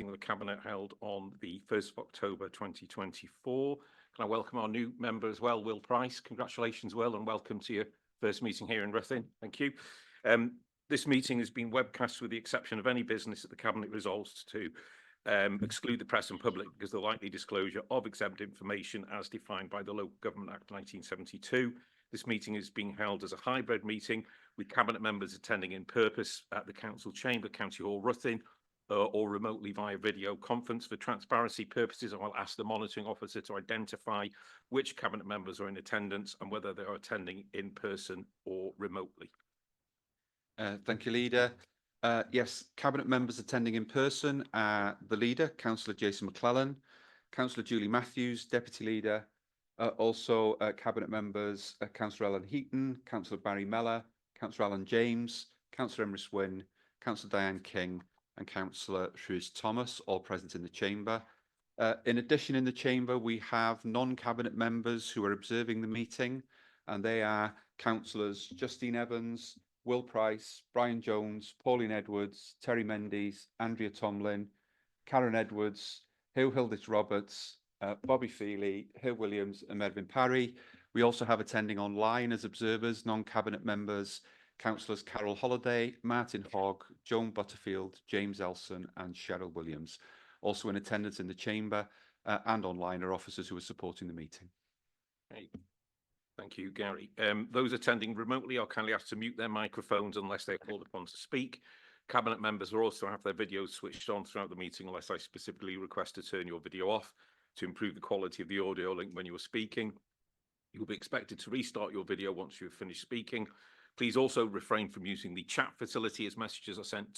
of the Cabinet held on the 1st of October 2024. Can I welcome our new member as well, Will Price. Congratulations, Will, and welcome to your first meeting here in Ruthin. Thank you. This meeting has been webcast with the exception of any business that the Cabinet resolves to exclude the press and public because of the likely disclosure of exempt information as defined by the Local Government Act 1972. This meeting is being held as a hybrid meeting with Cabinet members attending in purpose at the Council Chamber, County Hall, Ruthin, or remotely via video conference. For transparency purposes, I'll ask the monitoring officer to identify which Cabinet members are in attendance and whether they are attending in person or remotely. Thank you, Leader. Yes, Cabinet members attending in person are the Leader, Councillor Jason McClellan, Councillor Julie Matthews, Deputy Leader, also Cabinet members Councillor Ellen Heaton, Councillor Barry Mellor, Councillor Alan James, Councillor Emrys Wynne, Councillor Diane King and Councillor Shrewis Thomas, all present in the Chamber. In addition, in the Chamber, we have non-Cabinet members who are observing the meeting, and they are Councillors Justine Evans, Will Price, Brian Jones, Pauline Edwards, Terry Mendes, Andrea Tomlin, Karen Edwards, Hugh Hilditch Roberts, Bobby Feely, Hugh Williams and Mervyn Parry. We also have attending online as observers, non-Cabinet members, Councillors Carol Holliday, Martin Hogg, Joan Butterfield, James Elson and Cheryl Williams. Also in attendance in the Chamber and online are officers who are supporting the meeting. Hey. Thank you, Gary. Those attending remotely are kindly asked to mute their microphones unless they are called upon to speak. Cabinet members will also have their videos switched on throughout the meeting unless I specifically request to turn your video off to improve the quality of the audio link when you are speaking. You will be expected to restart your video once you have finished speaking. Please also refrain from using the chat facility as messages sent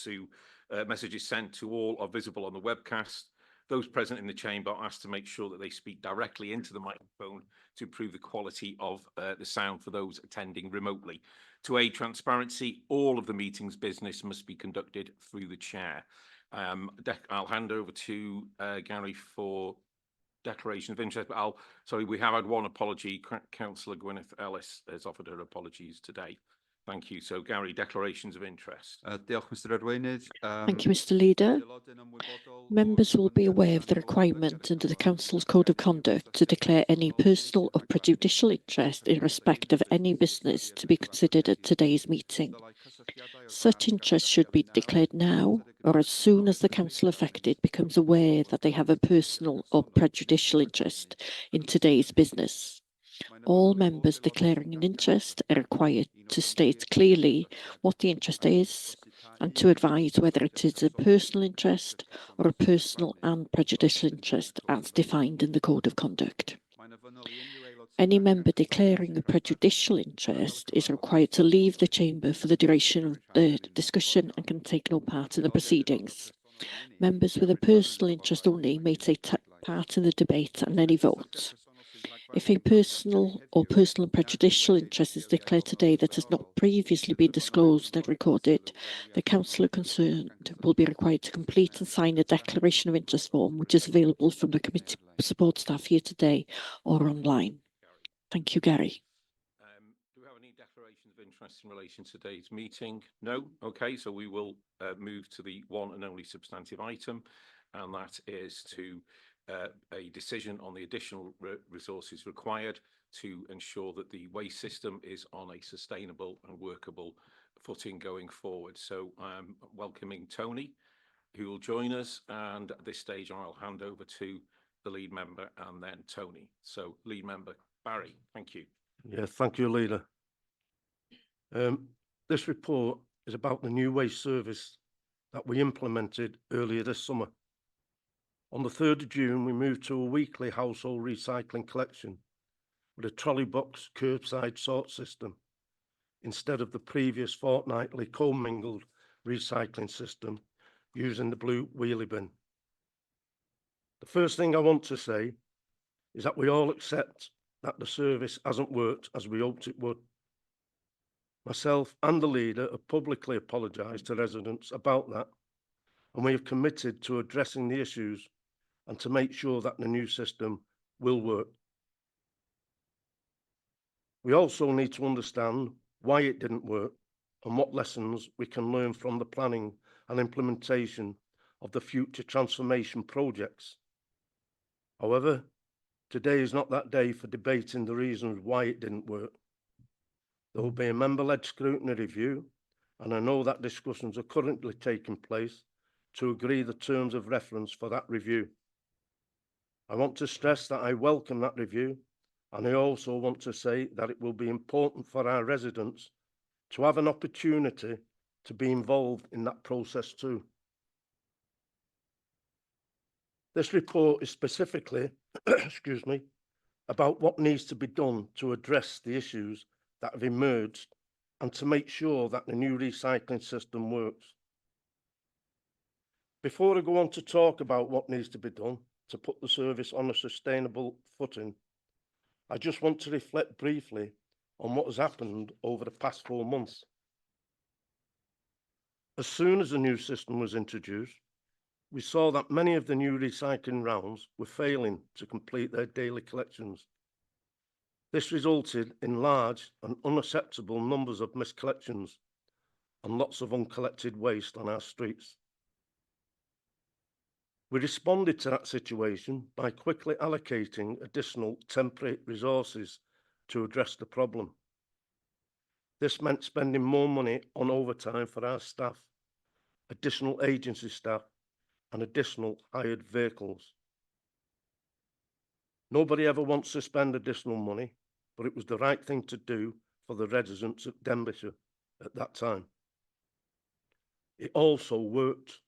to all are visible on the webcast. Those present in the Chamber are asked to make sure that they speak directly into the microphone to improve the quality of the sound for those attending remotely. To aid transparency, all of the meeting's business must be conducted through the chair. I'll hand over to Gary for declaration of interest, but we have had one apology. Councillor Gwyneth Ellis has offered her apologies today. Thank you. So, Gary, declarations of interest. Diolch, Mr. Arweinydd. Thank you, Mr. Leader. Members will be aware of the requirement under the Council's Code of Conduct to declare any personal or prejudicial interest in respect of any business to be considered at today's meeting. Such interest should be declared now or as soon as the Council affected becomes aware that they have a personal or prejudicial interest in today's business. All members declaring an interest are required to state clearly what the interest is and to advise whether it is a personal interest or a personal and prejudicial interest as defined in the Code of Conduct. Any member declaring a prejudicial interest is required to leave the Chamber for the duration of the discussion and can take no part in the proceedings. Members with a personal interest only may take part in the debate and any vote. If a personal and prejudicial interest is declared today that has not previously been disclosed and recorded, the councillor concerned will be required to complete and sign a declaration of interest form, which is available from the committee support staff here today or online. Thank you, Gary. Do we have any declarations of interest in relation to today's meeting? No? Okay, so we will move to the one and only substantive item, and that is to a decision on the additional resources required to ensure that the waste system is on a sustainable and workable footing going forward. So I'm welcoming Tony, who will join us, and at this stage I'll hand over to the lead member and then Tony. So lead member Barry, thank you. Yeah, thank you, Leader. This report is about the new waste service that we implemented earlier this summer. On the 3rd of June, we moved to a weekly household recycling collection with a trolley box curbside sort system instead of the previous fortnightly commingled recycling system using the blue wheelie bin. The first thing I want to say is that we all accept that the service hasn't worked as we hoped it would. Myself and the Leader have publicly apologised to residents about that, and we have committed to addressing the issues and to make sure that the new system will work. We also need to understand why it didn't work and what lessons we can learn from the planning and implementation of the future transformation projects. However, today is not that day for debating the reasons why it didn't work. There will be a member-led scrutiny review, and I know that discussions are currently taking place to agree the terms of reference for that review. I want to stress that I welcome that review, and I also want to say that it will be important for our residents to have an opportunity to be involved in that process too. This report is specifically, excuse me, about what needs to be done to address the issues that have emerged and to make sure that the new recycling system works. Before I go on to talk about what needs to be done to put the service on a sustainable footing, I just want to reflect briefly on what has happened over the past 4 months. As soon as the new system was introduced, we saw that many of the new recycling rounds were failing to complete their daily collections. This resulted in large and unacceptable numbers of missed collections and lots of uncollected waste on our streets. We responded to that situation by quickly allocating additional temporary resources to address the problem. This meant spending more money on overtime for our staff, additional agency staff, and additional hired vehicles. Nobody ever wants to spend additional money, but it was the right thing to do for the residents of Denbighshire at that time. It also worked.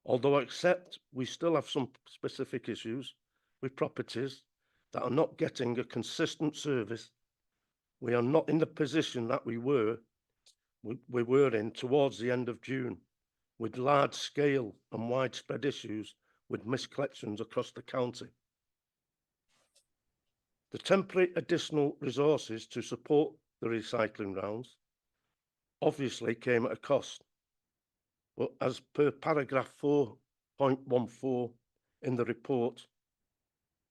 Although I accept we still have some specific issues with properties that are not getting a consistent service, we are not in the position that we were in towards the end of June, with large scale and widespread issues with missed collections across the county. The temporary additional resources to support the recycling rounds obviously came at a cost. But as per paragraph 4.14 in the report,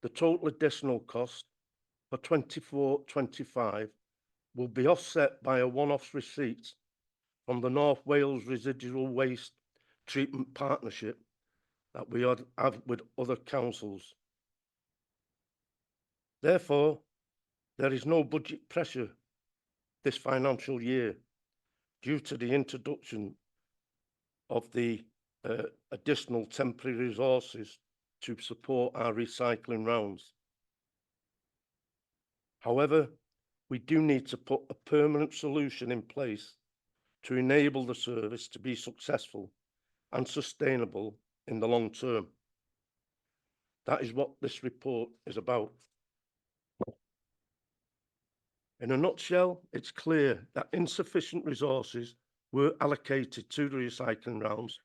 the total additional cost for 24-25 will be offset by a one-off receipt from the North Wales Residual Waste Treatment Partnership that we have with other councils. Therefore, there is no budget pressure this financial year due to the introduction of the additional temporary resources to support our recycling rounds. However, we do need to put a permanent solution in place to enable the service to be successful and sustainable in the long term. That is what this report is about. In a nutshell, it's clear that insufficient resources were allocated to the recycling rounds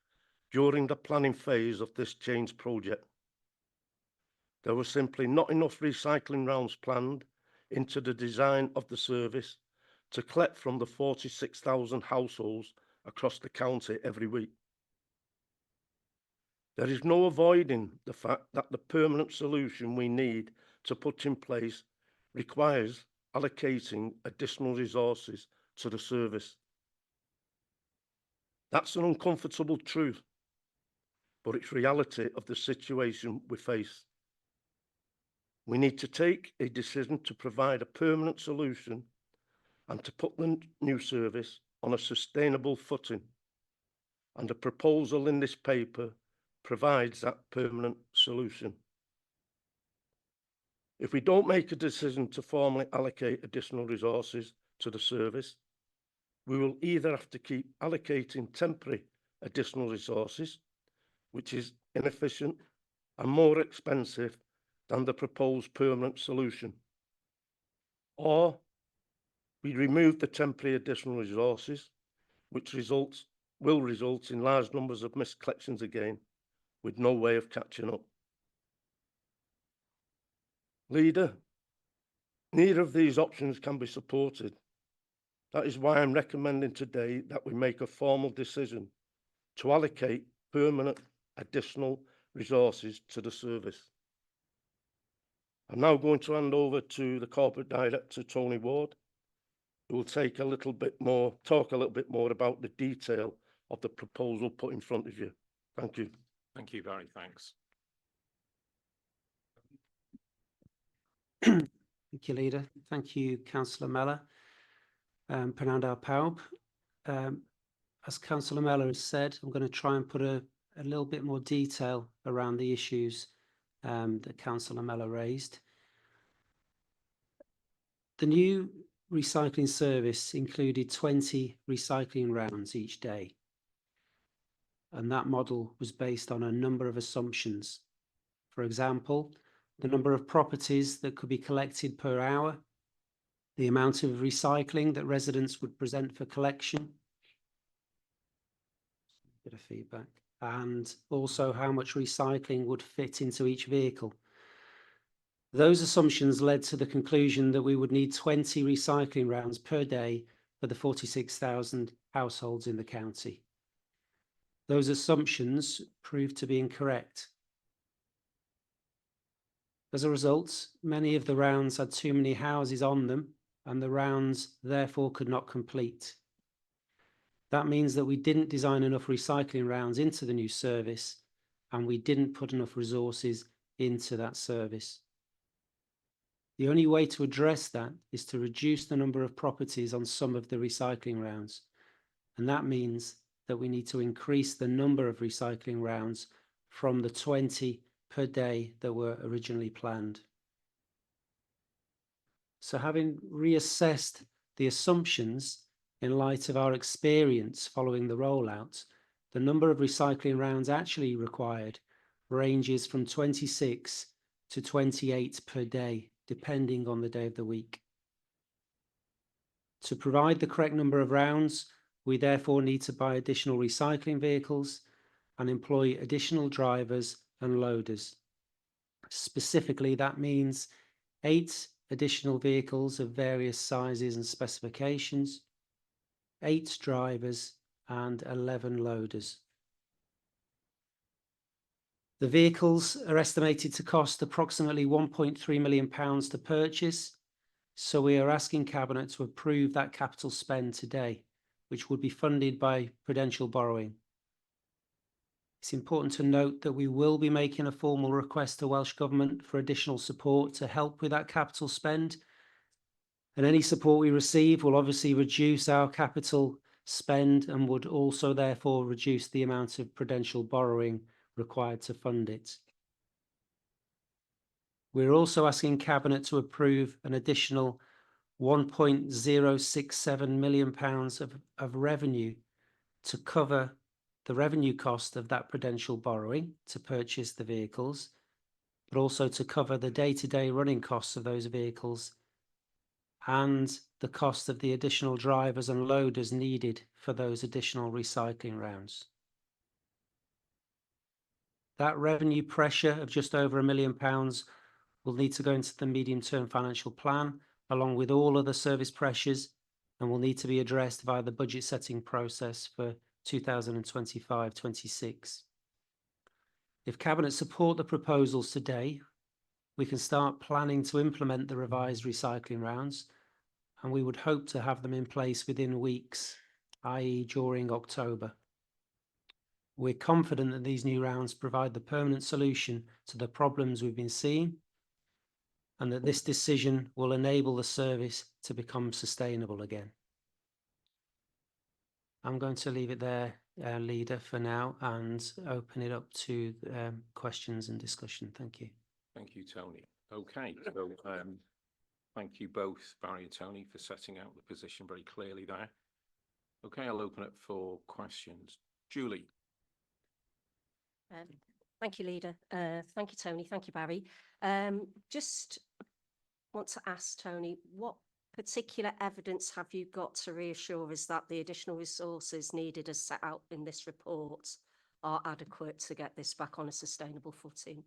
during the planning phase of this change project. There were simply not enough recycling rounds planned into the design of the service to collect from the 46,000 households across the county every week. There is no avoiding the fact that the permanent solution we need to put in place requires allocating additional resources to the service. That's an uncomfortable truth, but it's reality of the situation we face. We need to take a decision to provide a permanent solution and to put the new service on a sustainable footing. And the proposal in this paper provides that permanent solution. If we don't make a decision to formally allocate additional resources to the service, we will either have to keep allocating temporary additional resources, which is inefficient and more expensive than the proposed permanent solution, or we remove the temporary additional resources, which will result in large numbers of missed collections again, with no way of catching up. Leader, neither of these options can be supported. That is why I'm recommending today that we make a formal decision to allocate permanent additional resources to the service. I'm now going to hand over to the Corporate Director, Tony Ward, who will talk a little bit more about the detail of the proposal put in front of you. Thank you. Thank you, Barry. Thanks. Thank you, Leader. Thank you, Councillor Mellor. Pnawn da pawb. As Councillor Mellor has said, I'm going to try and put a little bit more detail around the issues that Councillor Mellor raised. The new recycling service included 20 recycling rounds each day. And that model was based on a number of assumptions. For example, the number of properties that could be collected per hour, the amount of recycling that residents would present for collection, bit of feedback, and also how much recycling would fit into each vehicle. Those assumptions led to the conclusion that we would need 20 recycling rounds per day for the 46,000 households in the county. Those assumptions proved to be incorrect. As a result, many of the rounds had too many houses on them, and the rounds therefore could not complete. That means that we didn't design enough recycling rounds into the new service, and we didn't put enough resources into that service. The only way to address that is to reduce the number of properties on some of the recycling rounds, and that means that we need to increase the number of recycling rounds from the 20 per day that were originally planned. So having reassessed the assumptions in light of our experience following the rollout, the number of recycling rounds actually required ranges from 26 to 28 per day, depending on the day of the week. To provide the correct number of rounds, we therefore need to buy additional recycling vehicles and employ additional drivers and loaders. Specifically, that means 8 additional vehicles of various sizes and specifications, 8 drivers and 11 loaders. The vehicles are estimated to cost approximately £1.3 million to purchase, so we are asking Cabinet to approve that capital spend today, which would be funded by prudential borrowing. It's important to note that we will be making a formal request to Welsh Government for additional support to help with that capital spend. And any support we receive will obviously reduce our capital spend and would also therefore reduce the amount of prudential borrowing required to fund it. We're also asking Cabinet to approve an additional £1.067 million of revenue to cover the revenue cost of that prudential borrowing to purchase the vehicles, but also to cover the day-to-day running costs of those vehicles and the cost of the additional drivers and loaders needed for those additional recycling rounds. That revenue pressure of just over £1 million will need to go into the medium-term financial plan, along with all other service pressures, and will need to be addressed via the budget setting process for 2025-26. If Cabinet support the proposals today, we can start planning to implement the revised recycling rounds, and we would hope to have them in place within weeks, i.e. during October. We're confident that these new rounds provide the permanent solution to the problems we've been seeing, and that this decision will enable the service to become sustainable again. I'm going to leave it there, Leader, for now, and open it up to questions and discussion. Thank you. Thank you, Tony. Okay, so thank you both, Barry and Tony, for setting out the position very clearly there. Okay, I'll open it for questions. Julie. Thank you, Leader. Thank you, Tony. Thank you, Barry. Just want to ask Tony, what particular evidence have you got to reassure us that the additional resources needed as set out in this report are adequate to get this back on a sustainable footing?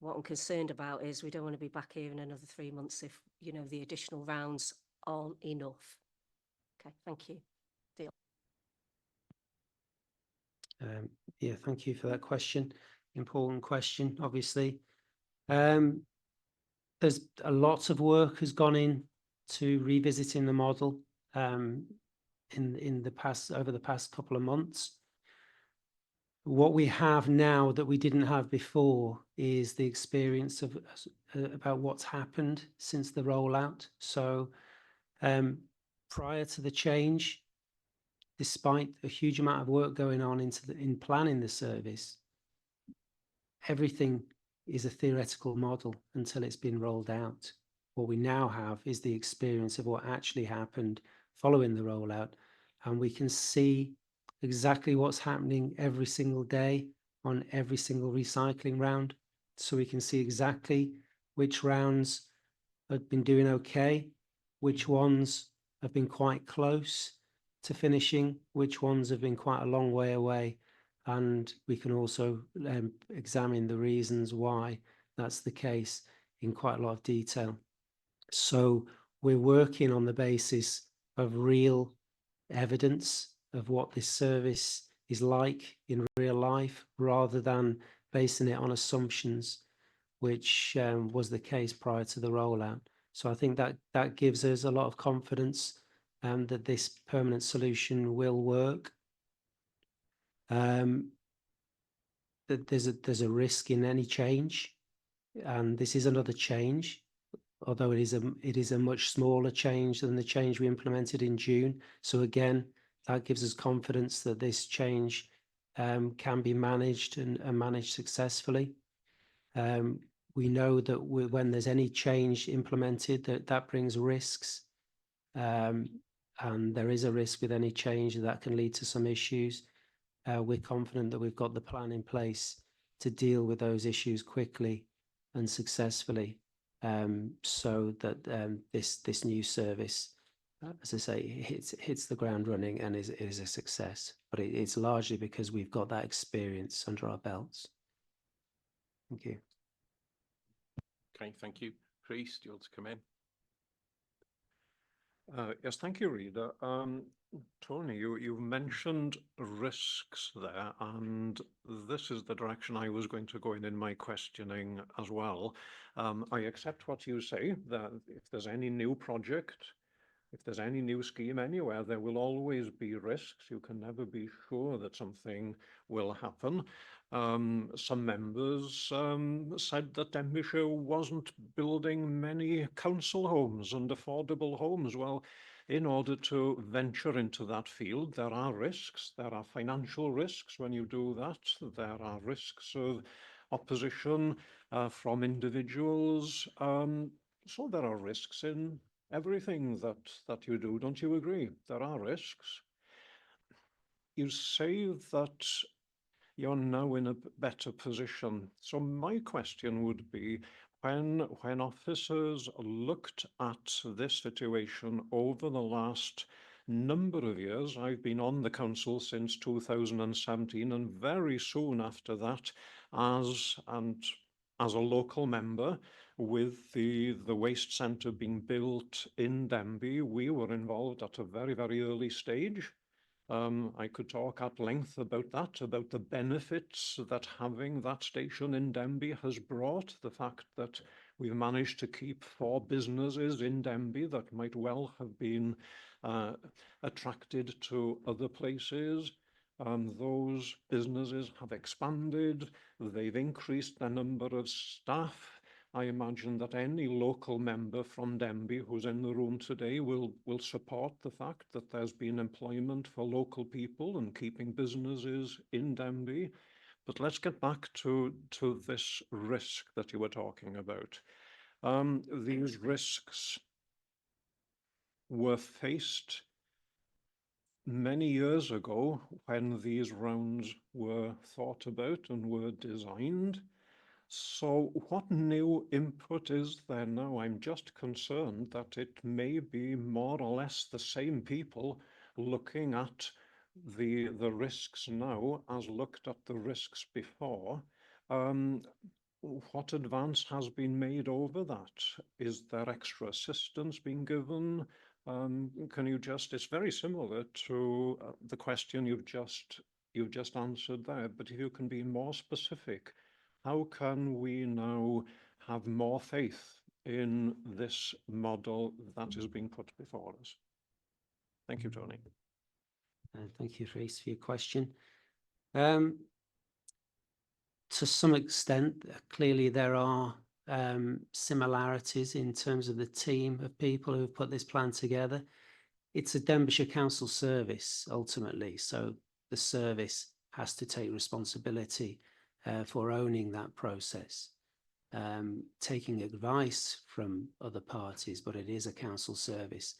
What I'm concerned about is we don't want to be back here in another 3 months if, you know, the additional rounds aren't enough. Okay, thank you. Deal. Yeah, thank you for that question. Important question, obviously. There's a lot of work has gone in to revisiting the model over the past couple of months. What we have now that we didn't have before is the experience of about what's happened since the rollout. So prior to the change, despite a huge amount of work going on in planning the service, everything is a theoretical model until it's been rolled out. What we now have is the experience of what actually happened following the rollout, and we can see exactly what's happening every single day on every single recycling round. So we can see exactly which rounds have been doing okay, which ones have been quite close to finishing, which ones have been quite a long way away. And we can also examine the reasons why that's the case in quite a lot of detail. So we're working on the basis of real evidence of what this service is like in real life, rather than basing it on assumptions, which was the case prior to the rollout. So I think that gives us a lot of confidence that this permanent solution will work. That there's a risk in any change, and this is another change, although it is a much smaller change than the change we implemented in June. So again, that gives us confidence that this change can be managed and managed successfully. We know that when there's any change implemented, that brings risks, and there is a risk with any change that can lead to some issues. We're confident that we've got the plan in place to deal with those issues quickly and successfully, so that this new service, as I say, hits the ground running and is a success. But it's largely because we've got that experience under our belts. Thank you. Okay, thank you. Chris, do you want to come in? Yes, thank you, Rita. Tony, you mentioned risks there, and this is the direction I was going to go in my questioning as well. I accept what you say, that if there's any new project, if there's any new scheme anywhere, there will always be risks. You can never be sure that something will happen. Some members said that Denbighshire wasn't building many council homes and affordable homes. Well, in order to venture into that field, there are risks. There are financial risks when you do that. There are risks of opposition from individuals. So there are risks in everything that you do. Don't you agree? There are risks. You say that you're now in a better position. So my question would be, when officers looked at this situation over the last number of years, I've been on the council since 2017, and very soon after that, as a local member, with the waste centre being built in Denby, we were involved at a very, very early stage. I could talk at length about that, about the benefits that having that station in Denby has brought, the fact that we've managed to keep 4 businesses in Denby that might well have been attracted to other places. Those businesses have expanded, they've increased the number of staff. I imagine that any local member from Denby who's in the room today will support the fact that there's been employment for local people and keeping businesses in Denby. But let's get back to this risk that you were talking about. These risks were faced many years ago when these rounds were thought about and were designed. So what new input is there now? I'm just concerned that it may be more or less the same people looking at the risks now as looked at the risks before. What advance has been made over that? Is there extra assistance being given? Can you just, it's very similar to the question you've just answered there, but if you can be more specific, how can we now have more faith in this model that is being put before us? Thank you, Tony. Thank you, Rhys, for your question. to some extent, clearly there are similarities in terms of the team of people who have put this plan together. It's a Denbighshire Council service ultimately, so the service has to take responsibility for owning that process, taking advice from other parties, but it is a council service.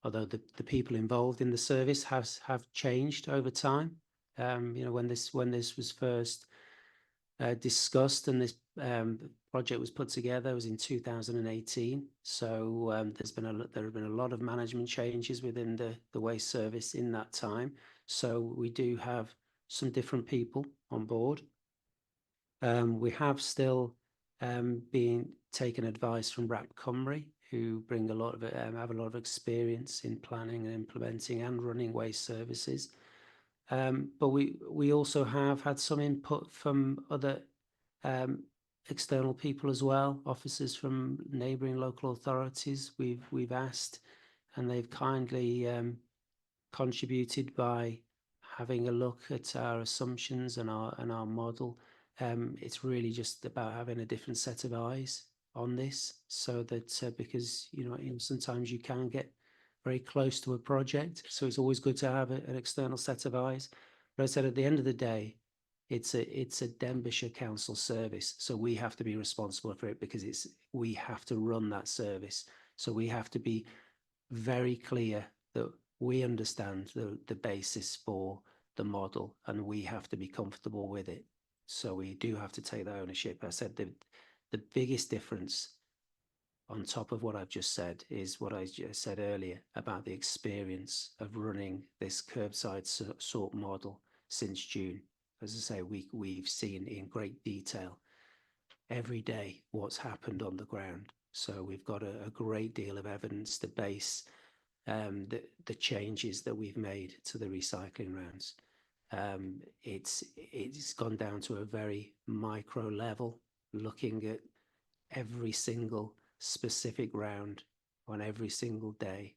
Although the people involved in the service have changed over time. You know, when this was first discussed and this project was put together was in 2018. So there have been a lot of management changes within the waste service in that time. So we do have some different people on board. We have still been taken advice from RAP Cymru, who bring a lot of have a lot of experience in planning and implementing and running waste services. But we also have had some input from other external people as well, officers from neighbouring local authorities. We've asked, and they've kindly contributed by having a look at our assumptions and our model. It's really just about having a different set of eyes on this, so that because you know sometimes you can get very close to a project, so it's always good to have an external set of eyes. But I said at the end of the day, it's a Denbighshire Council service, so we have to be responsible for it because we have to run that service. So we have to be very clear that we understand the basis for the model and we have to be comfortable with it. So we do have to take that ownership. I said the biggest difference on top of what I've just said is what I just said earlier about the experience of running this curbside sort model since June. As I say, we've seen in great detail every day what's happened on the ground. So we've got a great deal of evidence to base the changes that we've made to the recycling rounds. It's gone down to a very micro level, looking at every single specific round on every single day,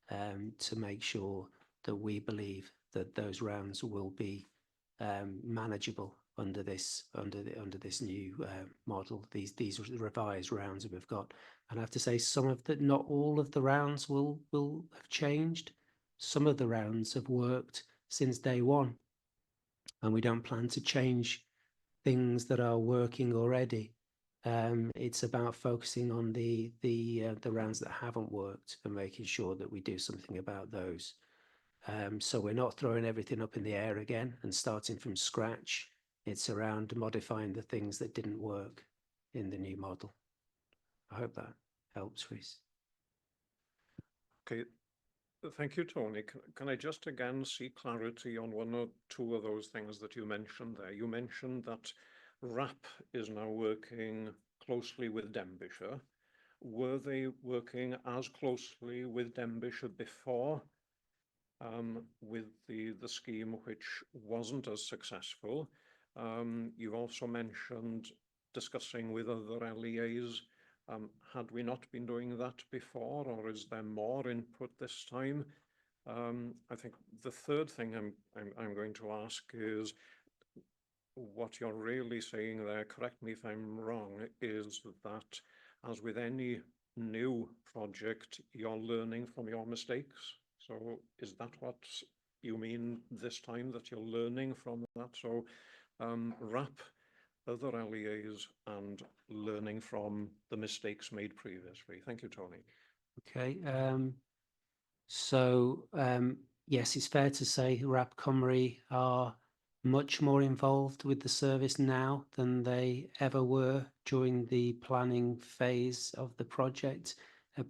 to make sure that we believe that those rounds will be manageable under this new model. These revised rounds that we've got, and I have to say, not all of the rounds will have changed. Some of the rounds have worked since day one, and we don't plan to change things that are working already. It's about focusing on the rounds that haven't worked and making sure that we do something about those. So we're not throwing everything up in the air again and starting from scratch. It's around modifying the things that didn't work in the new model. I hope that helps, Rhys. Okay, thank you, Tony. Can I just again see clarity on one or two of those things that you mentioned there? You mentioned that RAP is now working closely with Denbighshire. Were they working as closely with Denbighshire before, with the scheme which wasn't as successful? You also mentioned discussing with other LEAs. Had we not been doing that before, or is there more input this time? I think the third thing I'm going to ask is, what you're really saying there, correct me if I'm wrong, is that as with any new project, you're learning from your mistakes. So is that what you mean this time, that you're learning from that? So RAP, other LEAs, and learning from the mistakes made previously. Thank you, Tony. Okay. Yes, it's fair to say RAP Cymru are much more involved with the service now than they ever were during the planning phase of the project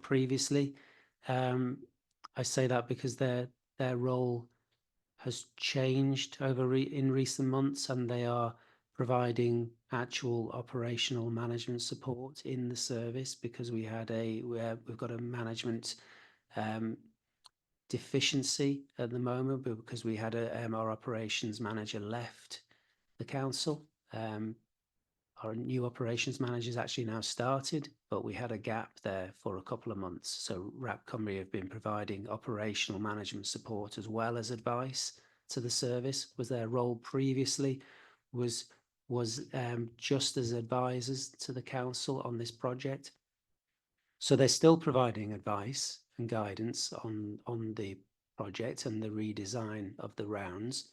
previously. I say that because their role has changed in recent months, and they are providing actual operational management support in the service, because we've got a management deficiency at the moment, because we had our operations manager left the council. Our new operations manager's actually now started, but we had a gap there for a couple of months. So RAP Cymru have been providing operational management support as well as advice to the service, was their role previously. was just as advisors to the council on this project. So they're still providing advice and guidance on the project and the redesign of the rounds.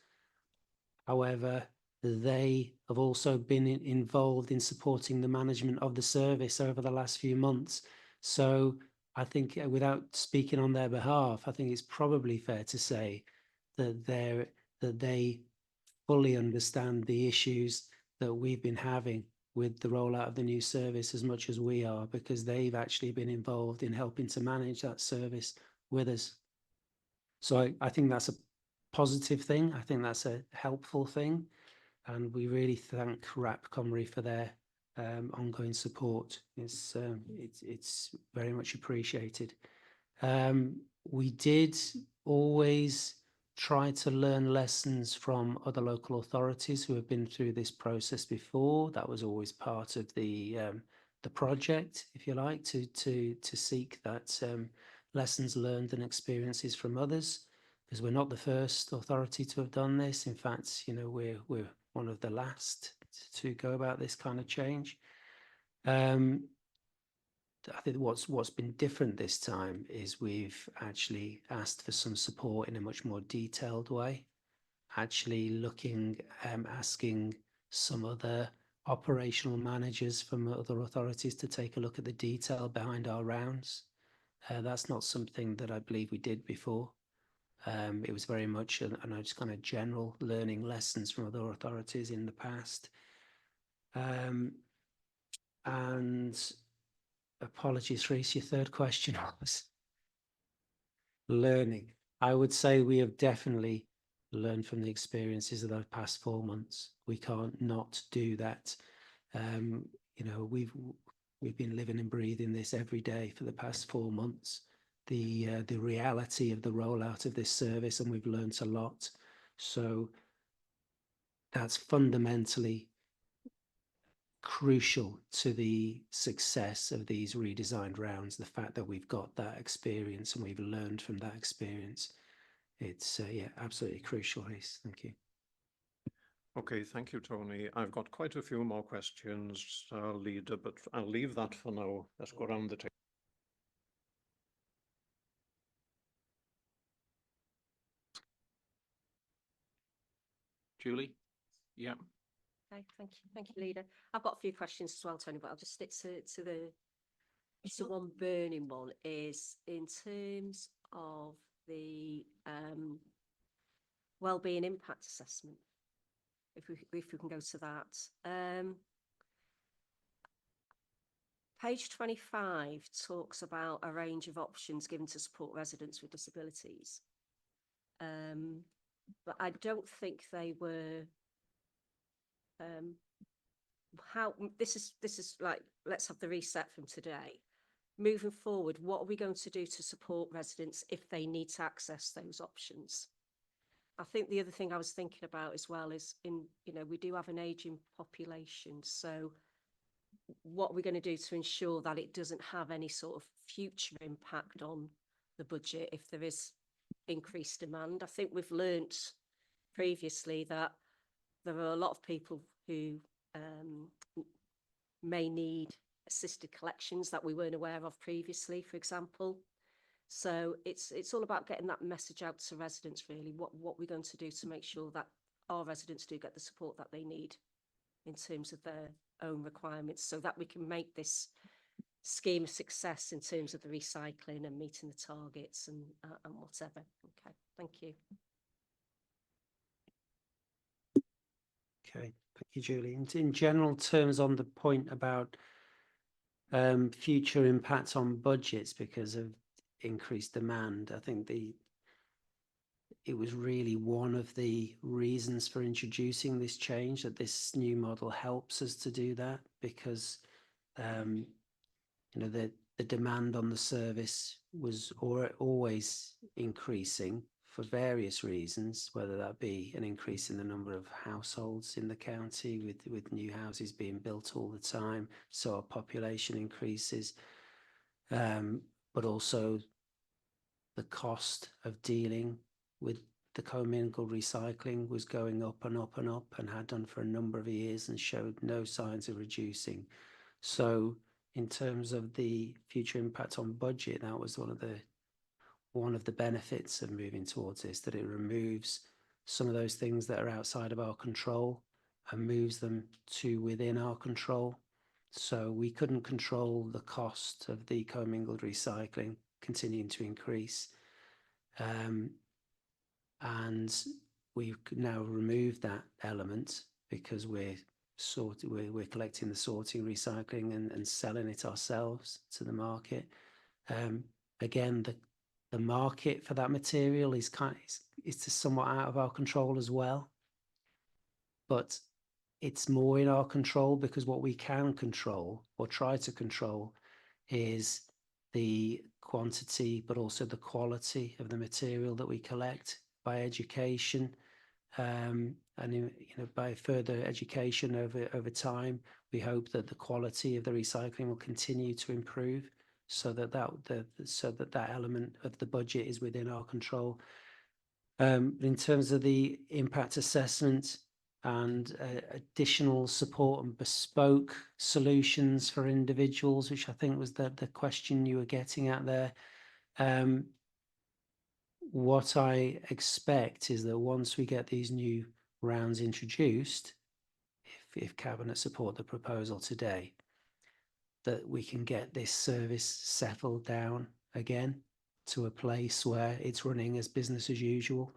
However, they have also been involved in supporting the management of the service over the last few months. So I think, without speaking on their behalf, I think it's probably fair to say that they fully understand the issues that we've been having with the rollout of the new service as much as we are, because they've actually been involved in helping to manage that service with us. So I think that's a positive thing. I think that's a helpful thing. And we really thank RAP Comrie for their ongoing support. It's very much appreciated. We did always try to learn lessons from other local authorities who have been through this process before. That was always part of the project, if you like, to seek that lessons learned and experiences from others, because we're not the first authority to have done this. In fact, you know, we're one of the last to go about this kind of change. I think what's been different this time is we've actually asked for some support in a much more detailed way, actually looking, asking some other operational managers from other authorities to take a look at the detail behind our rounds. That's not something that I believe we did before. It was very much just kind of general learning lessons from other authorities in the past. And apologies, Reece, your third question was learning. I would say we have definitely learned from the experiences of the past 4 months. We can't not do that. You know, we've been living and breathing this every day for the past 4 months. The reality of the rollout of this service, and we've learned a lot. So that's fundamentally crucial to the success of these redesigned rounds, the fact that we've got that experience and we've learned from that experience. It's yeah, absolutely crucial, Reece. Thank you. Okay, thank you, Tony. I've got quite a few more questions, Leader, but I'll leave that for now. Let's go around the table. Julie? Yeah. Okay, thank you, Leader. I've got a few questions as well, Tony, but I'll just stick to the one burning one. Is in terms of the wellbeing impact assessment. If we can go to that. Page 25 talks about a range of options given to support residents with disabilities. But I don't think they were how this is like, let's have the reset from today. Moving forward, what are we going to do to support residents if they need to access those options? I think the other thing I was thinking about as well is we do have an aging population. So what are we going to do to ensure that it doesn't have any sort of future impact on the budget if there is increased demand? I think we've learnt previously that there are a lot of people who may need assisted collections that we weren't aware of previously, for example. So it's all about getting that message out to residents, really, what we're going to do to make sure that our residents do get the support that they need in terms of their own requirements, so that we can make this scheme a success in terms of the recycling and meeting the targets and whatever. Okay, thank you. Okay, thank you, Julie. In general terms, on the point about future impact on budgets because of increased demand, I think it was really one of the reasons for introducing this change, that this new model helps us to do that, because the demand on the service was always increasing for various reasons, whether that be an increase in the number of households in the county with new houses being built all the time, so our population increases, but also the cost of dealing with the commingled recycling was going up and up and up and had done for a number of years and showed no signs of reducing. So in terms of the future impact on budget, that was one of the benefits of moving towards this, that it removes some of those things that are outside of our control and moves them to within our control. So we couldn't control the cost of the commingled recycling continuing to increase. And we've now removed that element because we're collecting the sorting, recycling and selling it ourselves to the market. Again, the market for that material is it's somewhat out of our control as well, but it's more in our control because what we can control or try to control is the quantity, but also the quality of the material that we collect by education, and by further education over time. We hope that the quality of the recycling will continue to improve, so that that element of the budget is within our control. In terms of the impact assessment and additional support and bespoke solutions for individuals, which I think was the question you were getting at there. What I expect is that once we get these new rounds introduced, if Cabinet support the proposal today, that we can get this service settled down again to a place where it's running as business as usual.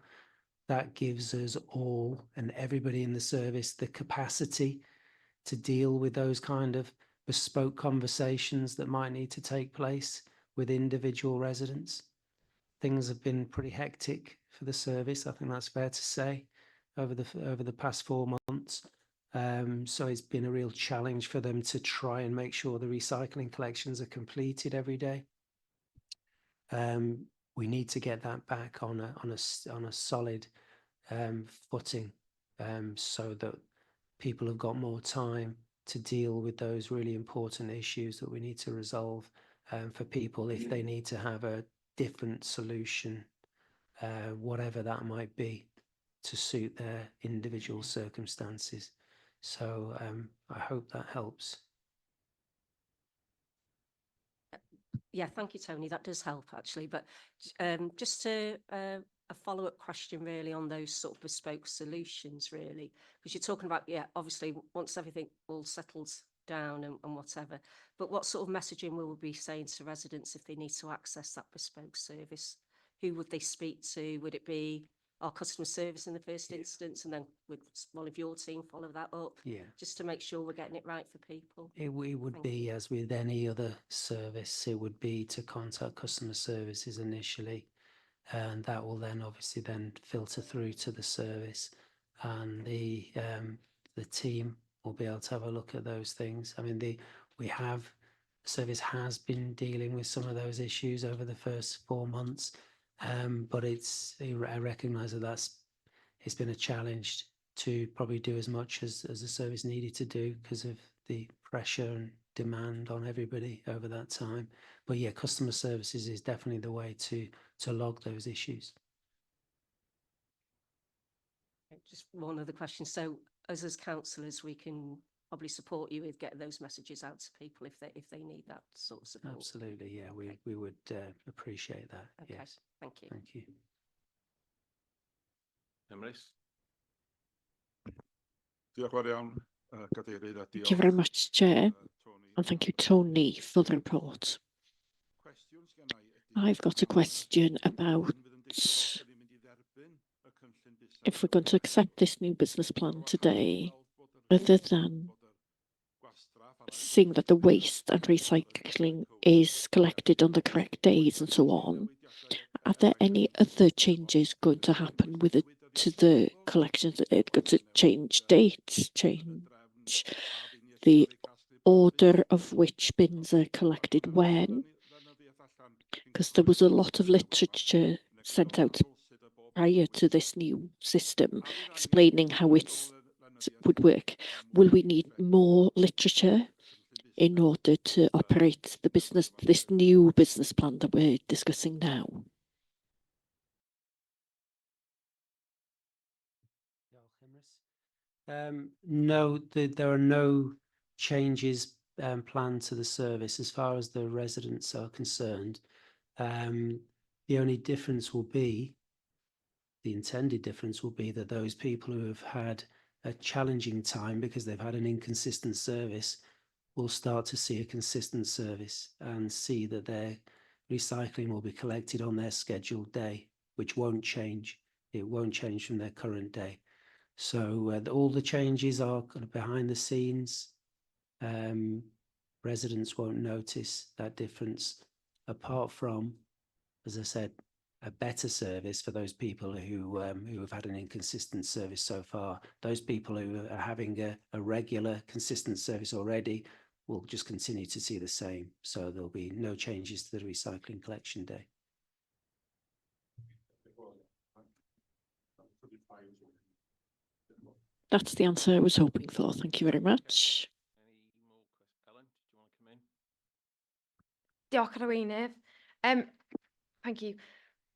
That gives us all and everybody in the service the capacity to deal with those kind of bespoke conversations that might need to take place with individual residents. Things have been pretty hectic for the service, I think that's fair to say, over the past 4 months. So it's been a real challenge for them to try and make sure the recycling collections are completed every day. We need to get that back on a solid footing, so that people have got more time to deal with those really important issues that we need to resolve for people if they need to have a different solution, whatever that might be, to suit their individual circumstances. So I hope that helps. Yeah, thank you, Tony. That does help actually. But just a follow-up question really on those sort of bespoke solutions, really, because you're talking about, yeah, obviously once everything all settles down and whatever, but what sort of messaging will we be saying to residents if they need to access that bespoke service? Who would they speak to? Would it be our customer service in the first instance, and then would one of your team follow that up? Yeah, just to make sure we're getting it right for people. it would Thank be, as with any other service, it would be to contact customer services initially, and that will then obviously then filter through to the service, and the team will be able to have a look at those things. I mean, the service has been dealing with some of those issues over the first 4 months, but I recognise that it's been a challenge to probably do as much as the service needed to do because of the pressure and demand on everybody over that time. But yeah, customer services is definitely the way to log those issues. Just one other question. So as councillors, we can probably support you with getting those messages out to people if they need that sort of support. Absolutely, yeah, Okay. we would appreciate that. Okay. Yes, Thank you. thank you. Emrys? Thank you very much, Chair, and thank you, Tony, for the report. I've got a question about if we're going to accept this new business plan today, other than seeing that the waste and recycling is collected on the correct days and so on, are there any other changes going to happen with it to the collections? It's going to change dates, change the order of which bins are collected when? Because there was a lot of literature sent out prior to this new system explaining how it would work. Will we need more literature in order to operate the business, this new business plan that we're discussing now? No, there are no changes planned to the service as far as the residents are concerned. The only difference will be, the intended difference will be that those people who have had a challenging time because they've had an inconsistent service will start to see a consistent service and see that their recycling will be collected on their scheduled day, which won't change. It won't change from their current day. So all the changes are kind of behind the scenes. Residents won't notice that difference, apart from, as I said, a better service for those people who have had an inconsistent service so far. Those people who are having a regular, consistent service already will just continue to see the same. So there'll be no changes to the recycling collection day. That's the answer I was hoping for. Thank you very much. Any more questions? Ellen, do you want to come in? Diolch Arweinydd. Thank you.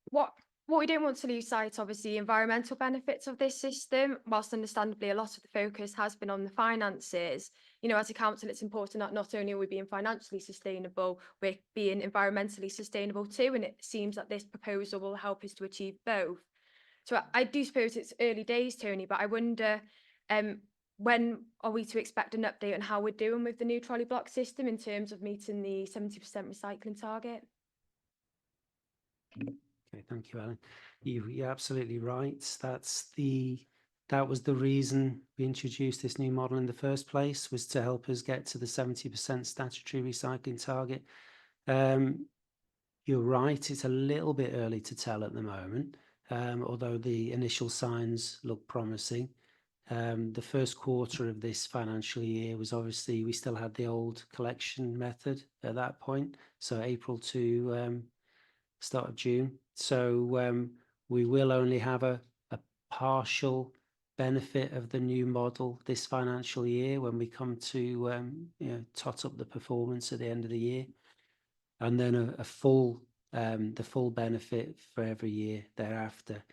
What we don't want to lose sight of is the environmental benefits of this system. Whilst understandably a lot of the focus has been on the finances, you know, as a council, it's important that not only are we being financially sustainable, we're being environmentally sustainable too. And it seems that this proposal will help us to achieve both. So I do suppose it's early days, Tony, but I wonder when are we to expect an update on how we're doing with the new trolley block system in terms of meeting the 70% recycling target? Okay, thank you, Ellen. You're absolutely right. That was the reason we introduced this new model in the first place, was to help us get to the 70% statutory recycling target. You're right, it's a little bit early to tell at the moment, although the initial signs look promising. The first quarter of this financial year was obviously, we still had the old collection method at that point, so April to start of June. So we will only have a partial benefit of the new model this financial year when we come to you know, tot up the performance at the end of the year, and then the full benefit for every year thereafter.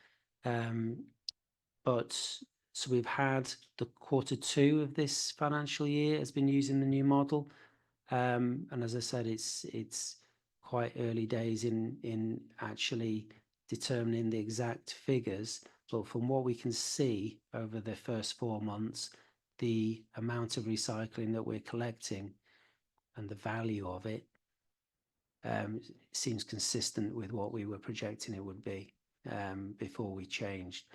But so we've had the quarter 2 of this financial year has been using the new model, and as I said, it's quite early days in actually determining the exact figures, but from what we can see over the first 4 months, the amount of recycling that we're collecting and the value of it seems consistent with what we were projecting it would be before we changed.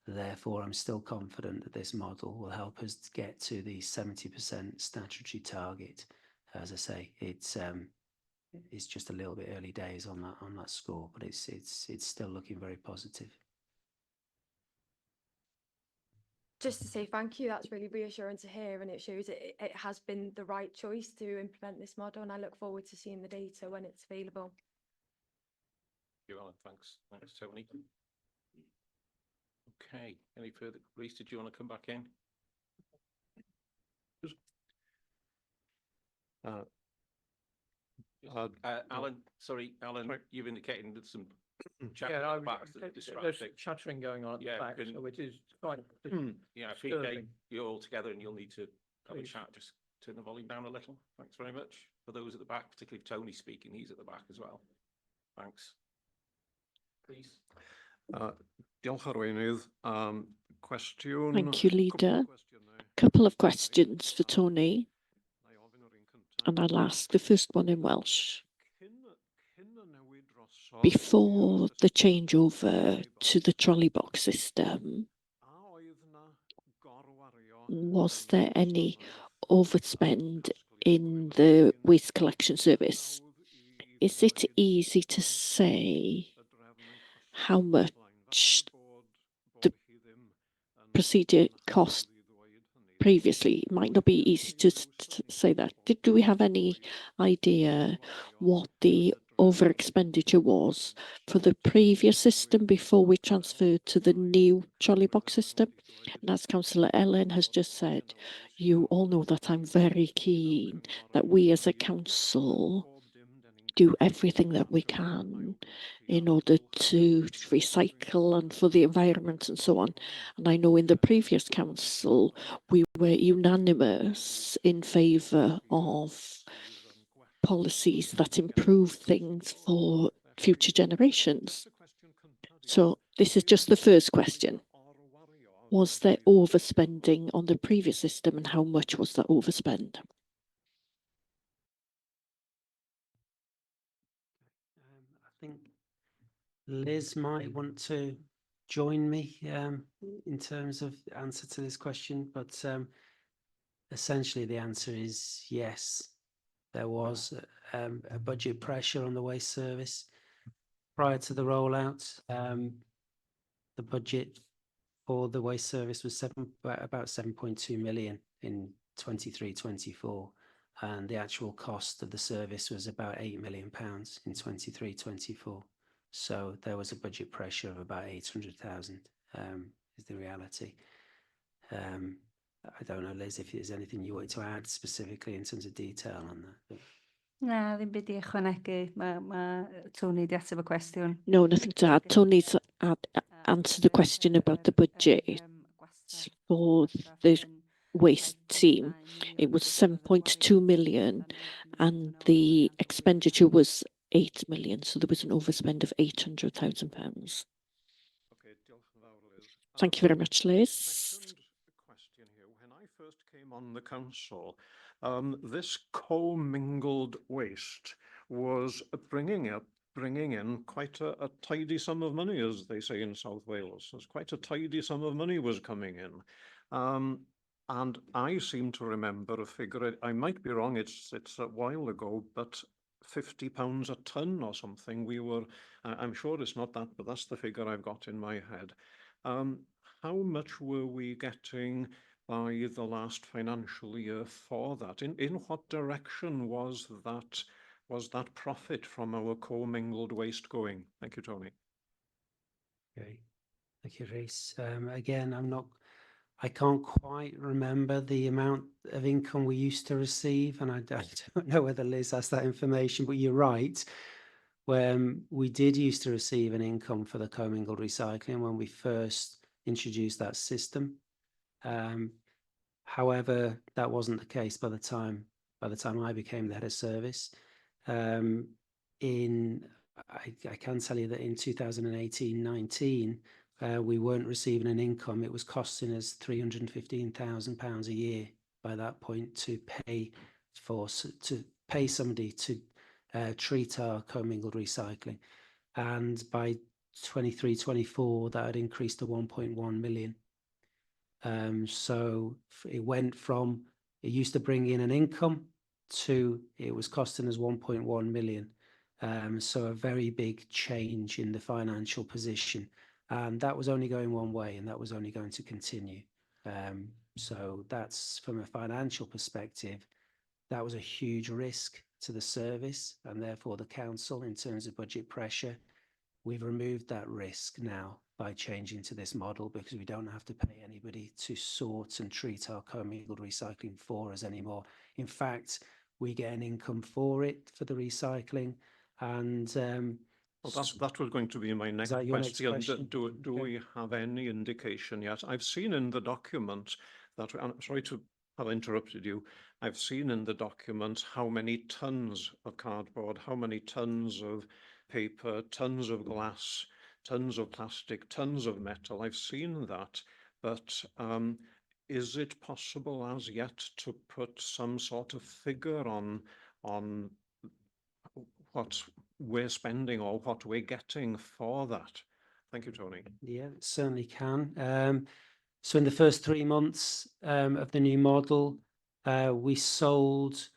Therefore, I'm still confident that this model will help us get to the 70% statutory target. As I say, it's just a little bit early days on that score, but it's still looking very positive. Just to say thank you, that's really reassuring to hear, and it shows it has been the right choice to implement this model, and I look forward to seeing the data when it's available. Thank you, Alan. Thanks, Tony. Okay, any further? Reece, did you want to come back in? Alan, sorry, you've indicated that some chattering at the back that's distracting. There's chattering going on at the back, so it is quite yeah, if you take you all together and you'll need to have a chat, just turn the volume down a little. Thanks very much. For those at the back, particularly if Tony's speaking, he's at the back as well. Thanks. Please. Diolch Arweinydd. Cwestiwn. Thank you, Leader. Couple of questions for Tony, and I'll ask the first one in Welsh. Before the changeover to the trolley box system, was there any overspend in the waste collection service? Is it easy to say how much the procedure cost previously? It might not be easy to say that. Do we have any idea what the over expenditure was for the previous system before we transferred to the new trolley box system? And as Councillor Ellen has just said, you all know that I'm very keen that we as a council do everything that we can in order to recycle and for the environment and so on. And I know in the previous council, we were unanimous in favour of policies that improve things for future generations. So this is just the first question. Was there overspending on the previous system, and how much was that overspend? I think Liz might want to join me in terms of the answer to this question, but essentially the answer is yes. There was a budget pressure on the waste service prior to the rollout. The budget for the waste service was about 7.2 million in 23-24, and the actual cost of the service was about £8 million in 23-24. So there was a budget pressure of about 800,000 is the reality. I don't know, Liz, if there's anything you want to add specifically in terms of detail on that. Na, ddim byd i ychwanegu. Tony di ateb y cwestiwn. No, nothing to add. Tony's answered the question about the budget for the waste team. It was 7.2 million and the expenditure was 8 million. So there was an overspend of £800,000. Okay, diolch yn fawr, Liz. Thank you very much, Liz. Second question here. When I first came on the council, this co-mingled waste was bringing in quite a tidy sum of money, as they say in South Wales. There's quite a tidy sum of money was coming in. And I seem to remember a figure, I might be wrong, it's a while ago, but £50 a tonne or something. We were, I'm sure it's not that, but that's the figure I've got in my head. How much were we getting by the last financial year for that? In what direction was that profit from our co-mingled waste going? Thank you, Tony. Okay, thank you, Rhys. Again, I can't quite remember the amount of income we used to receive, and I don't know whether Liz has that information, but you're right. When we did used to receive an income for the commingled recycling when we first introduced that system. However, that wasn't the case by the time I became the head of service. I can tell you that in 2018-19, we weren't receiving an income. It was costing us £315,000 a year by that point to pay somebody to treat our commingled recycling. And by 23-24, that had increased to 1.1 million. So it went from, it used to bring in an income to it was costing us 1.1 million. So a very big change in the financial position. And that was only going one way, and that was only going to continue. So that's, from a financial perspective, that was a huge risk to the service and therefore the council in terms of budget pressure. We've removed that risk now by changing to this model because we don't have to pay anybody to sort and treat our commingled recycling for us anymore. In fact, we get an income for it, for the recycling. And well, that was going to be my next question. Do Okay. we have any indication yet? I've seen in the document that, I'm sorry to have interrupted you, I've seen in the document how many tons of cardboard, how many tons of paper, tons of glass, tons of plastic, tons of metal. I've seen that, but is it possible as yet to put some sort of figure on what we're spending or what we're getting for that? Thank you, Tony. Yeah, it certainly can. So in the first 3 months of the new model, we sold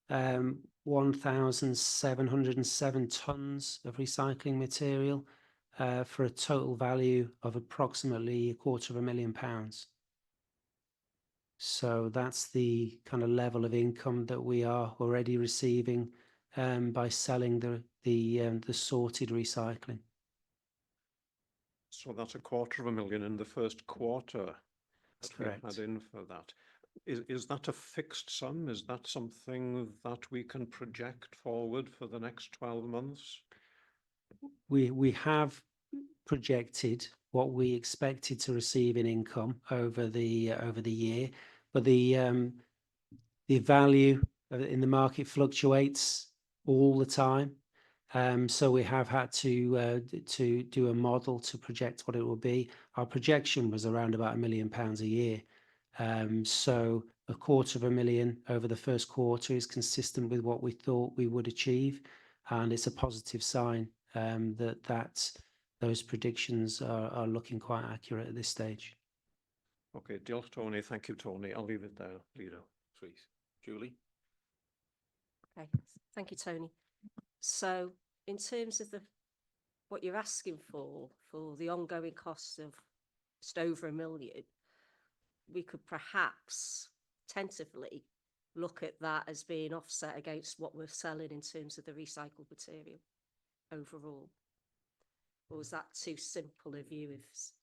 1,707 tonnes of recycling material for a total value of approximately £250,000. So that's the kind of level of income that we are already receiving by selling the sorted recycling. So that's £250,000 in the first quarter. That's correct. Had in for that. Is that a fixed sum? Is that something that we can project forward for the next 12 months? We have projected what we expected to receive in income over the year, but the value in the market fluctuates all the time. So we have had to do a model to project what it will be. Our projection was around about £1 million a year. So £250,000 over the first quarter is consistent with what we thought we would achieve, and it's a positive sign that those predictions are looking quite accurate at this stage. Okay, diolch, Tony. Thank you, Tony. I'll leave it there. Leader, please. Julie? Okay, thank you, Tony. So in terms of what you're asking for the ongoing costs of just over £1 million, we could perhaps tentatively look at that as being offset against what we're selling in terms of the recycled material overall. Or is that too simple a view of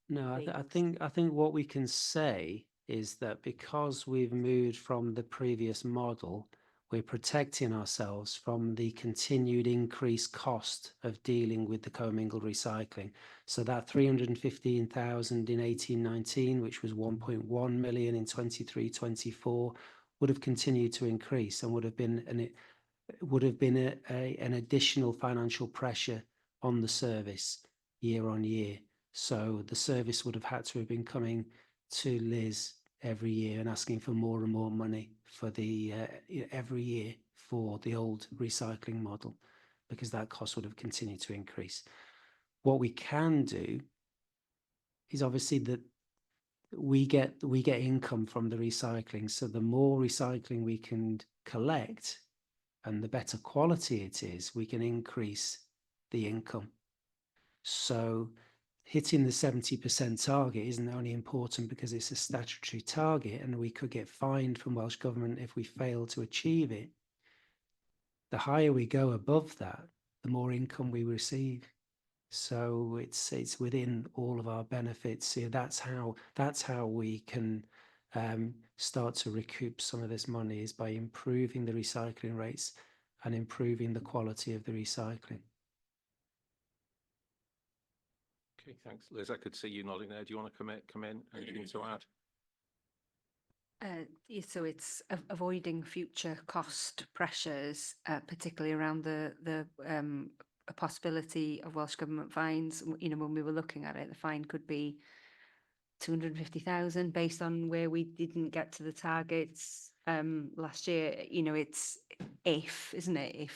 No, things? I think what we can say is that because we've moved from the previous model, we're protecting ourselves from the continued increased cost of dealing with the commingled recycling. So that 315,000 in 18-19, which was 1.1 million in 23-24, would have continued to increase and would have been an additional financial pressure on the service year on year. So the service would have had to have been coming to Liz every year and asking for more and more money for the every year for the old recycling model, because that cost would have continued to increase. What we can do is obviously that we get income from the recycling. So the more recycling we can collect and the better quality it is, we can increase the income. So hitting the 70% target isn't only important because it's a statutory target and we could get fined from Welsh Government if we fail to achieve it. The higher we go above that, the more income we receive. So it's within all of our benefits here. That's how we can start to recoup some of this money, is by improving the recycling rates and improving the quality of the recycling. Okay, thanks. Liz, I could see you nodding there. Do you want to come in? Anything to add? Yeah, so it's avoiding future cost pressures, particularly around the a possibility of Welsh Government fines. You know, when we were looking at it, the fine could be 250,000 based on where we didn't get to the targets last year. You know, it's if, isn't it?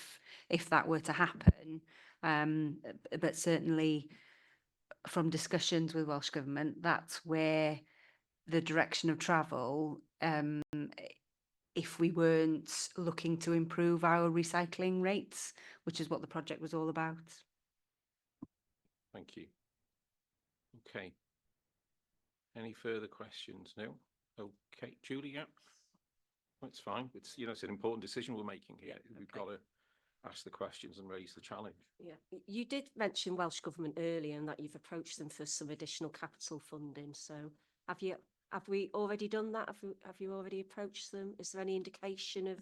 If that were to happen, but certainly from discussions with Welsh Government, that's where the direction of travel, if we weren't looking to improve our recycling rates, which is what the project was all about. Thank you. Okay. Any further questions? No? Okay, Julie, yeah. That's fine. It's, you know, it's an important decision we're making here. Yeah, We've got to ask the questions and raise the challenge. Yeah, you did mention Welsh Government earlier and that you've approached them for some additional capital funding. So have we already done that? Have you already approached them? Is there any indication of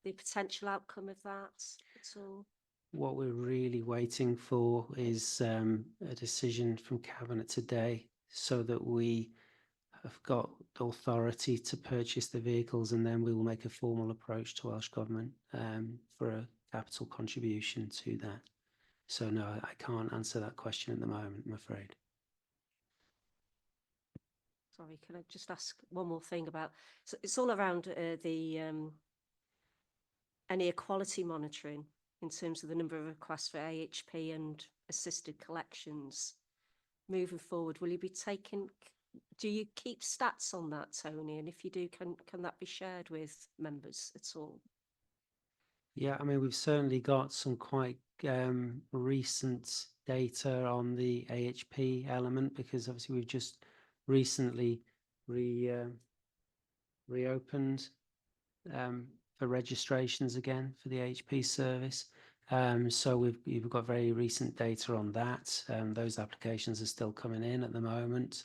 the potential outcome of that at all? What we're really waiting for is a decision from Cabinet today, so that we have got authority to purchase the vehicles, and then we will make a formal approach to Welsh Government for a capital contribution to that. So no, I can't answer that question at the moment, I'm afraid. Sorry, can I just ask one more thing about, so it's all around any equality monitoring in terms of the number of requests for AHP and assisted collections moving forward. Will you be do you keep stats on that, Tony? And if you do, can that be shared with members at all? Yeah, I mean, we've certainly got some quite recent data on the AHP element, because obviously we've just recently reopened for registrations again for the AHP service. So we've got very recent data on that. Those applications are still coming in at the moment,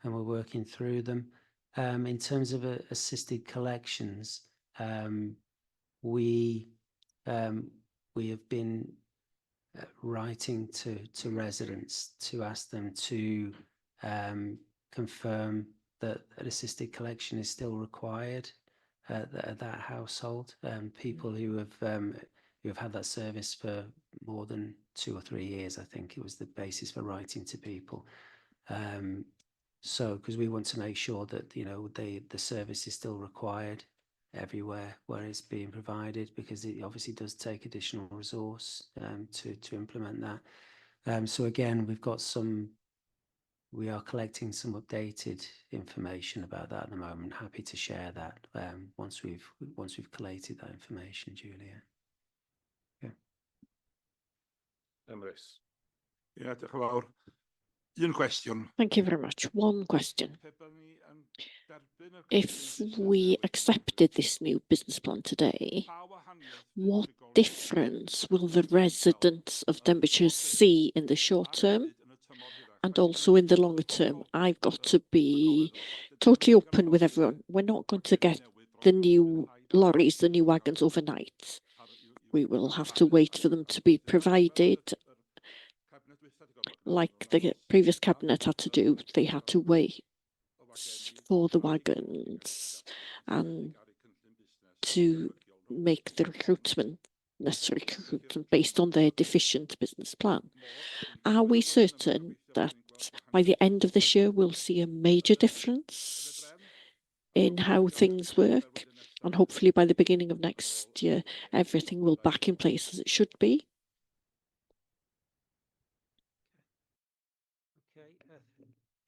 and we're working through them. In terms of assisted collections, we have been writing to residents to ask them to confirm that an assisted collection is still required at that household. People who have had that service for more than 2 or 3 years, I think it was the basis for writing to people. So, because we want to make sure that, you know, the service is still required everywhere where it's being provided, because it obviously does take additional resource to implement that. So again, we are collecting some updated information about that at the moment. Happy to share that once we've collated that information, Julia. Emrys. Ja, diolch yn fawr. Un cwestiwn. Thank you very much. One question. If we accepted this new business plan today, what difference will the residents of Denbighshire see in the short term and also in the longer term? I've got to be totally open with everyone. We're not going to get the new lorries, the new wagons overnight. We will have to wait for them to be provided. Like the previous cabinet had to do, they had to wait for the wagons and to make the necessary recruitment based on their deficient business plan. Are we certain that by the end of this year we'll see a major difference in how things work, and hopefully by the beginning of next year everything will back in place as it should be?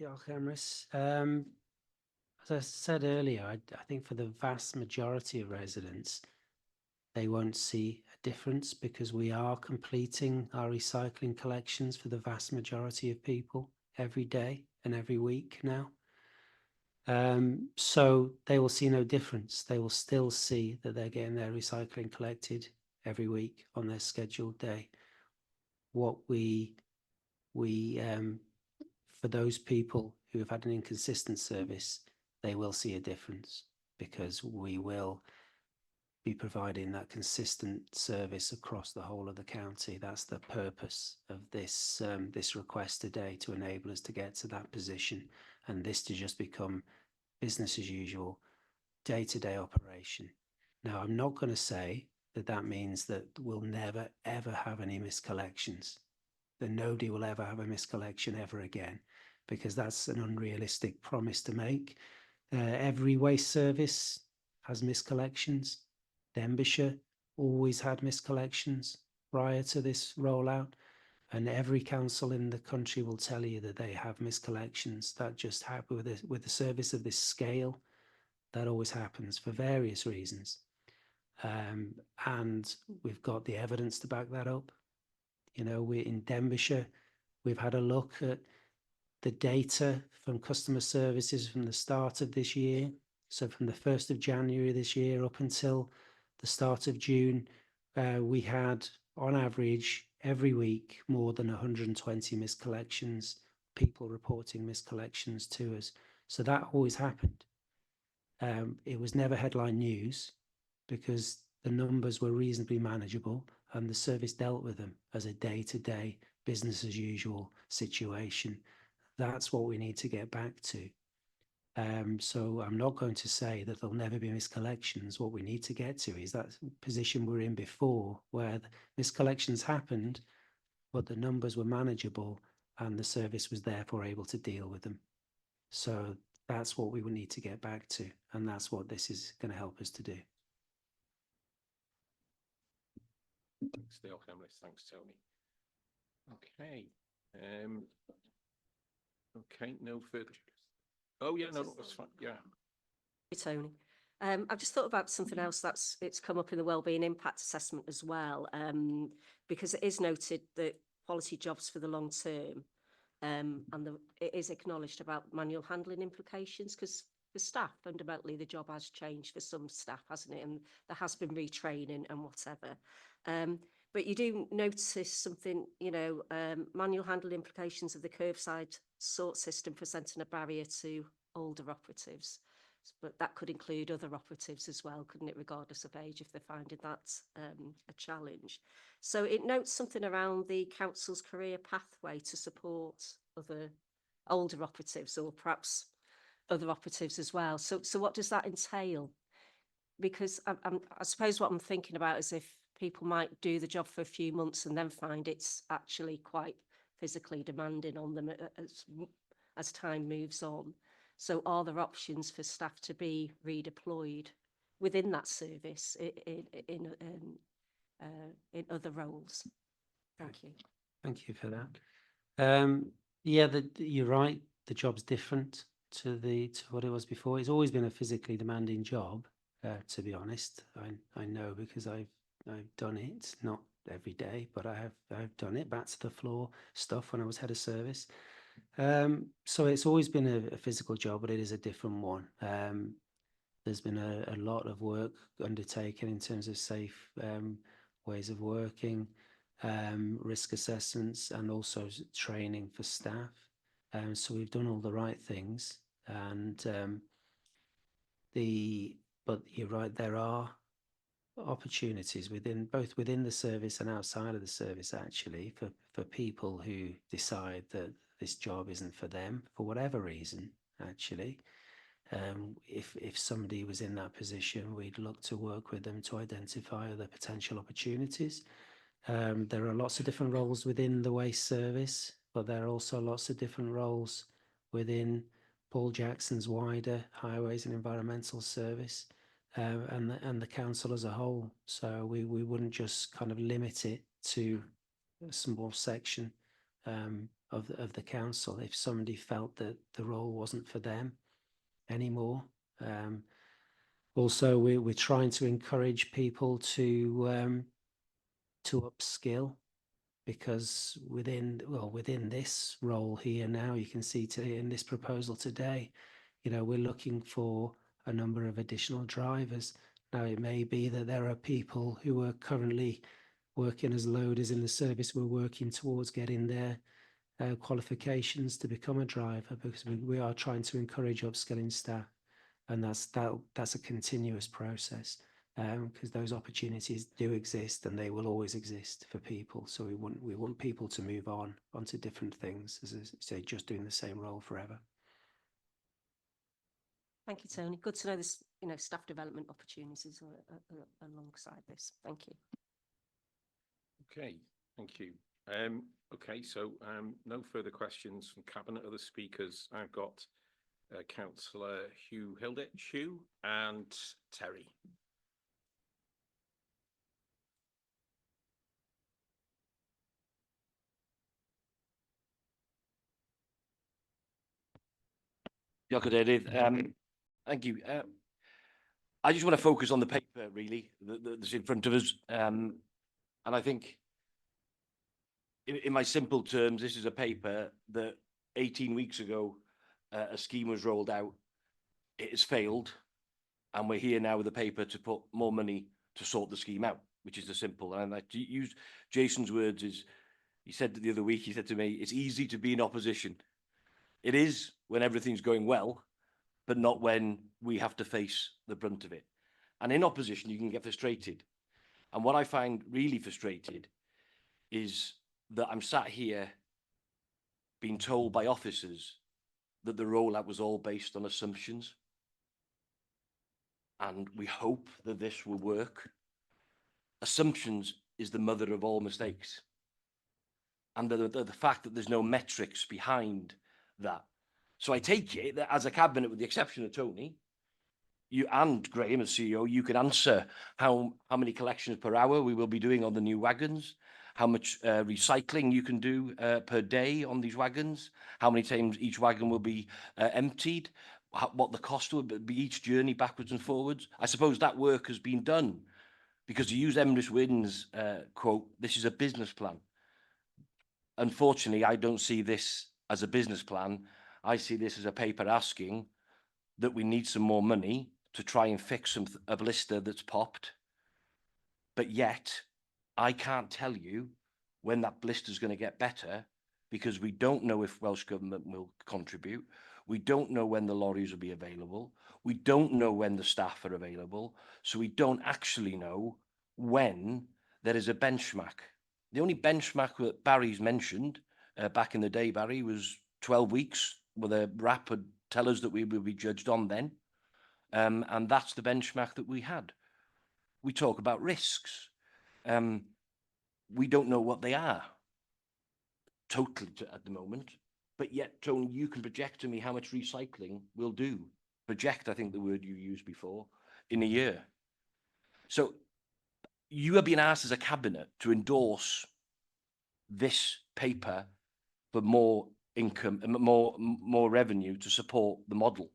Diolch, Emrys. As I said earlier, I think for the vast majority of residents, they won't see a difference because we are completing our recycling collections for the vast majority of people every day and every week now. So they will see no difference. They will still see that they're getting their recycling collected every week on their scheduled day. What for those people who have had an inconsistent service, they will see a difference because we will be providing that consistent service across the whole of the county. That's the purpose of this this request today, to enable us to get to that position and this to just become business as usual, day-to-day operation. Now, I'm not going to say that that means that we'll never ever have any miscollections, that nobody will ever have a miscollection ever again, because that's an unrealistic promise to make. Every waste service has miscollections. Denbighshire always had miscollections prior to this rollout, and every council in the country will tell you that they have miscollections. That just happens with a service of this scale. That always happens for various reasons, and we've got the evidence to back that up. You know, we're in Denbighshire. We've had a look at the data from customer services from the start of this year. So from the 1st of January this year up until the start of June, we had on average every week more than 120 miscollections, people reporting miscollections to us. So that always happened. It was never headline news because the numbers were reasonably manageable and the service dealt with them as a day-to-day business as usual situation. That's what we need to get back to. So I'm not going to say that there'll never be miscollections. What we need to get to is that position we're in before, where miscollections happened, but the numbers were manageable and the service was therefore able to deal with them. So that's what we will need to get back to, and that's what this is going to help us to do. Thanks, Diolch, Emrys. Thanks, Tony. Okay. Okay, no further. Oh yeah, no, that's fine. Yeah. Tony. I've just thought about something else it's come up in the wellbeing impact assessment as well, because it is noted that quality jobs for the long term, and it is acknowledged about manual handling implications, because for staff, fundamentally, the job has changed for some staff, hasn't it? And there has been retraining and whatever. But you do notice something, you know, manual handling implications of the curbside sort system presenting a barrier to older operatives. but that could include other operatives as well, couldn't it, regardless of age, if they're finding that a challenge. So it notes something around the council's career pathway to support other older operatives, or perhaps other operatives as well. So what does that entail? Because I suppose what I'm thinking about is if people might do the job for a few months and then find it's actually quite physically demanding on them as time moves on. So are there options for staff to be redeployed within that service in other roles? Thank you. Thank you for that. Yeah, you're right. The job's different to what it was before. It's always been a physically demanding job, to be honest. I know because I've done it, not every day, but I've done it. Back to the floor stuff when I was head of service. So it's always been a physical job, but it is a different one. There's been a lot of work undertaken in terms of safe ways of working, risk assessments, and also training for staff. So we've done all the right things, and but you're right, there are opportunities both within the service and outside of the service, actually, for people who decide that this job isn't for them for whatever reason. Actually, if somebody was in that position, we'd look to work with them to identify other potential opportunities. There are lots of different roles within the waste service, but there are also lots of different roles within Paul Jackson's wider highways and environmental service, and the council as a whole. So we wouldn't just kind of limit it to a small section of the council. If somebody felt that the role wasn't for them anymore. Also, we're trying to encourage people to upskill, because within this role here now, you can see in this proposal today, we're looking for a number of additional drivers. Now, it may be that there are people who are currently working as loaders in the service who are working towards getting their qualifications to become a driver, because we are trying to encourage upskilling staff, and that's a continuous process, because those opportunities do exist and they will always exist for people. So we want people to move on onto different things, as I say, just doing the same role forever. Thank you, Tony. Good to know there's staff development opportunities alongside this. Thank you. Okay, thank you. Okay, so no further questions from Cabinet. Other speakers, I've got Councillor Hugh and Terry. Thank you. I just want to focus on the paper, really, that's in front of us. And I think, in my simple terms, this is a paper that 18 weeks ago, a scheme was rolled out. It has failed. And we're here now with a paper to put more money to sort the scheme out, which is the simple. And I use Jason's words, he said the other week, he said to me, it's easy to be in opposition. It is when everything's going well, but not when we have to face the brunt of it. And in opposition, you can get frustrated. And what I find really frustrated is that I'm sat here being told by officers that the rollout was all based on assumptions. And we hope that this will work. Assumptions is the mother of all mistakes. And the fact that there's no metrics behind that. So I take it that as a cabinet, with the exception of Tony, you and Graham as CEO, you can answer how many collections per hour we will be doing on the new wagons, how much recycling you can do per day on these wagons, how many times each wagon will be emptied, what the cost will be each journey backwards and forwards. I suppose that work has been done, because to use Emrys Wynn's quote, this is a business plan. Unfortunately, I don't see this as a business plan. I see this as a paper asking that we need some more money to try and fix a blister that's popped. But yet, I can't tell you when that blister is going to get better, because we don't know if Welsh Government will contribute. We don't know when the lorries will be available. We don't know when the staff are available. So we don't actually know when there is a benchmark. The only benchmark that Barry's mentioned back in the day, Barry, was 12 weeks, where the RAP would tell us that we would be judged on then. And that's the benchmark that we had. We talk about risks. We don't know what they are totally at the moment. But yet, Tony, you can project to me how much recycling we'll do. Project, I think the word you used before, in a year. So you are being asked as a cabinet to endorse this paper for more income and more revenue to support the model.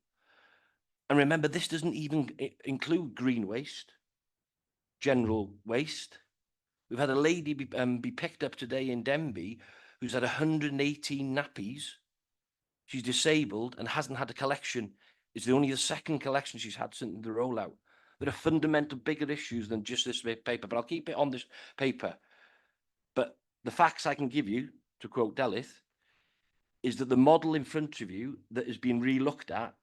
And remember, this doesn't even include green waste, general waste. We've had a lady be picked up today in Denby who's had 118 nappies. She's disabled and hasn't had a collection. It's only the second collection she's had since the rollout. There are fundamental bigger issues than just this paper, but I'll keep it on this paper. But the facts I can give you, to quote Delith, is that the model in front of you that is being re-looked at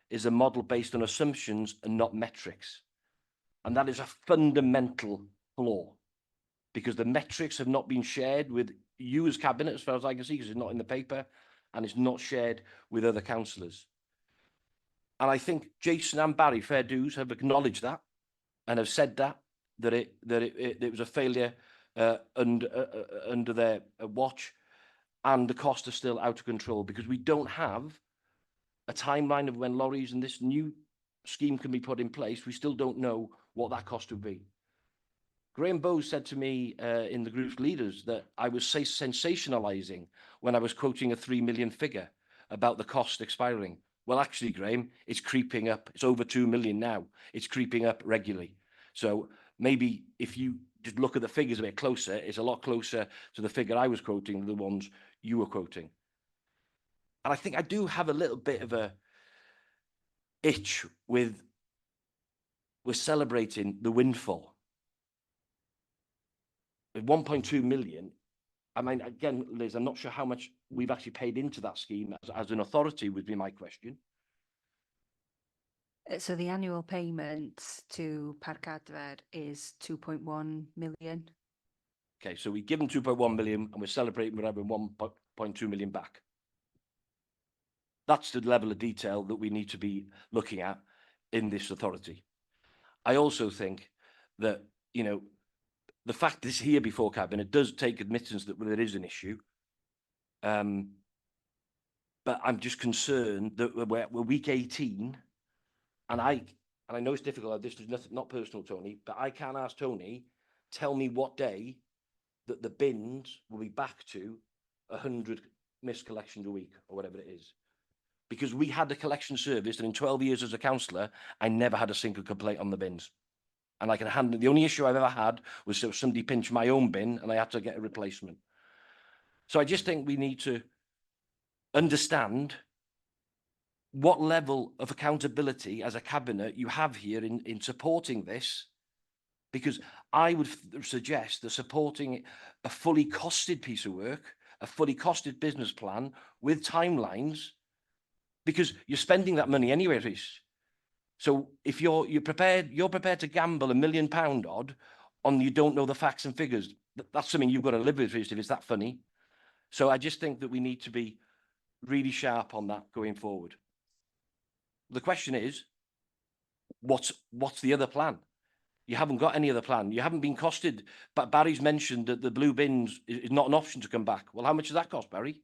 is a model based on assumptions and not metrics. And that is a fundamental flaw, because the metrics have not been shared with you as cabinet, as far as I can see, because it's not in the paper, and it's not shared with other councillors. And I think Jason and Barry, fair dues, have acknowledged that and have said that it was a failure under their watch, and the costs are still out of control because we don't have a timeline of when lorries and this new scheme can be put in place. We still don't know what that cost would be. Graham Bowes said to me in the group's leaders that I was sensationalising when I was quoting a 3 million figure about the cost expiring. Well, actually, Graham, it's creeping up. It's over 2 million now. It's creeping up regularly. So maybe if you just look at the figures a bit closer, it's a lot closer to the figure I was quoting than the ones you were quoting. And I think I do have a little bit of a itch with we're celebrating the windfall. With 1.2 million, I mean, again, Liz, I'm not sure how much we've actually paid into that scheme as an authority would be my question. So the annual payment to Parc Adfer is 2.1 million. Okay, so we give them 2.1 million and we're celebrating we're having 1.2 million back. That's the level of detail that we need to be looking at in this authority. I also think that, you know, the fact that it's here before cabinet does take admittance that there is an issue. But I'm just concerned that we're week 18, and I know it's difficult. This is not personal, Tony, but I can't ask Tony, tell me what day that the bins will be back to 100 missed collections a week or whatever it is. Because we had the collection service, and in 12 years as a councillor, I never had a single complaint on the bins. And I can handle, the only issue I've ever had was somebody pinched my own bin and I had to get a replacement. So I just think we need to understand what level of accountability as a cabinet you have here in supporting this, because I would suggest that supporting a fully costed piece of work, a fully costed business plan with timelines, because you're spending that money anyway, Rhys. So if you're prepared to gamble £1 million odd on you don't know the facts and figures, that's something you've got to live with, if it's that funny. So I just think that we need to be really sharp on that going forward. The question is, what's the other plan? You haven't got any other plan. You haven't been costed. But Barry's mentioned that the blue bins is not an option to come back. Well, how much does that cost, Barry?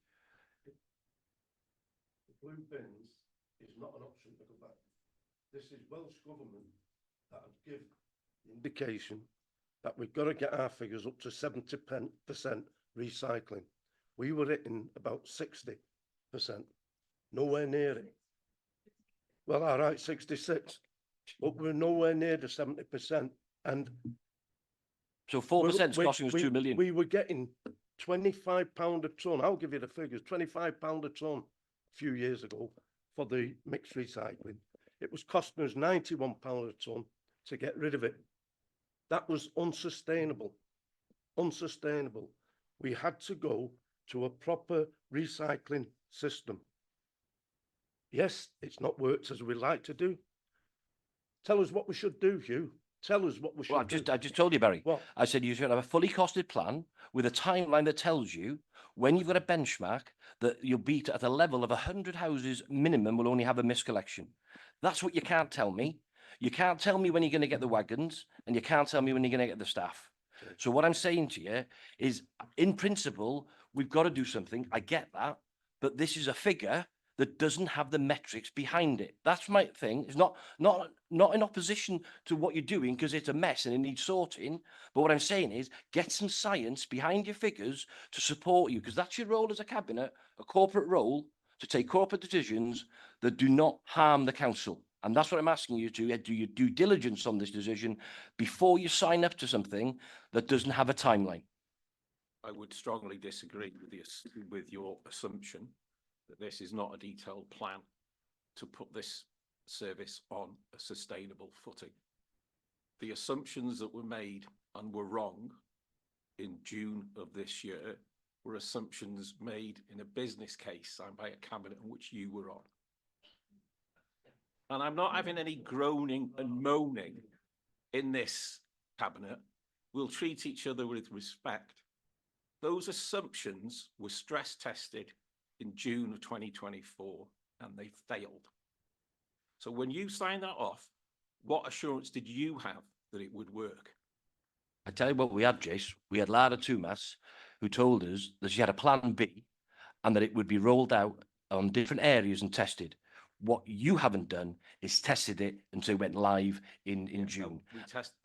The blue bins is not an option to come back. This is Welsh Government that have given the indication that we've got to get our figures up to 70% recycling. We were hitting about 60%, nowhere near it. Well, all right, 66, but we're nowhere near the 70%. And so 4% costing us 2 million. We were getting £25 a tonne. I'll give you the figures, £25 a tonne a few years ago for the mixed recycling. It was costing us £91 a tonne to get rid of it. That was unsustainable. Unsustainable. We had to go to a proper recycling system. Yes, it's not worked as we'd like to do. Tell us what we should do, Hugh. Tell us what we should Well, do. I just told you, Barry. What? I said you should have a fully costed plan with a timeline that tells you when you've got a benchmark that you'll be at a level of 100 houses minimum will only have a miscollection. That's what you can't tell me. You can't tell me when you're going to get the wagons, and you can't tell me when you're going to get the staff. So what I'm saying to you is, in principle, we've got to do something. I get that, but this is a figure that doesn't have the metrics behind it. That's my thing. It's not in opposition to what you're doing, because it's a mess and it needs sorting. But what I'm saying is, get some science behind your figures to support you, because that's your role as a cabinet, a corporate role, to take corporate decisions that do not harm the council. And that's what I'm asking you to do your due diligence on this decision before you sign up to something that doesn't have a timeline. I would strongly disagree with your assumption that this is not a detailed plan to put this service on a sustainable footing. The assumptions that were made and were wrong in June of this year were assumptions made in a business case signed by a cabinet in which you were on. And I'm not having any groaning and moaning in this cabinet. We'll treat each other with respect. Those assumptions were stress tested in June of 2024 and they failed. So when you signed that off, what assurance did you have that it would work? I tell you what we had, Jace. We had Lara Tumas, who told us that she had a plan B and that it would be rolled out on different areas and tested. What you haven't done is tested it until it went live in June.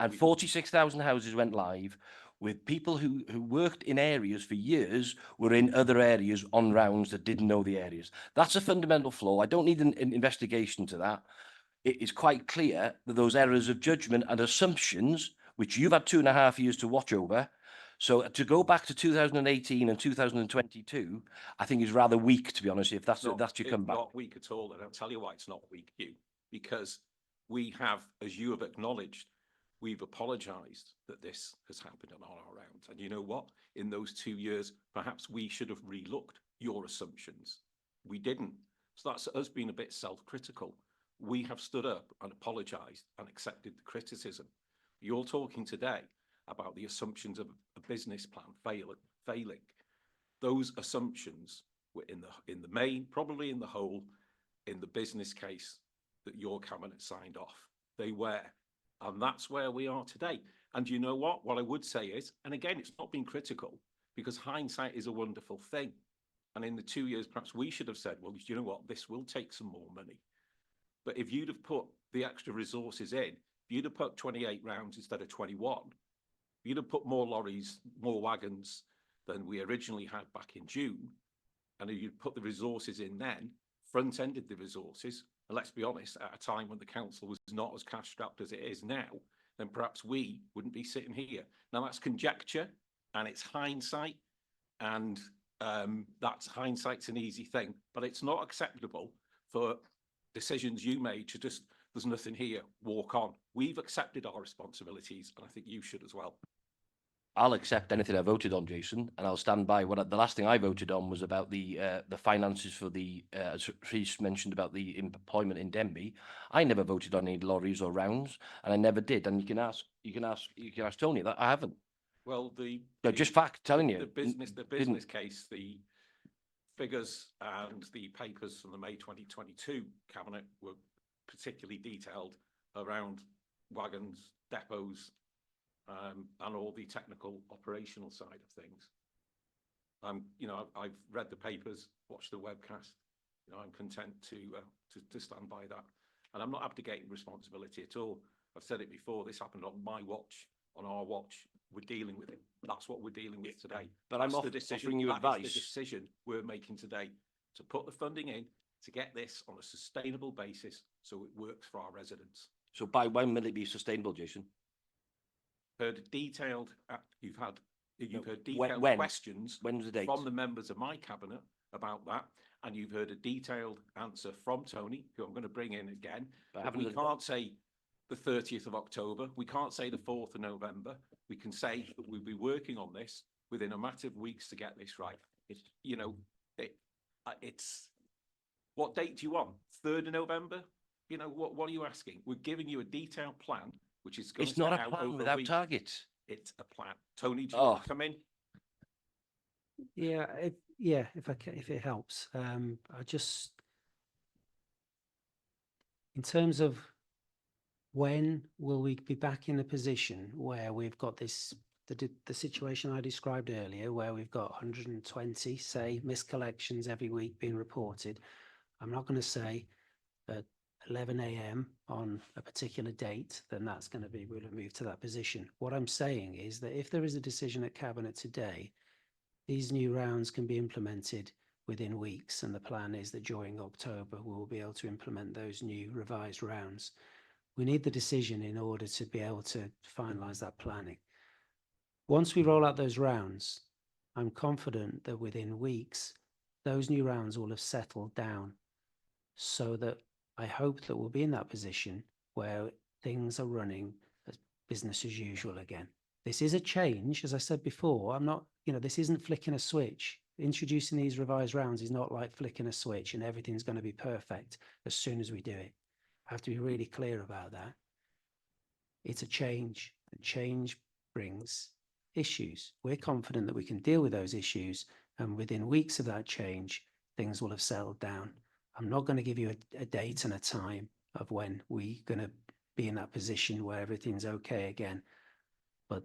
And 46,000 houses went live with people who worked in areas for years were in other areas on rounds that didn't know the areas. That's a fundamental flaw. I don't need an investigation to that. It is quite clear that those errors of judgment and assumptions, which you've had 2.5 years to watch over, so to go back to 2018 and 2022, I think is rather weak, to be honest, if that's your comeback. Not weak at all, and I'll tell you why it's not weak, Hugh, because we have, as you have acknowledged, we've apologised that this has happened on our rounds. And you know what? In those 2 years, perhaps we should have relooked your assumptions. We didn't. So that's us being a bit self-critical. We have stood up and apologised and accepted the criticism. You're talking today about the assumptions of a business plan failing. Those assumptions were in the main, probably in the whole, in the business case that your cabinet signed off. They were, and that's where we are today. And you know what? What I would say is, and again, it's not being critical, because hindsight is a wonderful thing. And in the 2 years, perhaps we should have said, well, you know what? This will take some more money. But if you'd have put the extra resources in, if you'd have put 28 rounds instead of 21, you'd have put more lorries, more wagons than we originally had back in June. And if you'd put the resources in then, front-ended the resources, and let's be honest, at a time when the council was not as cash-strapped as it is now, then perhaps we wouldn't be sitting here. Now, that's conjecture, and it's hindsight, and that's hindsight's an easy thing, but it's not acceptable for decisions you made to just, there's nothing here, walk on. We've accepted our responsibilities, and I think you should as well. I'll accept anything I voted on, Jason, and I'll stand by what the last thing I voted on was about the finances for the, as Rhys mentioned about the employment in Denby. I never voted on any lorries or rounds, and I never did. And you can ask Tony that I haven't. Well, just fact telling you. The business case, the figures and the papers from the May 2022 cabinet were particularly detailed around wagons, depots, and all the technical operational side of things. You know, I've read the papers, watched the webcast. You know, I'm content to stand by that, and I'm not abdicating responsibility at all. I've said it before. This happened on my watch, on our watch. We're dealing with it. That's what we're dealing with today. But I'm offering you advice. The decision we're making today to put the funding in to get this on a sustainable basis, so it works for our residents. So by when will it be sustainable, Jason? Heard detailed. You've heard detailed questions When's the date? from the members of my cabinet about that, and you've heard a detailed answer from Tony, who I'm going to bring in again. But we can't say the 30th of October. We can't say the 4th of November. We can say that we'll be working on this within a matter of weeks to get this right. It's, you know, it's What date do you want? 3rd of November? You know, what are you asking? We're giving you a detailed plan, which is going to It's not set a out plan over without week. targets. It's a plan. Tony, do you want Oh. to come in? Yeah, if it helps, I just, in terms of when will we be back in a position where we've got this, the situation I described earlier, where we've got 120, say, missed collections every week being reported. I'm not going to say at 11 a.m. on a particular date, then that's going to be, we'll have moved to that position. What I'm saying is that if there is a decision at Cabinet today, these new rounds can be implemented within weeks, and the plan is that during October we'll be able to implement those new revised rounds. We need the decision in order to be able to finalise that planning. Once we roll out those rounds, I'm confident that within weeks those new rounds will have settled down, so that I hope that we'll be in that position where things are running as business as usual again. This is a change, as I said before. I'm not, this isn't flicking a switch. Introducing these revised rounds is not like flicking a switch and everything's going to be perfect as soon as we do it. I have to be really clear about that. It's a change, and change brings issues. We're confident that we can deal with those issues, and within weeks of that change, things will have settled down. I'm not going to give you a date and a time of when we're going to be in that position where everything's okay again. But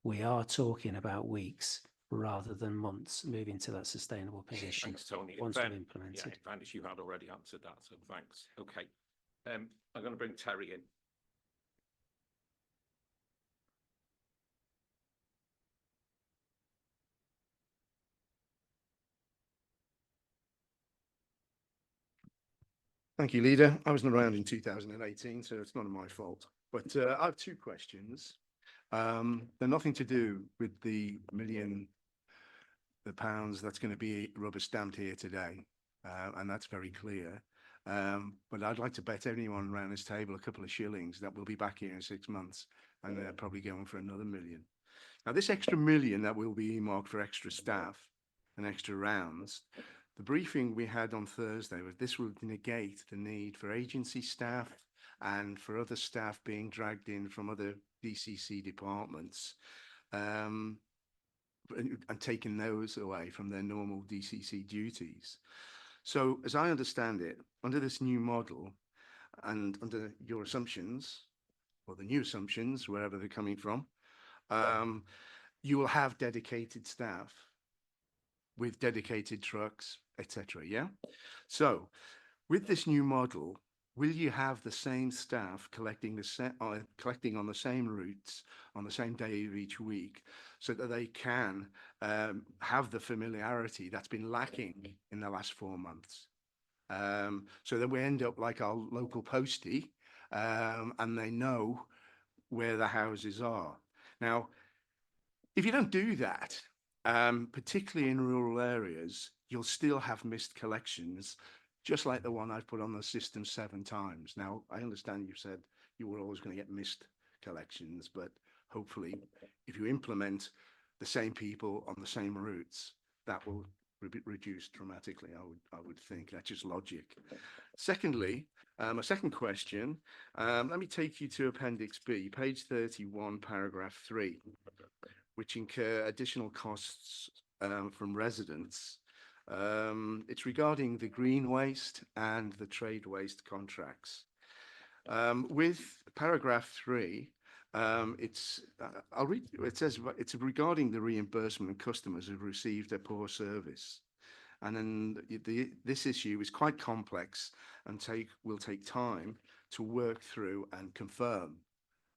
we are talking about weeks rather than months moving to that sustainable position. Thanks, Tony. Once we've implemented. Yeah, in fairness, you had already answered that, so thanks. Okay. I'm going to bring Terry in. Thank you, Leader. I wasn't around in 2018, so it's not my fault. But I have 2 questions. They're nothing to do with the £1,000,000 that's going to be rubber stamped here today, and that's very clear. But I'd like to bet anyone around this table a couple of shillings that we'll be back here in 6 months, and they're probably going for another £1,000,000. Now, this extra £1,000,000 that will be earmarked for extra staff and extra rounds, the briefing we had on Thursday was this would negate the need for agency staff and for other staff being dragged in from other DCC departments, and taking those away from their normal DCC duties. So as I understand it, under this new model and under your assumptions, or the new assumptions, wherever they're coming from, you will have dedicated staff with dedicated trucks, etc. Yeah. So with this new model, will you have the same staff collecting collecting on the same routes on the same day of each week, so that they can have the familiarity that's been lacking in the last 4 months, so that we end up like our local postie, and they know where the houses are. Now, if you don't do that, particularly in rural areas, you'll still have missed collections, just like the one I've put on the system 7 times. Now, I understand you said you were always going to get missed collections, but hopefully if you implement the same people on the same routes, that will reduce dramatically, I would think. That's just logic. Secondly, a second question, let me take you to Appendix B, page 31, paragraph 3, which incur additional costs from residents. It's regarding the green waste and the trade waste contracts. With paragraph 3, I'll read. It says it's regarding the reimbursement of customers who've received a poor service, and then this issue is quite complex and will take time to work through and confirm.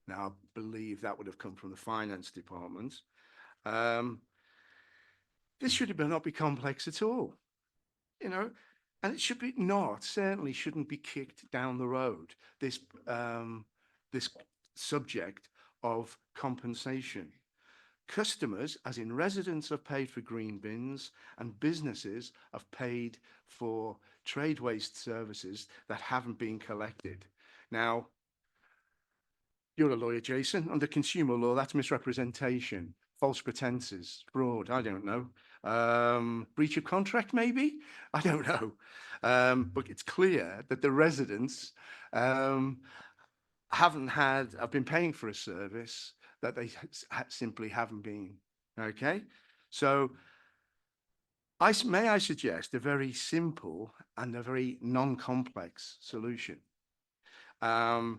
Now, I believe that would have come from the finance department. This should not be complex at all, and it should be not, certainly shouldn't be kicked down the road, this subject of compensation. Customers, as in residents, have paid for green bins, and businesses have paid for trade waste services that haven't been collected. Now, you're a lawyer, Jason. Under consumer law, that's misrepresentation, false pretenses, fraud, I don't know. breach of contract, maybe? I don't know. But it's clear that the residents have been paying for a service that they simply haven't been. Okay? So may I suggest a very simple and a very non-complex solution? That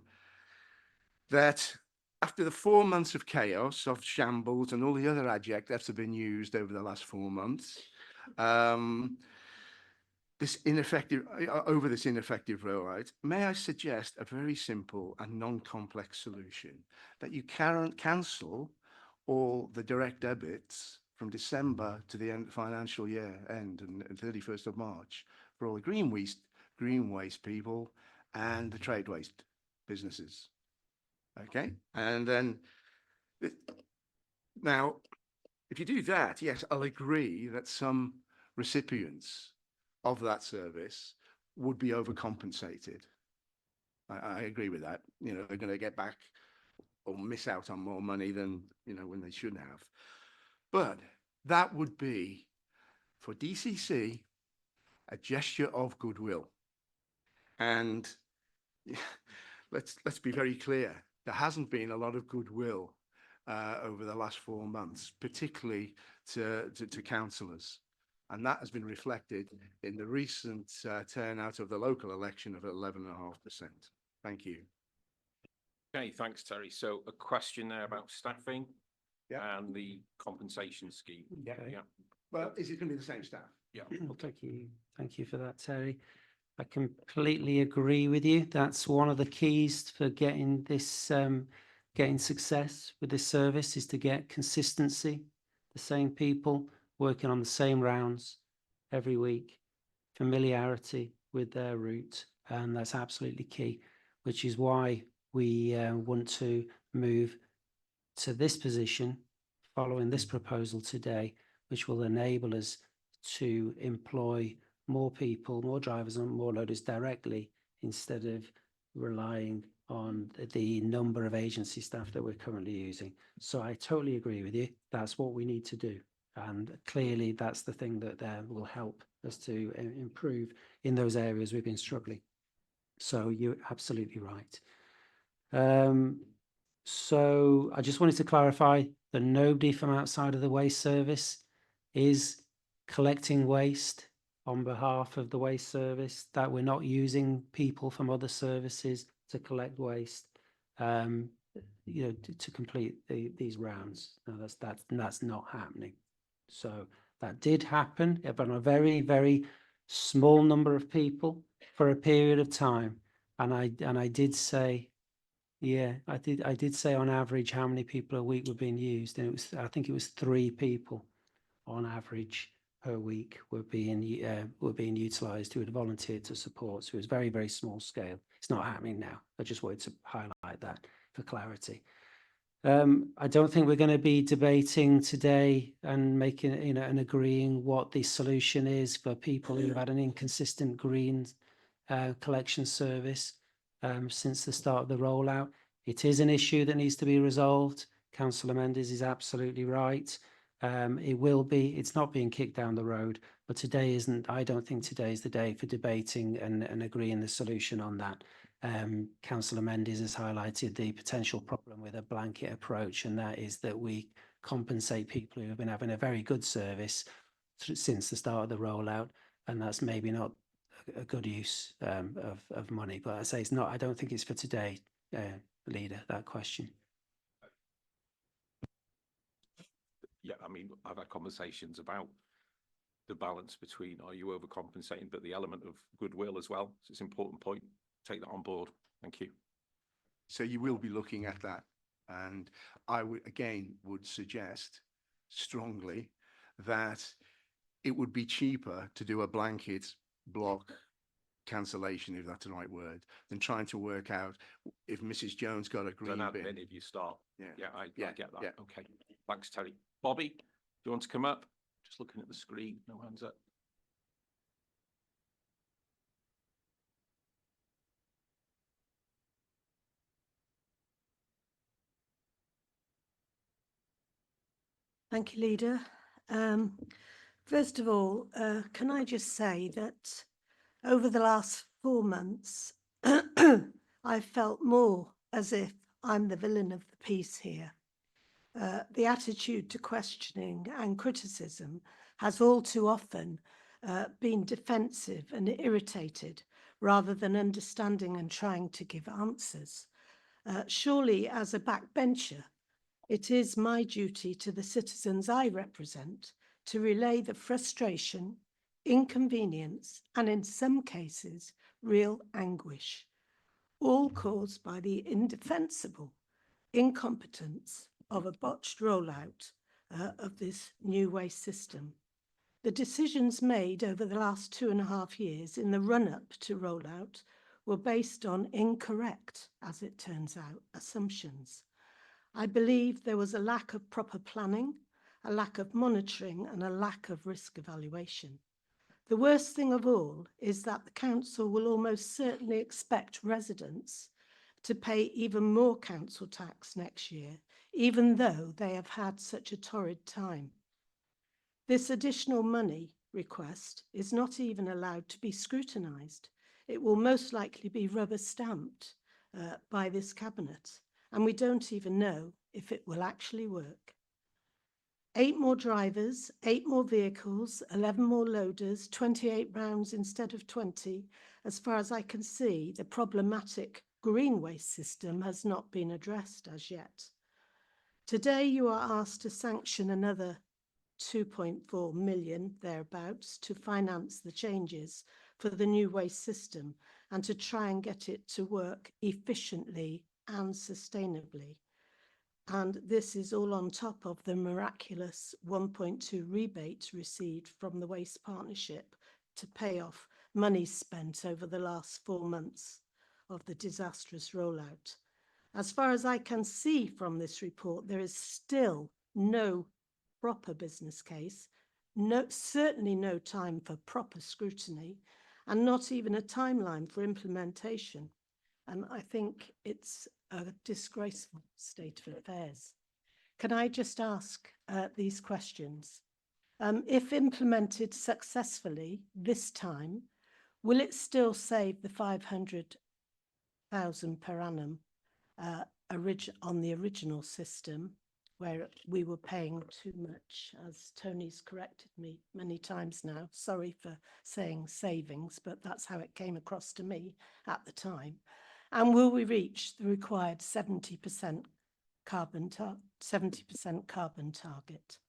after the 4 months of chaos, of shambles, and all the other adjectives have been used over the last 4 months, this ineffective rollout, may I suggest a very simple and non-complex solution that you cancel all the direct debits from December to the end financial year end and 31st of March for all the green waste people and the trade waste businesses. Okay, and then now, if you do that, yes, I'll agree that some recipients of that service would be overcompensated. I agree with that. You know, they're going to get back or miss out on more money than, you know, when they should have. But that would be, for DCC, a gesture of goodwill. And let's be very clear, there hasn't been a lot of goodwill over the last 4 months, particularly to councillors. And that has been reflected in the recent turnout of the local election of 11.5%. Thank you. Okay, thanks, Terry. So a question there about staffing and the compensation scheme. Yeah. Okay. Yeah. Well, is it going to be the same staff? Yeah. Well, thank you for that, Terry. I completely agree with you. That's one of the keys for getting this, getting success with this service, is to get consistency, the same people working on the same rounds every week, familiarity with their route, and that's absolutely key, which is why we want to move to this position following this proposal today, which will enable us to employ more people, more drivers and more loaders directly, instead of relying on the number of agency staff that we're currently using. So I totally agree with you. That's what we need to do. And clearly that's the thing that will help us to improve in those areas we've been struggling. So you're absolutely right. So I just wanted to clarify that nobody from outside of the waste service is collecting waste on behalf of the waste service, that we're not using people from other services to collect waste, you know, to complete these rounds. No, that's not happening. So that did happen, but on a very, very small number of people for a period of time. And I did say, yeah, I did say on average how many people a week were being used, and it was, I think it was 3 people on average per week were being utilised who had volunteered to support. So it was very, very small scale. It's not happening now. I just wanted to highlight that for clarity. I don't think we're going to be debating today and making, you know, and agreeing what the solution is for people who've had an inconsistent green collection service since the start of the rollout. It is an issue that needs to be resolved. Councillor Mendes is absolutely right. It will be, it's not being kicked down the road, but today isn't, I don't think today is the day for debating and agreeing the solution on that. Councillor Mendes has highlighted the potential problem with a blanket approach, and that is that we compensate people who have been having a very good service since the start of the rollout, and that's maybe not a good use of money. But I say it's not, I don't think it's for today, Leader, that question. Yeah, I mean, I've had conversations about the balance between, are you overcompensating, but the element of goodwill as well. So it's an important point. Take that on board. Thank you. So you will be looking at that. And I would, again, would suggest strongly that it would be cheaper to do a blanket block cancellation, if that's the right word, than trying to work out if Mrs. Jones got a green bin. If you start. Yeah. I get that. Yeah. Okay. Thanks, Terry. Bobby, do you want to come up? Just looking at the screen. No hands up. Thank you, Leader. First of all, can I just say that over the last 4 months, I felt more as if I'm the villain of the piece here. The attitude to questioning and criticism has all too often been defensive and irritated rather than understanding and trying to give answers. Surely, as a backbencher, it is my duty to the citizens I represent to relay the frustration, inconvenience, and in some cases, real anguish, all caused by the indefensible incompetence of a botched rollout of this new waste system. The decisions made over the last 2.5 years in the run-up to rollout were based on incorrect, as it turns out, assumptions. I believe there was a lack of proper planning, a lack of monitoring, and a lack of risk evaluation. The worst thing of all is that the council will almost certainly expect residents to pay even more council tax next year, even though they have had such a torrid time. This additional money request is not even allowed to be scrutinised. It will most likely be rubber stamped by this cabinet, and we don't even know if it will actually work. 8 more drivers, 8 more vehicles, 11 more loaders, 28 rounds instead of 20. As far as I can see, the problematic green waste system has not been addressed as yet. Today, you are asked to sanction another 2.4 million thereabouts to finance the changes for the new waste system and to try and get it to work efficiently and sustainably. And this is all on top of the miraculous 1.2 rebate received from the Waste Partnership to pay off money spent over the last 4 months of the disastrous rollout. As far as I can see from this report, there is still no proper business case, certainly no time for proper scrutiny, and not even a timeline for implementation. And I think it's a disgraceful state of affairs. Can I just ask these questions? If implemented successfully this time, will it still save the 500,000 per annum on the original system, where we were paying too much, as Tony's corrected me many times now? Sorry for saying savings, but that's how it came across to me at the time. And will we reach the required 70% carbon target?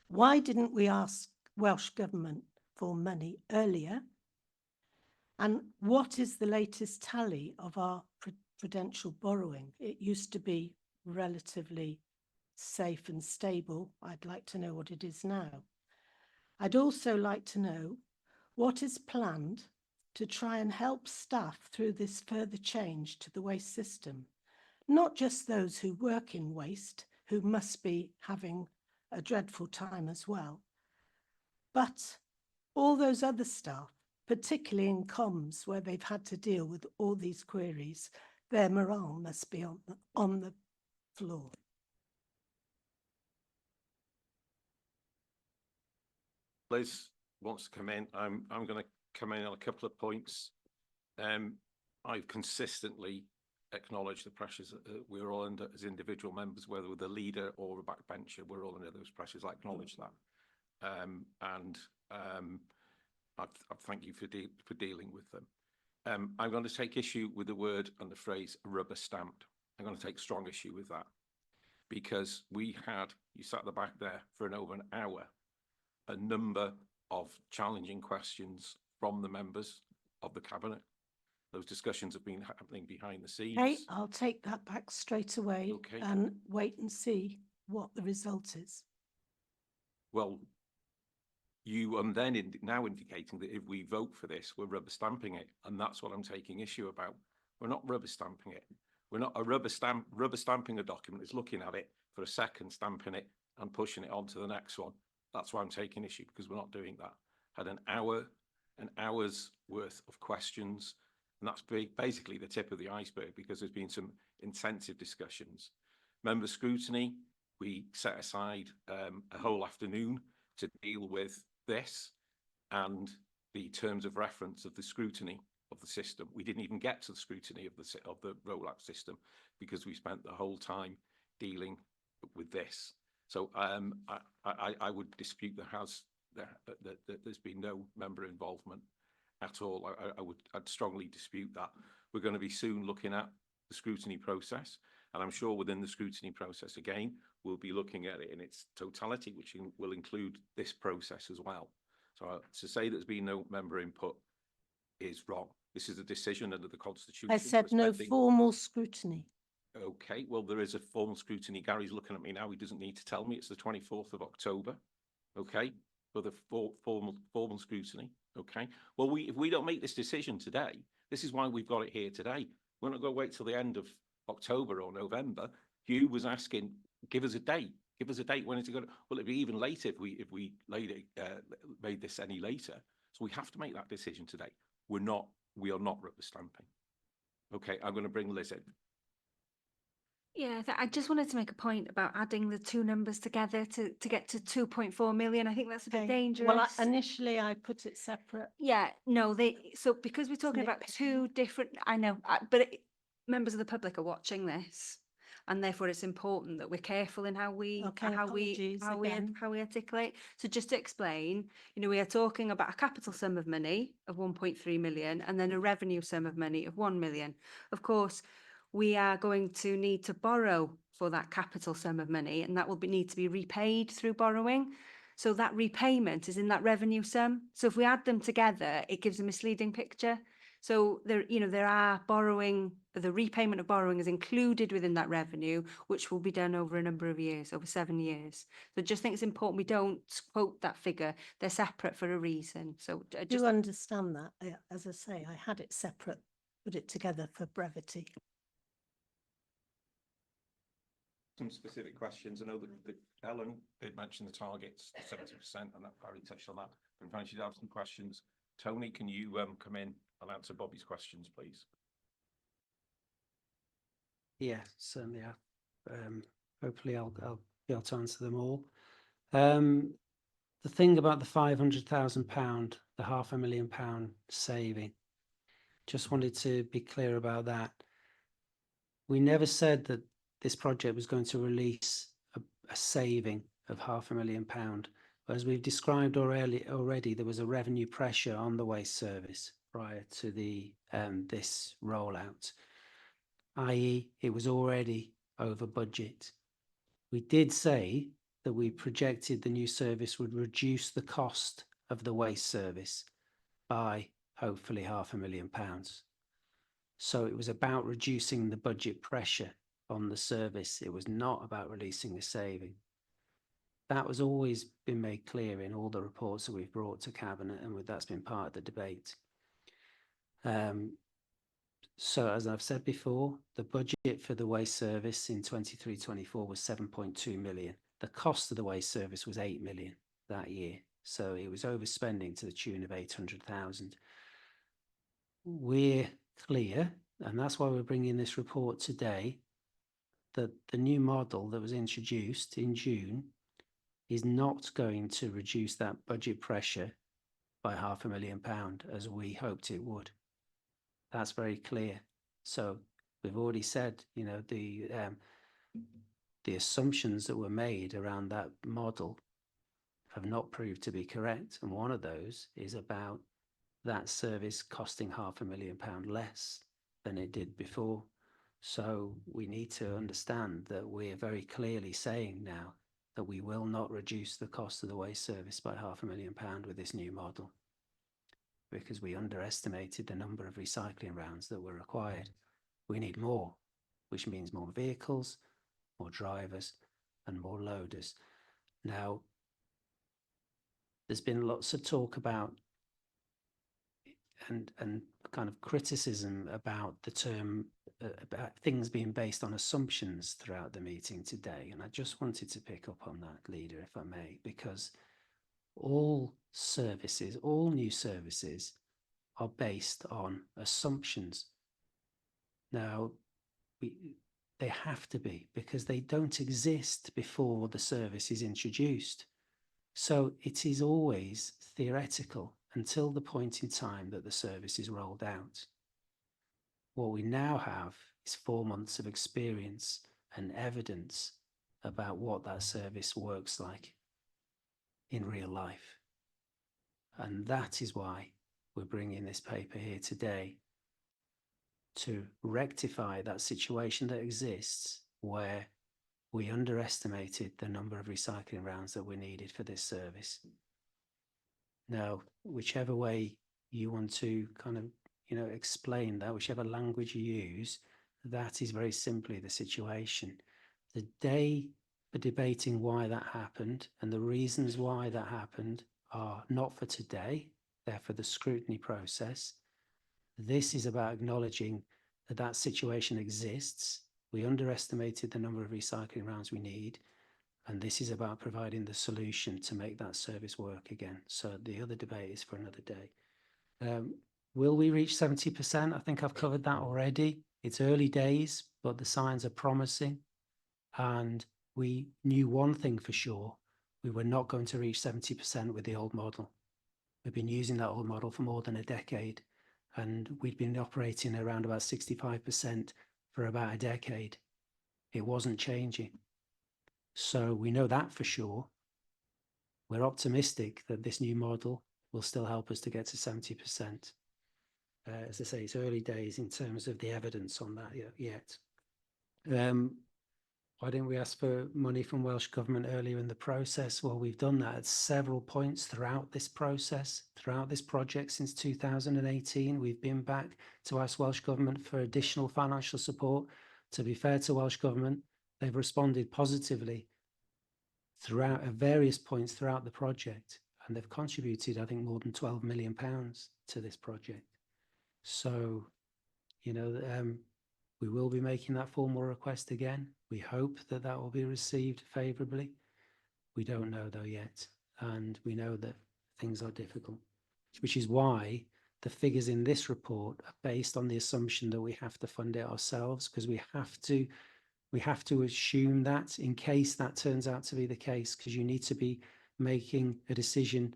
Why didn't we ask Welsh Government for money earlier? And what is the latest tally of our prudential borrowing? It used to be relatively safe and stable. I'd like to know what it is now. I'd also like to know what is planned to try and help staff through this further change to the waste system. Not just those who work in waste, who must be having a dreadful time as well, but all those other staff, particularly in comms, where they've had to deal with all these queries. Their morale must be on the floor. Liz wants to come in. I'm going to come in on a couple of points. I've consistently acknowledged the pressures that we're all under as individual members, whether we're the leader or a backbencher. We're all under those pressures. I acknowledge that, I thank you for dealing with them. I'm going to take issue with the word and the phrase rubber stamped. I'm going to take strong issue with that, because you sat at the back there for over an hour, a number of challenging questions from the members of the cabinet. Those discussions have been happening behind the scenes. Okay, I'll take that back straight away and wait and see what the result is. Well, you are then now indicating that if we vote for this, we're rubber stamping it, and that's what I'm taking issue about. We're not rubber stamping it. We're not rubber stamping a document. It's looking at it for a second, stamping it, and pushing it on to the next one. That's why I'm taking issue, because we're not doing that. Had an hour's worth of questions, and that's basically the tip of the iceberg, because there's been some intensive discussions. Member scrutiny, we set aside a whole afternoon to deal with this and the terms of reference of the scrutiny of the system. We didn't even get to the scrutiny of the rollout system because we spent the whole time dealing with this. So I would dispute that there's been no member involvement at all. I'd strongly dispute that. We're going to be soon looking at the scrutiny process, and I'm sure within the scrutiny process again we'll be looking at it in its totality, which will include this process as well. So to say there's been no member input is wrong. This is a decision under the Constitution. I said no formal scrutiny. Okay, well, there is a formal scrutiny. Gary's looking at me now. He doesn't need to tell me. It's the 24th of October. Okay, for the formal scrutiny. Okay, well, if we don't make this decision today, this is why we've got it here today. We're not going to wait till the end of October or November. Hugh was asking, give us a date. Give us a date when it's going to. Well, it'd be even later if we made this any later. So we have to make that decision today. We are not rubber stamping. Okay, I'm going to bring Liz in. Yeah, I just wanted to make a point about adding the two numbers together to get to 2.4 million. I think that's a bit dangerous. Well, initially I put it separate. Yeah, no, so because we're talking about two different, I know, but members of the public are watching this, and therefore it's important that we're careful in how we articulate. So just to explain, we are talking about a capital sum of money of 1.3 million and then a revenue sum of money of 1 million. Of course, we are going to need to borrow for that capital sum of money, and that will need to be repaid through borrowing. So that repayment is in that revenue sum. So if we add them together, it gives a misleading picture. So there are borrowing, the repayment of borrowing is included within that revenue, which will be done over a number of years, over 7 years. So I just think it's important we don't quote that figure. They're separate for a reason. So I do understand that. As I say, I had it separate, put it together for brevity. Some specific questions. I know that Ellen did mention the targets, 70%, and that Barry touched on that. But in fact, you'd have some questions. Tony, can you come in and answer Bobby's questions, please? Yeah, certainly. Hopefully I'll be able to answer them all. The thing about the £500,000, the £500,000 saving, just wanted to be clear about that. We never said that this project was going to release a saving of £500,000. But as we've described already, there was a revenue pressure on the waste service prior to this rollout, i.e. it was already over budget. We did say that we projected the new service would reduce the cost of the waste service by hopefully £500,000. So it was about reducing the budget pressure on the service. It was not about releasing a saving. That was always been made clear in all the reports that we've brought to Cabinet, and that's been part of the debate. So as I've said before, the budget for the waste service in 23-24 was 7.2 million. The cost of the waste service was 8 million that year. So it was overspending to the tune of 800,000. We're clear, and that's why we're bringing this report today, that the new model that was introduced in June is not going to reduce that budget pressure by £500,000 as we hoped it would. That's very clear. So we've already said, the assumptions that were made around that model have not proved to be correct. And one of those is about that service costing £500,000 less than it did before. So we need to understand that we're very clearly saying now that we will not reduce the cost of the waste service by £500,000 with this new model, because we underestimated the number of recycling rounds that were required. We need more, which means more vehicles, more drivers, and more loaders. Now, there's been lots of talk about and kind of criticism about the term, about things being based on assumptions throughout the meeting today. And I just wanted to pick up on that, Leader, if I may, because all services, all new services are based on assumptions. Now, they have to be, because they don't exist before the service is introduced. So it is always theoretical until the point in time that the service is rolled out. What we now have is 4 months of experience and evidence about what that service works like in real life. And that is why we're bringing this paper here today, to rectify that situation that exists where we underestimated the number of recycling rounds that were needed for this service. Now, whichever way you want to kind of, explain that, whichever language you use, that is very simply the situation. The day for debating why that happened and the reasons why that happened are not for today, they're for the scrutiny process. This is about acknowledging that that situation exists. We underestimated the number of recycling rounds we need, and this is about providing the solution to make that service work again. So the other debate is for another day. Will we reach 70%? I think I've covered that already. It's early days, but the signs are promising. And we knew one thing for sure: we were not going to reach 70% with the old model. We've been using that old model for more than a decade, and we'd been operating around about 65% for about a decade. It wasn't changing. So we know that for sure. We're optimistic that this new model will still help us to get to 70%. As I say, it's early days in terms of the evidence on that yet. Why didn't we ask for money from Welsh Government earlier in the process? Well, we've done that at several points throughout this process, throughout this project since 2018. We've been back to ask Welsh Government for additional financial support. To be fair to Welsh Government, they've responded positively throughout at various points throughout the project, and they've contributed, I think, more than £12 million to this project. So, we will be making that formal request again. We hope that that will be received favourably. We don't know though yet, and we know that things are difficult, which is why the figures in this report are based on the assumption that we have to fund it ourselves, because we have to assume that in case that turns out to be the case, because you need to be making a decision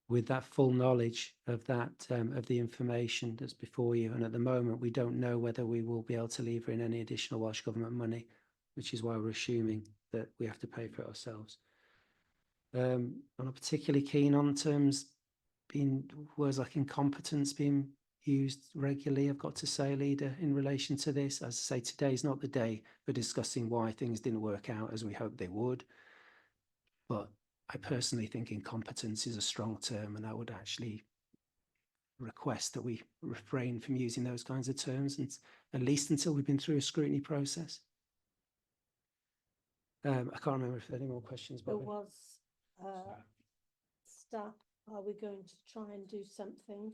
with that full knowledge of that of the information that's before you. And at the moment, we don't know whether we will be able to lever in any additional Welsh Government money, which is why we're assuming that we have to pay for it ourselves. I'm not particularly keen on terms words like incompetence being used regularly, I've got to say, Leader, in relation to this. As I say, today is not the day for discussing why things didn't work out as we hoped they would. But I personally think incompetence is a strong term, and I would actually request that we refrain from using those kinds of terms, and at least until we've been through a scrutiny process. I can't remember if there are any more questions. There Bobby. was staff. Are we going to try and do something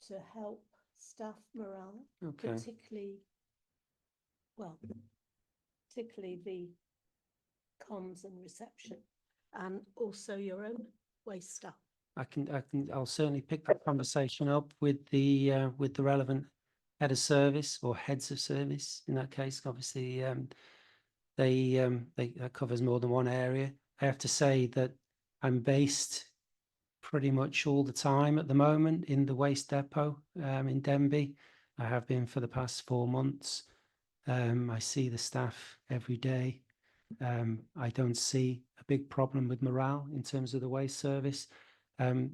to help staff morale, Okay. particularly the comms and reception, and also your own waste staff? I'll certainly pick that conversation up with the relevant head of service or heads of service in that case. Obviously, that covers more than one area. I have to say that I'm based pretty much all the time at the moment in the waste depot in Denbigh. I have been for the past 4 months. I see the staff every day. I don't see a big problem with morale in terms of the waste service. The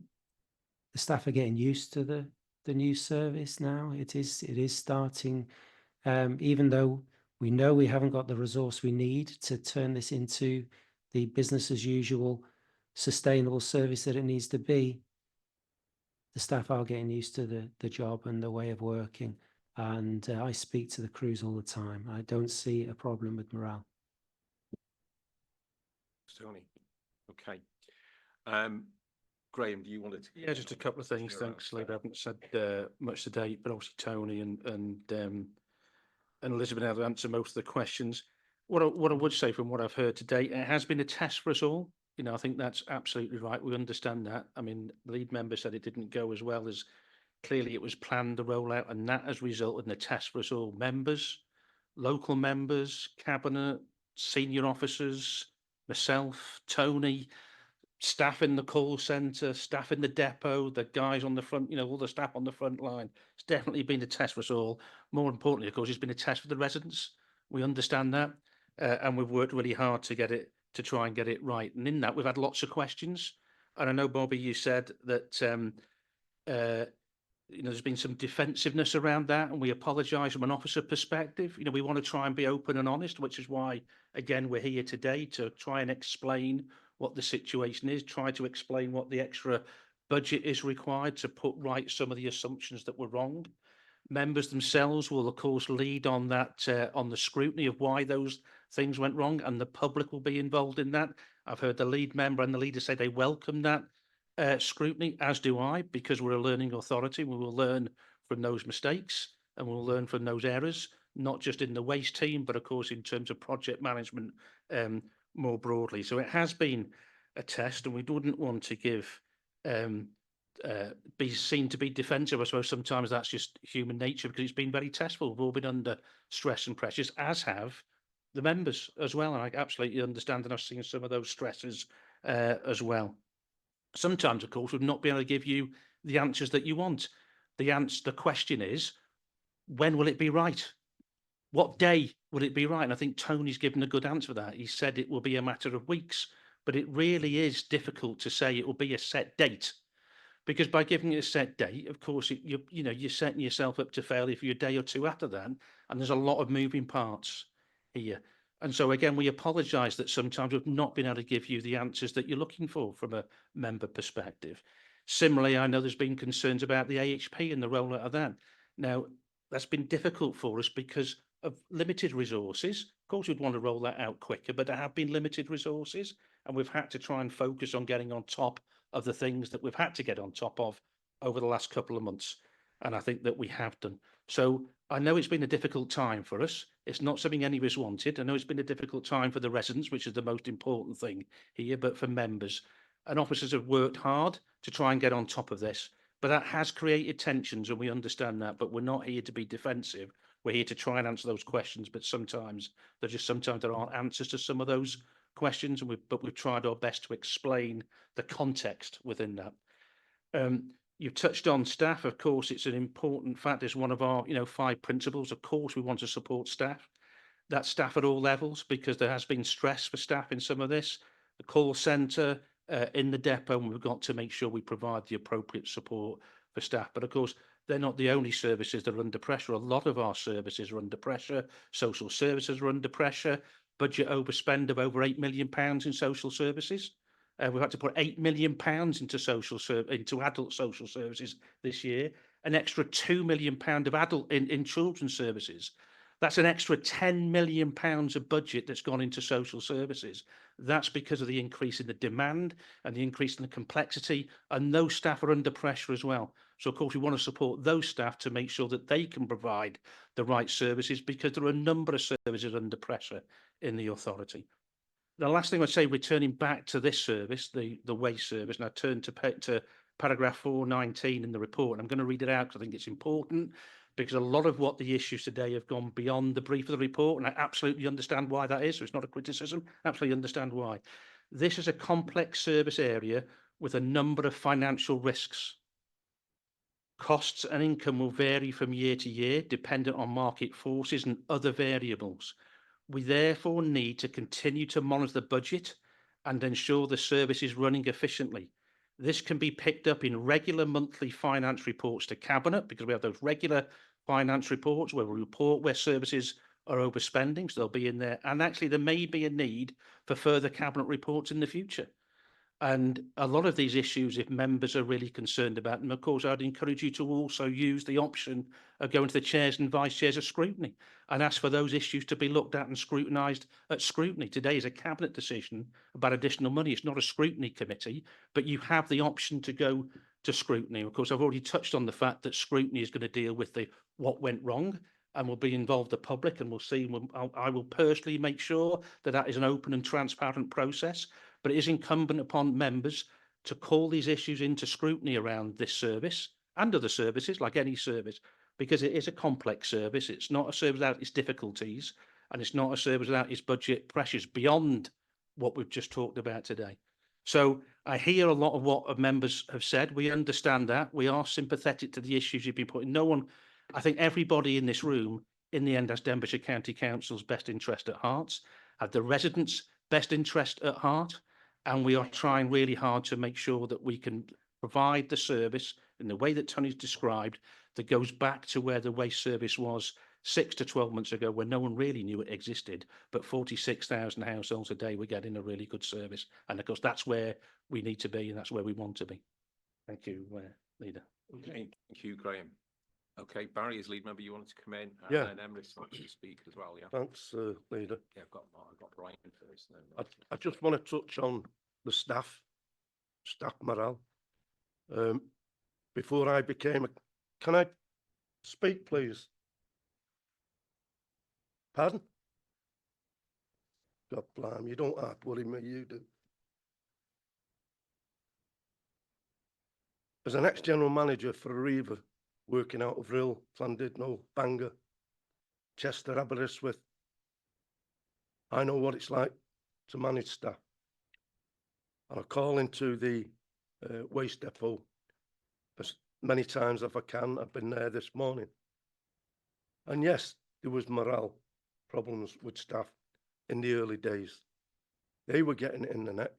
staff are getting used to the new service now. It is starting, even though we know we haven't got the resource we need to turn this into the business as usual sustainable service that it needs to be. The staff are getting used to the job and the way of working, and I speak to the crews all the time. I don't see a problem with morale. Tony. Okay. Graham, do you want to? Yeah, just a couple of things. Thanks, Lee. I haven't said much today, but obviously Tony and Elizabeth have answered most of the questions. What I would say from what I've heard today, it has been a test for us all. I think that's absolutely right. We understand that. I mean, the lead member said it didn't go as well as clearly it was planned to roll out, and that has resulted in a test for us all. Members, local members, cabinet, senior officers, myself, Tony, staff in the call centre, staff in the depot, the guys on the front, all the staff on the front line. It's definitely been a test for us all. More importantly, of course, it's been a test for the residents. We understand that, and we've worked really hard to try and get it right. And in that, we've had lots of questions. And I know, Bobby, you said that there's been some defensiveness around that, and we apologise from an officer perspective. We want to try and be open and honest, which is why, again, we're here today to try and explain what the situation is, try to explain what the extra budget is required to put right some of the assumptions that were wrong. Members themselves will, of course, lead on that, on the scrutiny of why those things went wrong, and the public will be involved in that. I've heard the lead member and the leader say they welcome that scrutiny, as do I, because we're a learning authority. We will learn from those mistakes and we'll learn from those errors, not just in the waste team, but of course in terms of project management more broadly. So it has been a test, and we wouldn't want to be seen to be defensive. I suppose sometimes that's just human nature, because it's been very testful. We've all been under stress and pressures, as have the members as well. And I absolutely understand, and I've seen some of those stresses as well. Sometimes, of course, we've not been able to give you the answers that you want. The question is, when will it be right? What day will it be right? And I think Tony's given a good answer for that. He said it will be a matter of weeks, but it really is difficult to say it will be a set date, because by giving it a set date, of course, you're setting yourself up to fail if you're a day or two after that, and there's a lot of moving parts here. And so again, we apologise that sometimes we've not been able to give you the answers that you're looking for from a member perspective. Similarly, I know there's been concerns about the AHP and the rollout of that. Now, that's been difficult for us because of limited resources. Of course, we'd want to roll that out quicker, but there have been limited resources, and we've had to try and focus on getting on top of the things that we've had to get on top of over the last couple of months. And I think that we have done. So I know it's been a difficult time for us. It's not something any of us wanted. I know it's been a difficult time for the residents, which is the most important thing here, but for members. And officers have worked hard to try and get on top of this. But that has created tensions, and we understand that. But we're not here to be defensive. We're here to try and answer those questions. But sometimes there aren't answers to some of those questions, and but we've tried our best to explain the context within that. You've touched on staff. Of course, it's an important fact. It's one of our 5 principles. Of course, we want to support staff. That's staff at all levels, because there has been stress for staff in some of this. The call centre, in the depot, and we've got to make sure we provide the appropriate support for staff. But of course, they're not the only services that are under pressure. A lot of our services are under pressure. Social services are under pressure. Budget overspend of over £8 million in social services. We've had to put £8 million into adult social services this year. An extra £2 million of adult in children's services. That's an extra £10 million of budget that's gone into social services. That's because of the increase in the demand and the increase in the complexity, and those staff are under pressure as well. So of course we want to support those staff to make sure that they can provide the right services, because there are a number of services under pressure in the authority. The last thing I'd say, returning back to this service, the waste service, and I turn to paragraph 419 in the report, and I'm going to read it out because I think it's important, because a lot of what the issues today have gone beyond the brief of the report, and I absolutely understand why that is. So it's not a criticism, absolutely understand why. This is a complex service area with a number of financial risks. Costs and income will vary from year to year, dependent on market forces and other variables. We therefore need to continue to monitor the budget and ensure the service is running efficiently. This can be picked up in regular monthly finance reports to Cabinet, because we have those regular finance reports where we report where services are overspending, so they'll be in there. And actually, there may be a need for further Cabinet reports in the future. And a lot of these issues, if members are really concerned about them, of course, I'd encourage you to also use the option of going to the chairs and vice chairs of scrutiny and ask for those issues to be looked at and scrutinised at scrutiny. Today is a Cabinet decision about additional money. It's not a scrutiny committee, but you have the option to go to scrutiny. Of course, I've already touched on the fact that scrutiny is going to deal with the what went wrong, and will be involved the public, and we'll see. I will personally make sure that that is an open and transparent process. But it is incumbent upon members to call these issues into scrutiny around this service and other services, like any service, because it is a complex service. It's not a service without its difficulties, and it's not a service without its budget pressures beyond what we've just talked about today. So I hear a lot of what members have said. We understand that. We are sympathetic to the issues you've been putting. No one, I think everybody in this room, in the end, has Denbighshire County Council's best interest at heart, have the residents' best interest at heart, and we are trying really hard to make sure that we can provide the service in the way that Tony's described that goes back to where the waste service was 6 to 12 months ago, when no one really knew it existed, but 46,000 households a day were getting a really good service. And of course, that's where we need to be, and that's where we want to be. Thank you, Leader. Okay, thank you, Graham. Okay, Barry, as lead member, you wanted to come in, and Yeah. then Emrys wants to speak as well, yeah? Thanks, Leader. Yeah, I've got Brian first. And then I just want to touch on the staff morale. Before I became can I speak, please? Pardon? God blimey, you don't have to worry me, you do. As an ex-general manager for Arriva, working out of Rill, Llandudno, Bangor, Chester, Aberystwyth, I know what it's like to manage staff. And I call into the waste depot as many times as I can. I've been there this morning. And yes, there was morale problems with staff in the early days. They were getting it in the neck.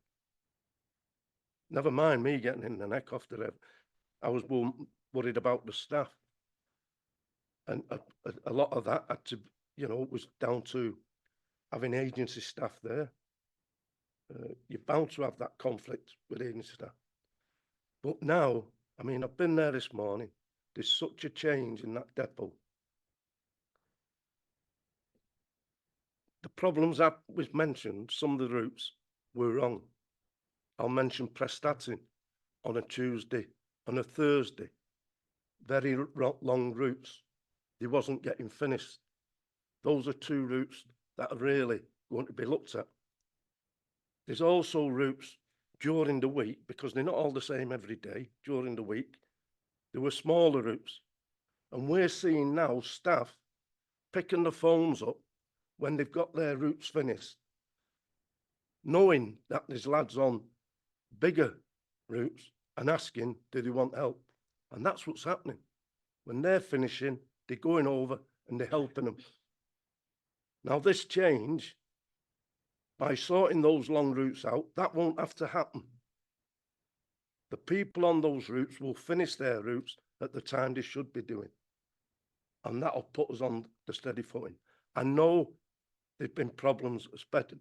Never mind me getting in the neck after it. I was more worried about the staff. And a lot of that had to, was down to having agency staff there. You're bound to have that conflict with agency staff. But now, I mean, I've been there this morning. There's such a change in that depot. The problems that was mentioned, some of the routes were wrong. I'll mention Prestatyn on a Tuesday and a Thursday. Very long routes. They wasn't getting finished. Those are two routes that are really going to be looked at. There's also routes during the week, because they're not all the same every day. During the week, there were smaller routes. And we're seeing now staff picking the phones up when they've got their routes finished, knowing that there's lads on bigger routes and asking, do they want help? And that's what's happening. When they're finishing, they're going over and they're helping them. Now, this change, by sorting those long routes out, that won't have to happen. The people on those routes will finish their routes at the time they should be doing. And that'll put us on the steady footing. I know there've been problems, especially,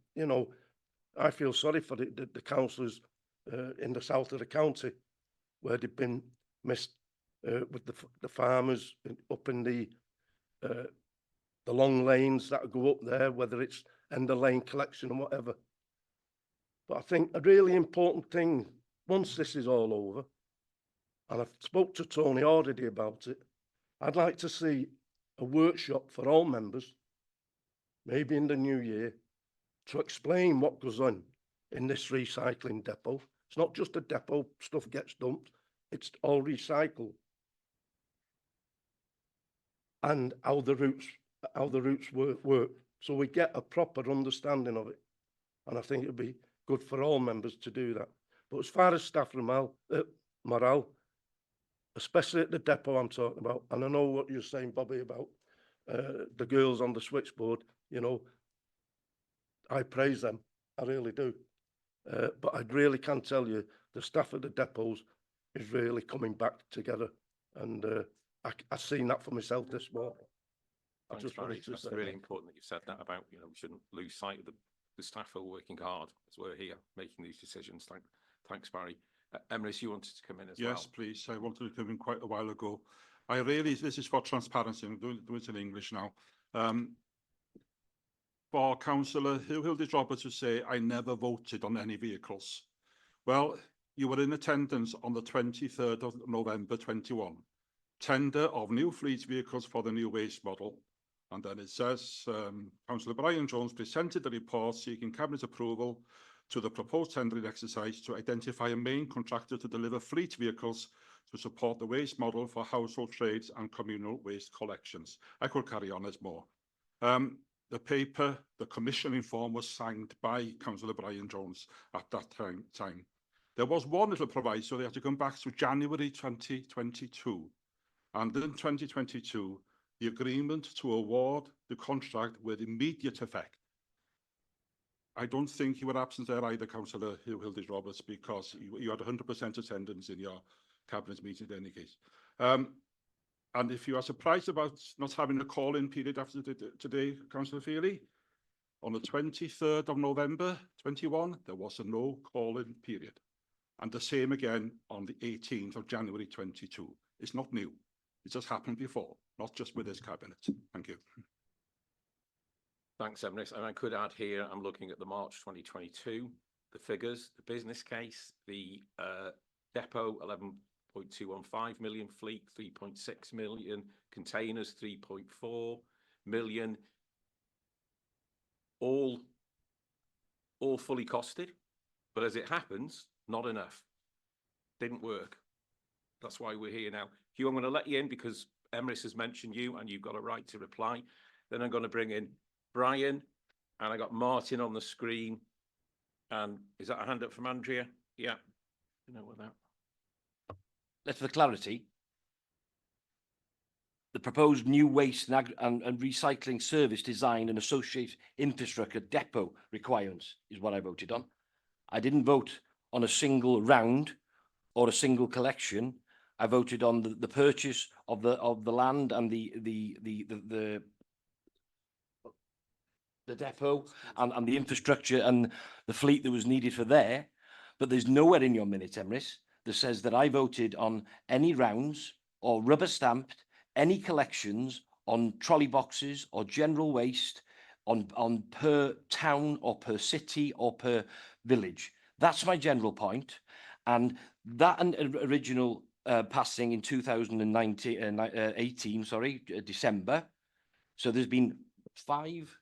I feel sorry for the councillors in the south of the county, where they've been missed with the farmers up in the long lanes that go up there, whether it's end of lane collection or whatever. But I think a really important thing, once this is all over, and I've spoke to Tony already about it, I'd like to see a workshop for all members, maybe in the new year, to explain what goes on in this recycling depot. It's not just a depot, stuff gets dumped, it's all recycled. And how the routes work, so we get a proper understanding of it. And I think it'd be good for all members to do that. But as far as staff morale, especially at the depot I'm talking about, and I know what you're saying, Bobby, about the girls on the switchboard, I praise them, I really do. But I really can tell you, the staff at the depots is really coming back together. And I've seen that for myself this morning. Thanks, Barry. That's really important that you said that about, we shouldn't lose sight of the staff who are working hard as we're here making these decisions. Thanks, Barry. Emrys, you wanted to come in as well? Yes, please. I wanted to come in quite a while ago. This is for transparency. I'm doing it in English now. For Councillor Hilditch Roberts to say, I never voted on any vehicles. Well, you were in attendance on the 23rd of November 21. Tender of new fleet vehicles for the new waste model. And then it says, Councillor Brian Jones presented the report seeking Cabinet approval to the proposed tendering exercise to identify a main contractor to deliver fleet vehicles to support the waste model for household trades and communal waste collections. I could carry on as more. The paper, the commissioning form was signed by Councillor Brian Jones at that time. There was one little proviso, they had to come back to January 2022. And in 2022, the agreement to award the contract with immediate effect. I don't think you were absent there either, Councillor Hugh Hilders-Roberts, because you had 100% attendance in your cabinet meeting in any case. And if you are surprised about not having a call-in period after today, Councillor Feely, on the 23rd of November 21, there was a no call-in period. And the same again on the 18th of January 22. It's not new. It just happened before, not just with this cabinet. Thank you. Thanks, Emrys. And I could add here, I'm looking at the March 2022, the figures, the business case, the depot, 11.215 million, fleet, 3.6 million, containers, 3.4 million, all fully costed. But as it happens, not enough. Didn't work. That's why we're here now. Hugh, I'm going to let you in because Emrys has mentioned you and you've got a right to reply. Then I'm going to bring in Brian, and I got Martin on the screen. And is that a hand up from Andrea? Yeah. You know what that. Let's for clarity. The proposed new waste and recycling service design and associated infrastructure depot requirements is what I voted on. I didn't vote on a single round or a single collection. I voted on the purchase of the land and the depot and the infrastructure and the fleet that was needed for there. But there's nowhere in your minutes, Emrys, that says that I voted on any rounds or rubber stamped any collections on trolley boxes or general waste on per town or per city or per village. That's my general point. And that original passing in 2018, December. So there's been 5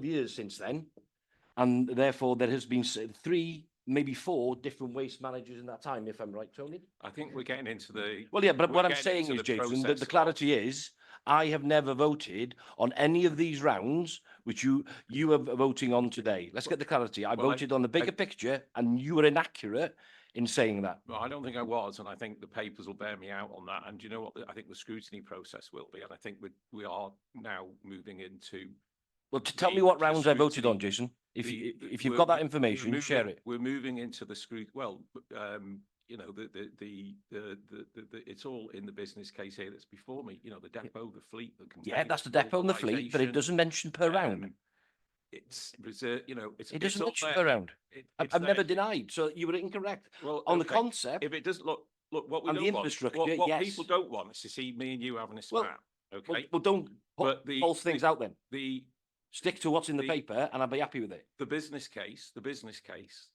years since then. And therefore there has been 3, maybe 4 different waste managers in that time, if I'm right, Tony? I think we're getting into the... Well, yeah, but what I'm saying is, Jason, that the clarity is, I have never voted on any of these rounds, which you are voting on today. Let's get the clarity. I voted on the bigger picture, and you were inaccurate in saying that. Well, I don't think I was, and I think the papers will bear me out on that. And you know what? I think the scrutiny process will be, and I think we are now moving into... Well, tell me what rounds I voted on, Jason. If you've got that information, share it. We're moving into the scrutiny. Well, you know, it's all in the business case here that's before me. You know, the depot, the fleet, the containers, yeah, that's the depot and the fleet, but it doesn't mention per round. It's reserved, you know. It doesn't mention per round. I've never denied, so you were incorrect. Well, on the concept, if it doesn't look what we and don't the want, infrastructure, what people don't want is to see me and you having a spat. Okay, well, don't put false things out then. Stick to what's in the paper, and I'll be happy with it. The business case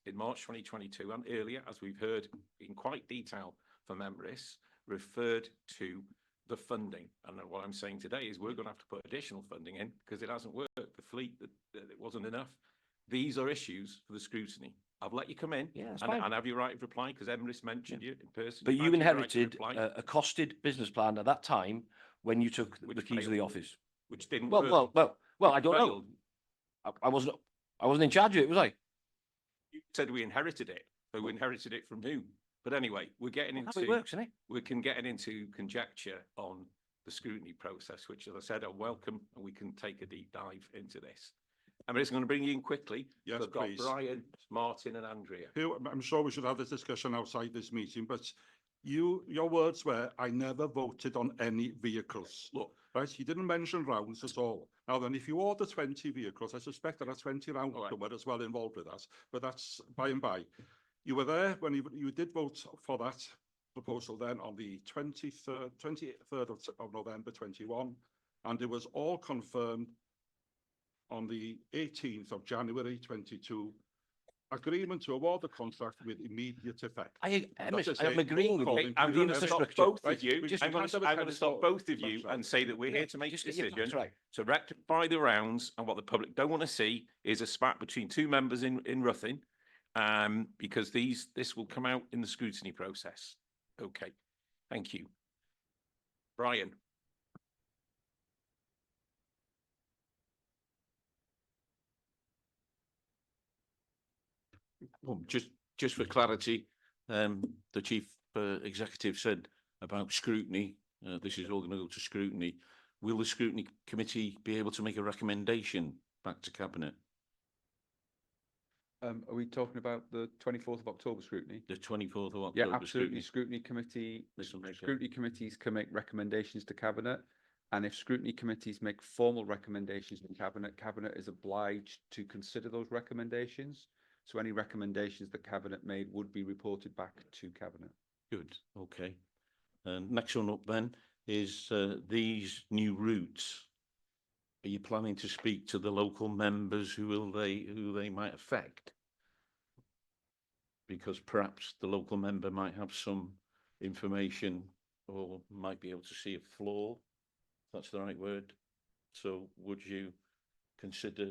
in March 2022 and earlier, as we've heard in quite detail from Emrys, referred to the funding. And what I'm saying today is we're going to have to put additional funding in because it hasn't worked. The fleet, it wasn't enough. These are issues for the scrutiny. I've let you come in and have your right of reply because Emrys mentioned you in person. But you inherited a costed business plan at that time when you took the keys of the office. Which didn't work. Well, I don't know. I wasn't in charge of it, was I? You said we inherited it, so we inherited it from who? But anyway, we're getting into... That's how it works, isn't it? We can get into conjecture on the scrutiny process, which, as I said, I welcome, and we can take a deep dive into this. I'm just going to bring you in quickly. Yes, so I've got please. Brian, Martin, and Andrea. I'm sure we should have this discussion outside this meeting, but your words were, I never voted on any vehicles. Look, right, you didn't mention rounds at all. Now then, if you order 20 vehicles, I suspect there are 20 rounds somewhere as well involved with that, but that's by and by. You were there when you did vote for that proposal then on the 23rd of November 21, and it was all confirmed on the 18th of January 22. Agreement to award the contract with immediate effect. I'm agreeing with you. I'm going to stop both of you. I'm going to stop both of you and say that we're here to make a decision to rectify the rounds, and what the public don't want to see is a spat between 2 members in Ruthin, because this will come out in the scrutiny process. Okay, thank you, Brian. Well, just for clarity, the chief executive said about scrutiny. This is all going to go to scrutiny. Will the scrutiny committee be able to make a recommendation back to cabinet? Are we talking about the 24th of October scrutiny? The 24th of October. Yeah, absolutely. Scrutiny committees can make recommendations to cabinet. And if scrutiny committees make formal recommendations to cabinet, cabinet is obliged to consider those recommendations. So any recommendations that cabinet made would be reported back to cabinet. Good. Okay. And next one up then is these new routes. Are you planning to speak to the local members who they might affect? Because perhaps the local member might have some information or might be able to see a flaw. That's the right word. So would you consider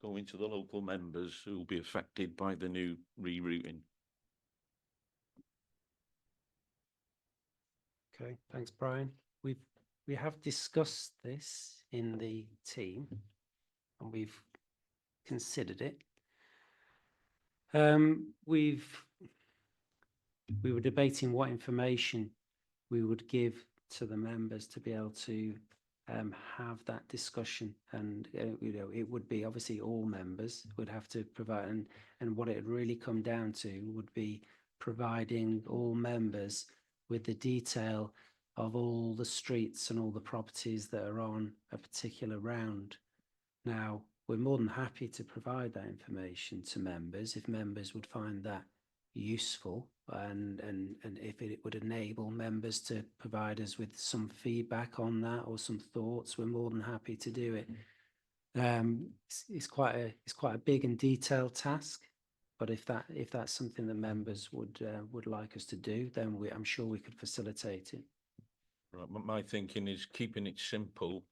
going to the local members who will be affected by the new rerouting? Okay, thanks, Brian. We have discussed this in the team and we've considered it. We were debating what information we would give to the members to be able to have that discussion, and it would be obviously all members would have to provide, and what it would really come down to would be providing all members with the detail of all the streets and all the properties that are on a particular round. Now, we're more than happy to provide that information to members if members would find that useful, and if it would enable members to provide us with some feedback on that or some thoughts, we're more than happy to do it. It's quite a big and detailed task, but if that's something that members would like us to do, then I'm sure we could facilitate it. Right, my thinking is keeping it simple.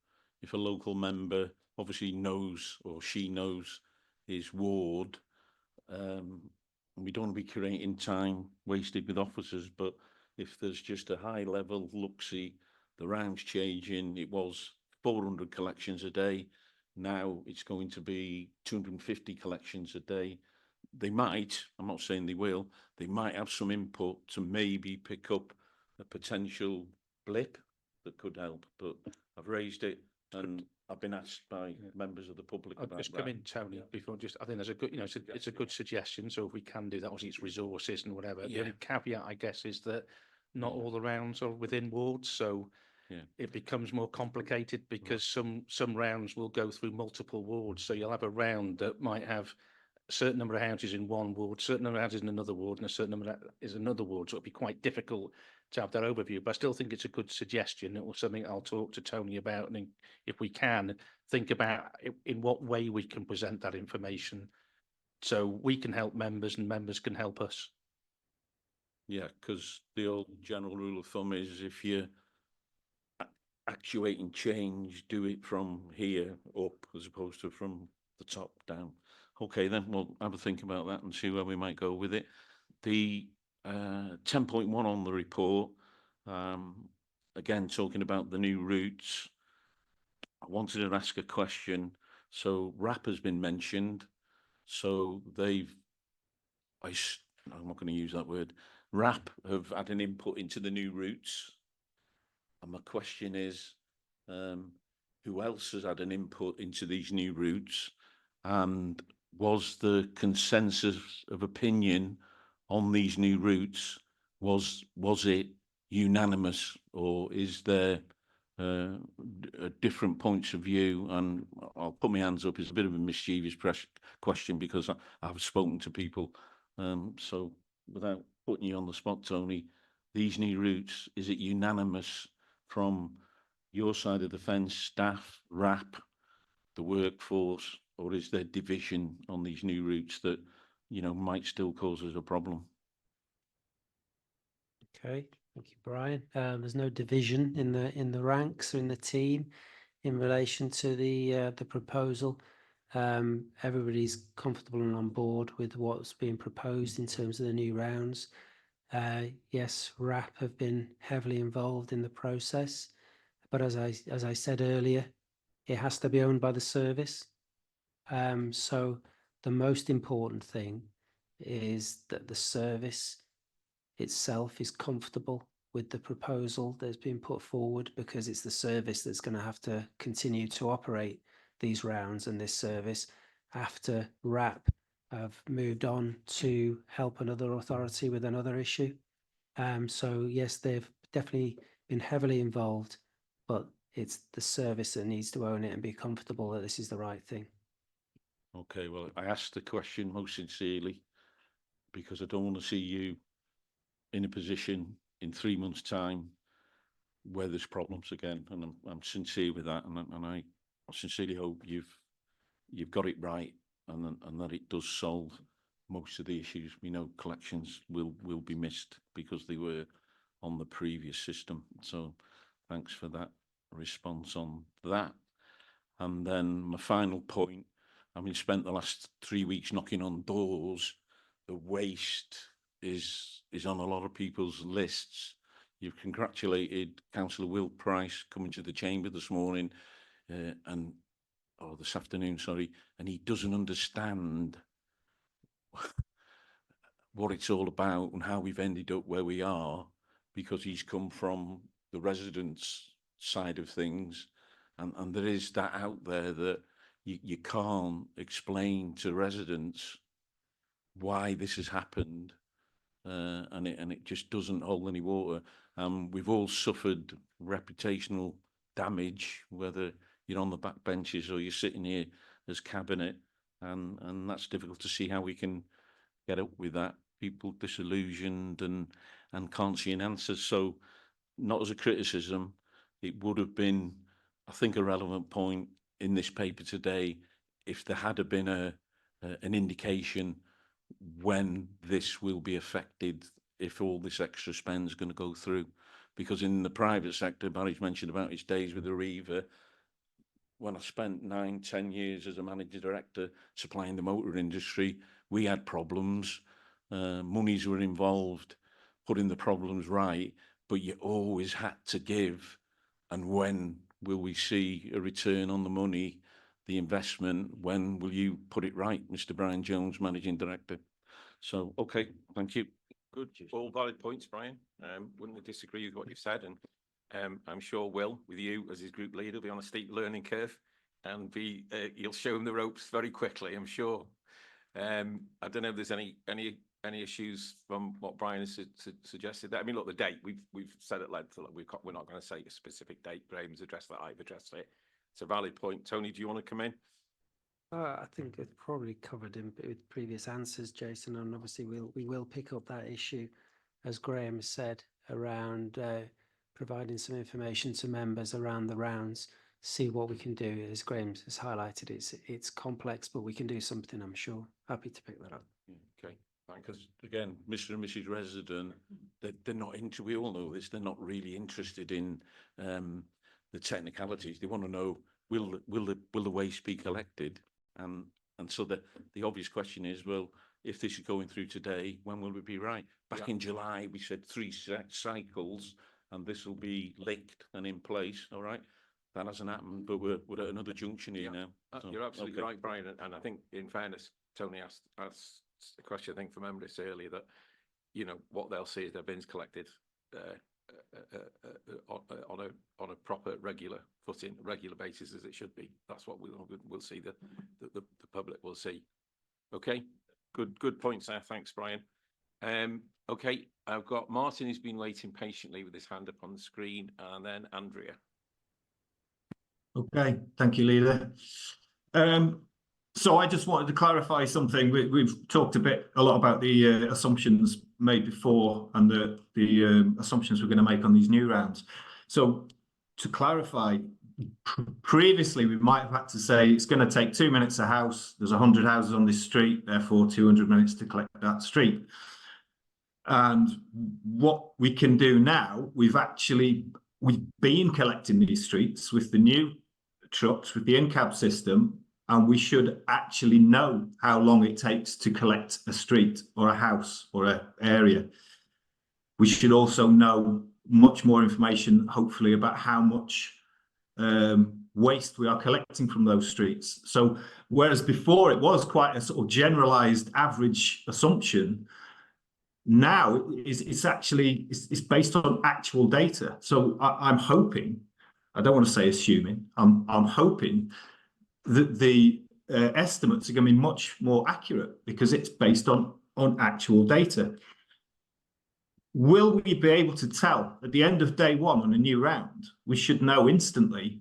If a local member obviously knows or she knows his ward, we don't want to be creating time wasted with officers, but if there's just a high level look-see, the round's changing. It was 400 collections a day. Now it's going to be 250 collections a day. They might, I'm not saying they will, they might have some input to maybe pick up a potential blip that could help, but I've raised it and I've been asked by members of the public I'll about just that. come in, Tony, before I think there's a good, it's a good suggestion. So if we can do that, obviously it's resources and whatever. The only caveat, I guess, is that not all the rounds are within wards, so it becomes more complicated because some rounds will go through multiple wards. So you'll have a round that might have a certain number of houses in one ward, certain number of houses in another ward, and a certain number is another ward. So it'll be quite difficult to have that overview. But I still think it's a good suggestion. It was something I'll talk to Tony about, and if we can think about in what way we can present that information, so we can help members and members can help us. Yeah, because the old general rule of thumb is if you're actuating change, do it from here up as opposed to from the top down. Okay, then we'll have a think about that and see where we might go with it. The 10.1 on the report, again, talking about the new routes, I wanted to ask a question. So RAP has been mentioned. So I'm not going to use that word. RAP have had an input into the new routes. And my question is, who else has had an input into these new routes? And was the consensus of opinion on these new routes, was it unanimous, or is there different points of view? And I'll put my hands up. It's a bit of a mischievous question because I've spoken to people. So without putting you on the spot, Tony, these new routes, is it unanimous from your side of the fence, staff, RAP, the workforce, or is there division on these new routes that, might still cause us a problem? Okay, thank you, Brian. There's no division in the ranks or in the team in relation to the proposal. Everybody's comfortable and on board with what's being proposed in terms of the new rounds. Yes, RAP have been heavily involved in the process, but as I said earlier, it has to be owned by the service. So the most important thing is that the service itself is comfortable with the proposal that's been put forward, because it's the service that's going to have to continue to operate these rounds, and this service, after RAP have moved on to help another authority with another issue. So yes, they've definitely been heavily involved, but it's the service that needs to own it and be comfortable that this is the right thing. Okay, well, I asked the question most sincerely because I don't want to see you in a position in 3 months' time where there's problems again, and I'm sincere with that, and I sincerely hope you've got it right, and that it does solve most of the issues. We know collections will be missed because they were on the previous system. So thanks for that response on that. And then my final point, having spent the last 3 weeks knocking on doors, the waste is on a lot of people's lists. You've congratulated Councillor Will Price coming to the chamber this morning, or this afternoon, sorry, and he doesn't understand what it's all about and how we've ended up where we are, because he's come from the residents' side of things, and there is that out there that you can't explain to residents why this has happened, and it just doesn't hold any water. We've all suffered reputational damage, whether you're on the back benches or you're sitting here as cabinet, and that's difficult to see how we can get up with that. People disillusioned and can't see an answer. So, not as a criticism, it would have been, I think, a relevant point in this paper today if there had been an indication when this will be affected, if all this extra spend is going to go through. Because in the private sector, Barry's mentioned about his days with Arriva. When I spent 9-10 years as a managing director supplying the motor industry, we had problems. Monies were involved, putting the problems right, but you always had to give. And when will we see a return on the money, the investment? When will you put it right, Mr. Brian Jones, Managing Director? So, okay, thank you. Good, all valid points, Brian. Wouldn't disagree with what you've said, and I'm sure Will, with you as his group leader, will be on a steep learning curve, and you'll show him the ropes very quickly, I'm sure. I don't know if there's any issues from what Brian has suggested. I mean, look, the date, we've said at length, we're not going to say a specific date. Graham's addressed that, I've addressed it. It's a valid point. Tony, do you want to come in? I think it's probably covered in with previous answers, Jason, and obviously we will pick up that issue, as Graham has said, around providing some information to members around the rounds, see what we can do. As Graham has highlighted, it's complex, but we can do something, I'm sure. Happy to pick that up. Okay, because again, Mr. and Mrs. Resident, they're not into, we all know this, they're not really interested in the technicalities. They want to know, will the waste be collected? And so the obvious question is, well, if this is going through today, when will it be right? Back in July, we said 3 cycles, and this will be licked and in place. All right, that hasn't happened, but we're at another junction here now. So, you're absolutely right, Brian. And I think, in fairness, Tony asked the question, I think, from Emrys earlier, that what they'll see is their bins collected on a proper regular footing, regular basis, as it should be. That's what we'll see. The public will see. Okay, good points there. Thanks, Brian. Okay, I've got Martin, who's been waiting patiently with his hand up on the screen, and then Andrea. Okay, thank you, Leader. So I just wanted to clarify something. We've talked a lot about the assumptions made before and the assumptions we're going to make on these new rounds. So to clarify, previously we might have had to say it's going to take 2 minutes a house. There's 100 houses on this street, therefore 200 minutes to collect that street. And what we can do now, we've been collecting these streets with the new trucks, with the in-cab system, and we should actually know how long it takes to collect a street or a house or an area. We should also know much more information, hopefully, about how much waste we are collecting from those streets. So whereas before it was quite a sort of generalized average assumption, now it's actually it's based on actual data. So I'm hoping, I don't want to say assuming, I'm hoping that the estimates are going to be much more accurate because it's based on actual data. Will we be able to tell at the end of day one on a new round? We should know instantly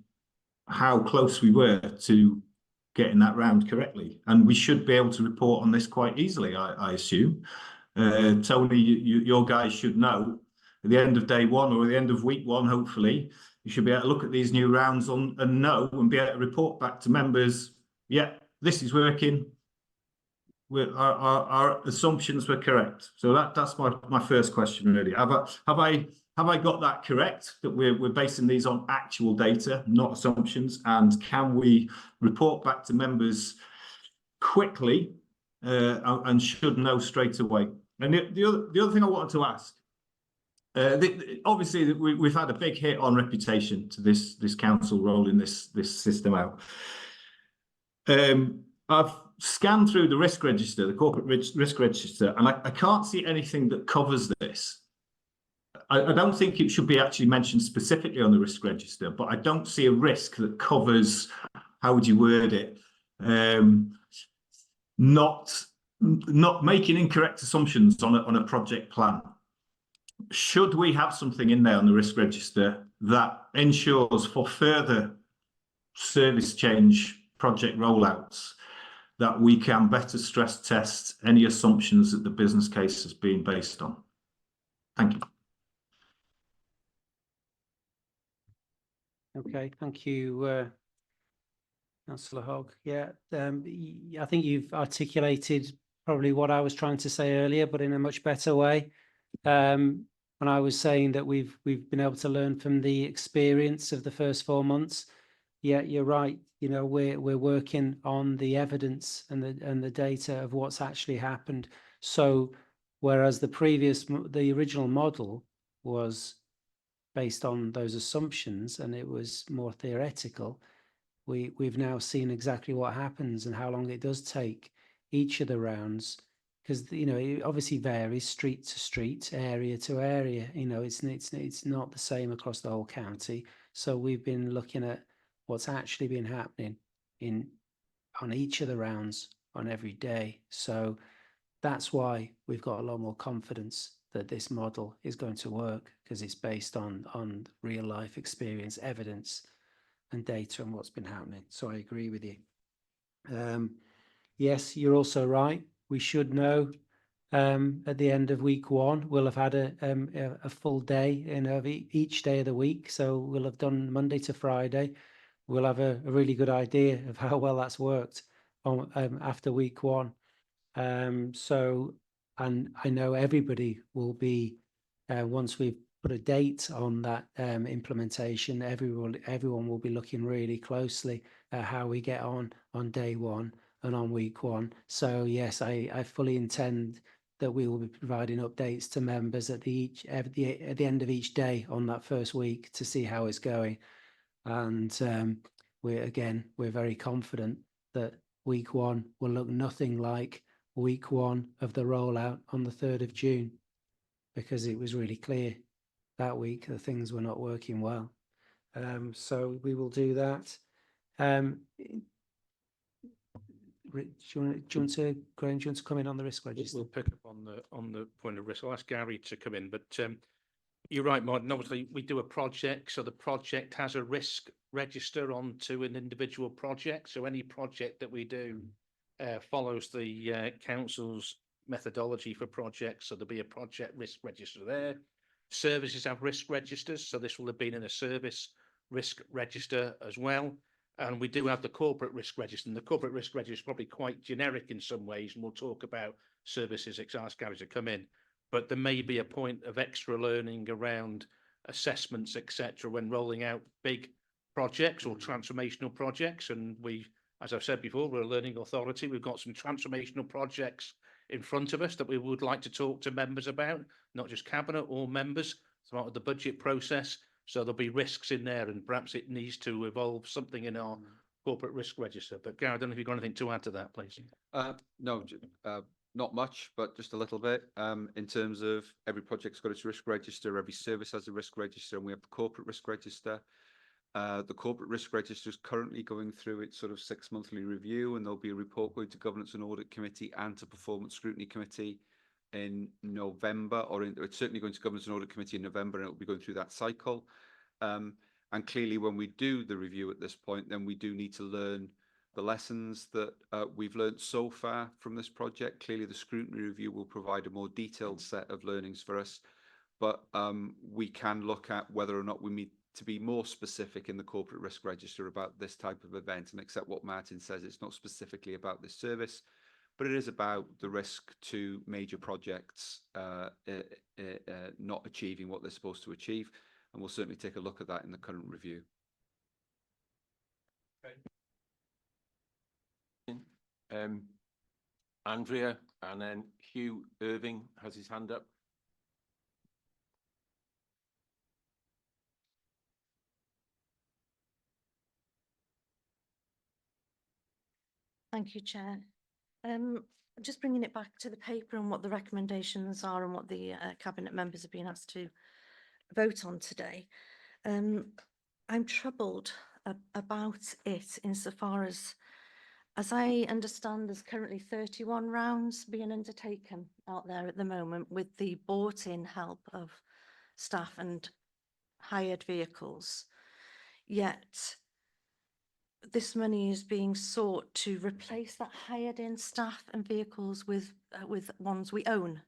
how close we were to getting that round correctly. And we should be able to report on this quite easily, I assume. Tony, your guys should know at the end of day one or at the end of week one, hopefully, you should be able to look at these new rounds and know and be able to report back to members, yeah, this is working. Our assumptions were correct. So that's my first question really. Have I got that correct? That we're basing these on actual data, not assumptions, and can we report back to members quickly and should know straight away? And the other thing I wanted to ask, obviously we've had a big hit on reputation to this council rolling this system out. I've scanned through the risk register, the corporate risk register, and I can't see anything that covers this. I don't think it should be actually mentioned specifically on the risk register, but I don't see a risk that covers, how would you word it, not making incorrect assumptions on a project plan. Should we have something in there on the risk register that ensures for further service change project rollouts that we can better stress test any assumptions that the business case has been based on? Thank you. Okay, thank you, Councillor Hogg. Yeah, I think you've articulated probably what I was trying to say earlier, but in a much better way. When I was saying that we've been able to learn from the experience of the first 4 months. Yeah, you're right. You know, we're working on the evidence and the data of what's actually happened. So, whereas the original model was based on those assumptions and it was more theoretical, we've now seen exactly what happens and how long it does take each of the rounds, because you know it obviously varies street to street, area to area. You know, it's not the same across the whole county. So we've been looking at what's actually been happening on each of the rounds on every day. So that's why we've got a lot more confidence that this model is going to work, because it's based on real life experience, evidence and data and what's been happening. So I agree with you. Yes, you're also right. We should know at the end of week one, we'll have had a full day of each day of the week. So we'll have done Monday to Friday. We'll have a really good idea of how well that's worked after week one. So, and I know everybody will be, once we've put a date on that implementation, everyone will be looking really closely at how we get on day one and on week one. So yes, I fully intend that we will be providing updates to members at the end of each day on that first week to see how it's going. And we're very confident that week one will look nothing like week one of the rollout on the 3rd of June, because it was really clear that week that things were not working well. So we will do that. Do you want to, Graham, do you want to come in on the risk register? We'll pick up on the point of risk. I'll ask Gary to come in, but you're right, Martin. Obviously, we do a project, so the project has a risk register onto an individual project. So any project that we do follows the council's methodology for projects. So there'll be a project risk register there. Services have risk registers, so this will have been in a service risk register as well. And we do have the corporate risk register, and the corporate risk register is probably quite generic in some ways, and we'll talk about services, ask Gary to come in. But there may be a point of extra learning around assessments, etc., when rolling out big projects or transformational projects. And we, as I've said before, we're a learning authority. We've got some transformational projects in front of us that we would like to talk to members about, not just cabinet or members, as part of the budget process. So there'll be risks in there, and perhaps it needs to evolve something in our corporate risk register. But Gary, I don't know if you've got anything to add to that, please. No, not much, but just a little bit. In terms of every project's got its risk register, every service has a risk register, and we have the corporate risk register. The corporate risk register is currently going through its sort of 6-monthly review, and there'll be a report going to Governance and Audit Committee and to Performance Scrutiny Committee in November, or it's certainly going to Governance and Audit Committee in November, and it'll be going through that cycle. And clearly, when we do the review at this point, then we do need to learn the lessons that we've learned so far from this project. Clearly, the scrutiny review will provide a more detailed set of learnings for us, but we can look at whether or not we need to be more specific in the corporate risk register about this type of event, and accept what Martin says. It's not specifically about this service, but it is about the risk to major projects not achieving what they're supposed to achieve. And we'll certainly take a look at that in the current review. Andrea, and then Hugh Irving has his hand up. Thank you, Chair. Just bringing it back to the paper and what the recommendations are and what the Cabinet members have been asked to vote on today. I'm troubled about it insofar as I understand, there's currently 31 rounds being undertaken out there at the moment with the bought-in help of staff and hired vehicles. Yet this money is being sought to replace that hired-in staff and vehicles with ones we own.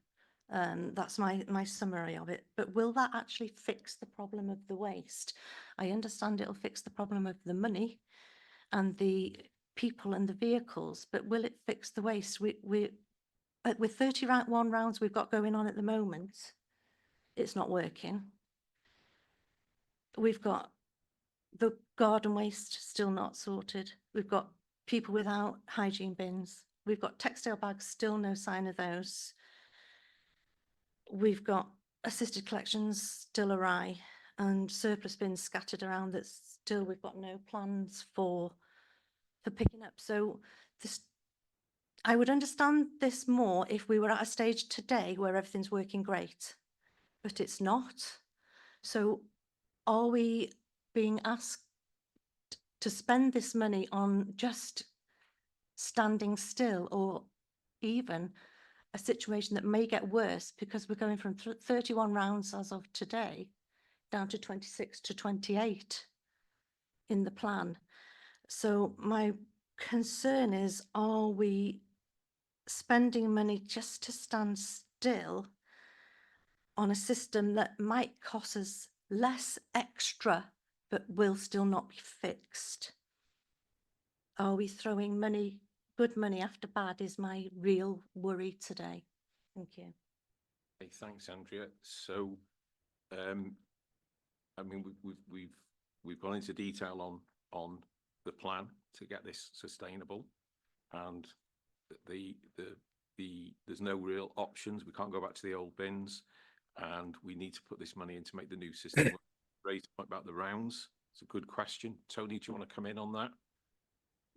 That's my summary of it. But will that actually fix the problem of the waste? I understand it'll fix the problem of the money and the people and the vehicles, but will it fix the waste? With 31 rounds we've got going on at the moment, it's not working. We've got the garden waste still not sorted. We've got people without hygiene bins. We've got textile bags, still no sign of those. We've got assisted collections still awry, and surplus bins scattered around that still we've got no plans for picking up. So this, I would understand this more if we were at a stage today where everything's working great, but it's not. So are we being asked to spend this money on just standing still, or even a situation that may get worse because we're going from 31 rounds as of today down to 26 to 28 in the plan? So my concern is, are we spending money just to stand still on a system that might cost us less extra but will still not be fixed? Are we throwing money, good money after bad, is my real worry today. Thank you. Okay, thanks, Andrea. So, I mean, we've gone into detail on the plan to get this sustainable, and there's no real options. We can't go back to the old bins, and we need to put this money in to make the new system work. Great point about the rounds. It's a good question. Tony, do you want to come in on that?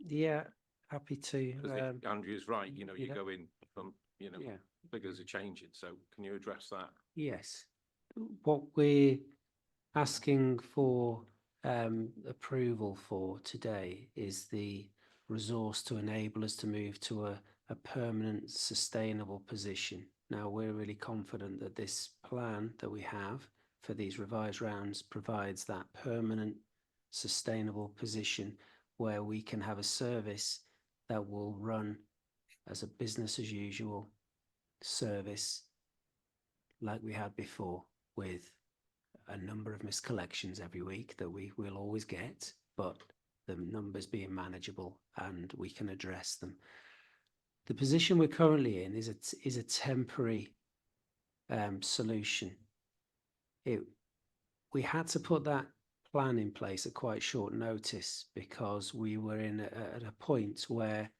Yeah, happy to. Andrea's right. You know, you go in from, figures are changing. So can you address that? Yes. What we're asking for approval for today is the resource to enable us to move to a permanent, sustainable position. Now, we're really confident that this plan that we have for these revised rounds provides that permanent, sustainable position where we can have a service that will run as a business as usual service like we had before, with a number of miscollections every week that we will always get, but the numbers being manageable and we can address them. The position we're currently in is a temporary solution. We had to put that plan in place at quite short notice because we were at a point where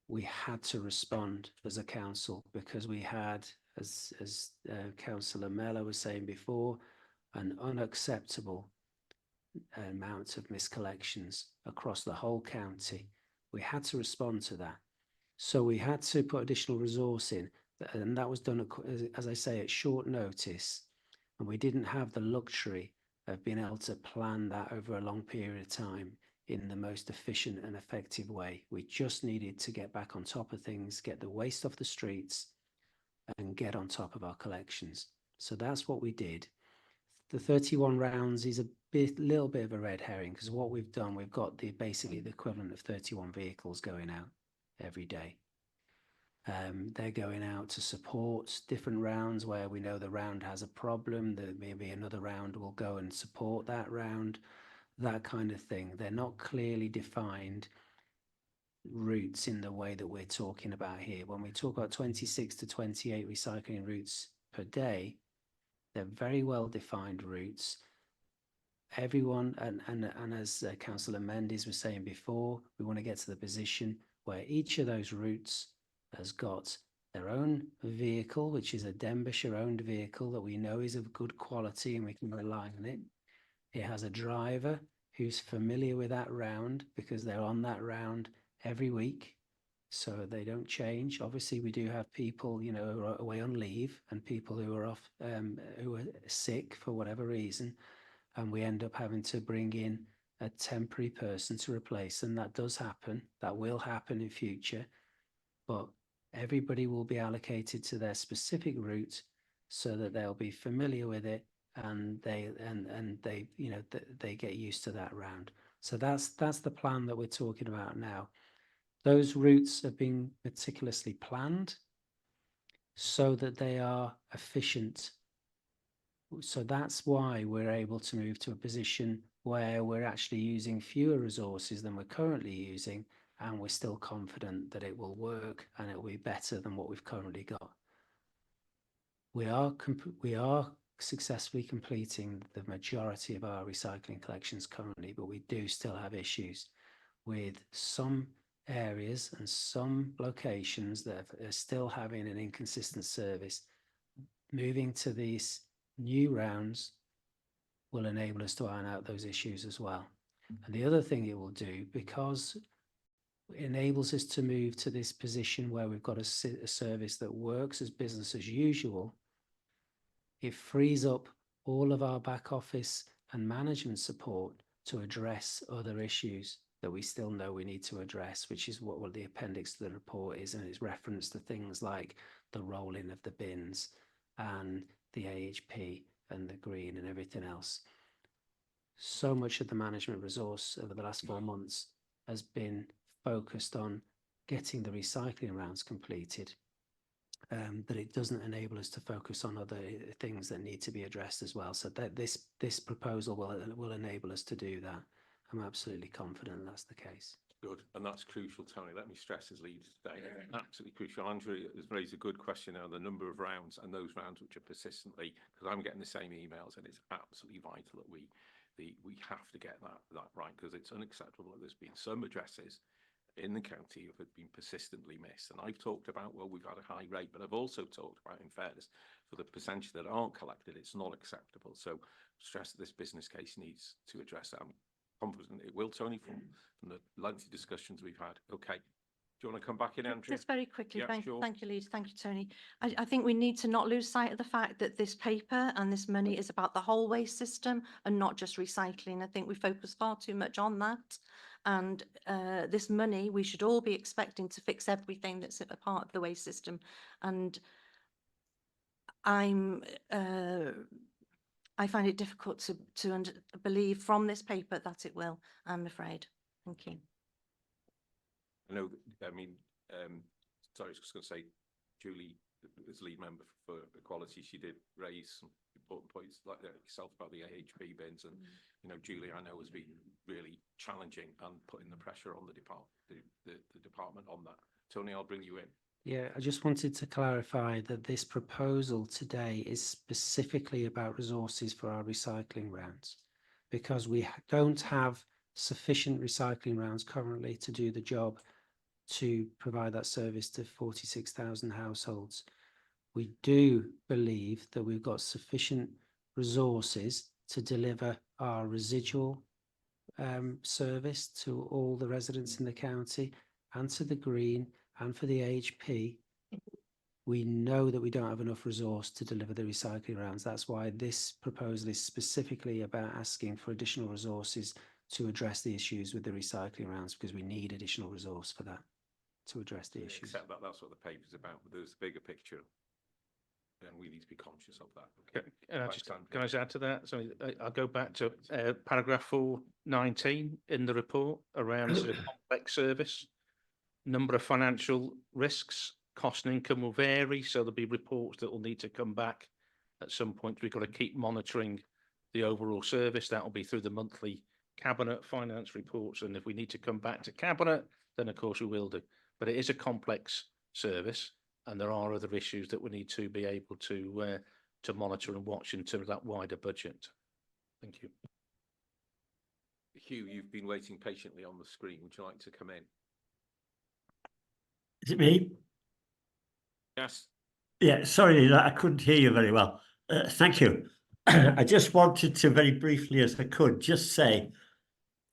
we had to respond as a council, because we had, as Councillor Mellor was saying before, an unacceptable amount of miscollections across the whole county. We had to respond to that. So we had to put additional resource in, and that was done, as I say, at short notice. And we didn't have the luxury of being able to plan that over a long period of time in the most efficient and effective way. We just needed to get back on top of things, get the waste off the streets, and get on top of our collections. So that's what we did. The 31 rounds is a little bit of a red herring, because what we've done, we've got basically the equivalent of 31 vehicles going out every day. They're going out to support different rounds where we know the round has a problem, that maybe another round will go and support that round, that kind of thing. They're not clearly defined routes in the way that we're talking about here. When we talk about 26 to 28 recycling routes per day, they're very well defined routes. Everyone, and as Councillor Mendes was saying before, we want to get to the position where each of those routes has got their own vehicle, which is a Denbighshire owned vehicle that we know is of good quality and we can rely on it. It has a driver who's familiar with that round because they're on that round every week, so they don't change. Obviously, we do have people, you know, who are away on leave and people who are off, who are sick for whatever reason, and we end up having to bring in a temporary person to replace them. That does happen. That will happen in future, but everybody will be allocated to their specific route so that they'll be familiar with it, and they you know, they get used to that round. So that's the plan that we're talking about now. Those routes have been meticulously planned so that they are efficient. So that's why we're able to move to a position where we're actually using fewer resources than we're currently using, and we're still confident that it will work and it will be better than what we've currently got. We are successfully completing the majority of our recycling collections currently, but we do still have issues with some areas and some locations that are still having an inconsistent service. Moving to these new rounds will enable us to iron out those issues as well. And the other thing it will do, because it enables us to move to this position where we've got a service that works as business as usual, it frees up all of our back office and management support to address other issues that we still know we need to address, which is what the appendix to the report is, and it's reference to things like the rolling of the bins and the AHP and the green and everything else. So much of the management resource over the last 4 months has been focused on getting the recycling rounds completed, that it doesn't enable us to focus on other things that need to be addressed as well. So that this proposal will enable us to do that. I'm absolutely confident that's the case. Good, and that's crucial, Tony. Let me stress as leaders today, absolutely crucial. Andrew has raised a good question now, the number of rounds and those rounds which are persistently, because I'm getting the same emails, and it's absolutely vital that we have to get that right, because it's unacceptable that there's been some addresses in the county who have been persistently missed. And I've talked about, well, we've had a high rate, but I've also talked about, in fairness, for the percentage that aren't collected, it's not acceptable. So stress that this business case needs to address that. I'm confident it will, Tony, from the lengthy discussions we've had. Okay. Do you want to come back in, Andrea? Just very quickly, Yeah, sure. thank you, Leader. Thank you, Tony. I think we need to not lose sight of the fact that this paper and this money is about the whole waste system and not just recycling. I think we focus far too much on that. And this money, we should all be expecting to fix everything that's a part of the waste system. And I find it difficult to believe from this paper that it will, I'm afraid. Thank you. I know, I mean, sorry, I was just going to say, Julie, as lead member for Equality, she did raise some important points like that yourself about the AHP bins, and you know, Julie, I know, has been really challenging and putting the pressure on the department on that. Tony, I'll bring you in. Yeah, I just wanted to clarify that this proposal today is specifically about resources for our recycling rounds, because we don't have sufficient recycling rounds currently to do the job to provide that service to 46,000 households. We do believe that we've got sufficient resources to deliver our residual service to all the residents in the county and to the Green and for the HP. We know that we don't have enough resource to deliver the recycling rounds. That's why this proposal is specifically about asking for additional resources to address the issues with the recycling rounds, because we need additional resource for that to address the issues. Except that that's what the paper's about, but there's a bigger picture. And we need to be conscious of that. Okay. Can I just add to that? So I'll go back to paragraph 419 in the report around the complex service. Number of financial risks, cost and income will vary, so there'll be reports that will need to come back at some point. We've got to keep monitoring the overall service. That will be through the monthly cabinet finance reports, and if we need to come back to cabinet, then of course we will do. But it is a complex service, and there are other issues that we need to be able to monitor and watch in terms of that wider budget. Thank you. Hugh, you've been waiting patiently on the screen. Would you like to come in? Is it me? Yes. Yeah, sorry, I couldn't hear you very well. Thank you. I just wanted to very briefly, as I could, just say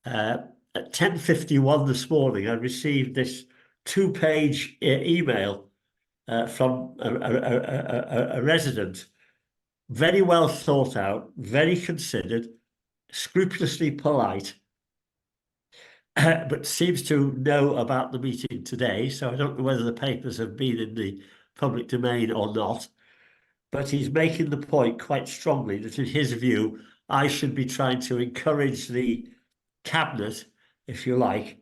at 10:51 this morning, I received this 2-page email from a resident, very well thought out, very considered, scrupulously polite, but seems to know about the meeting today. So I don't know whether the papers have been in the public domain or not, but he's making the point quite strongly that in his view, I should be trying to encourage the cabinet, if you like,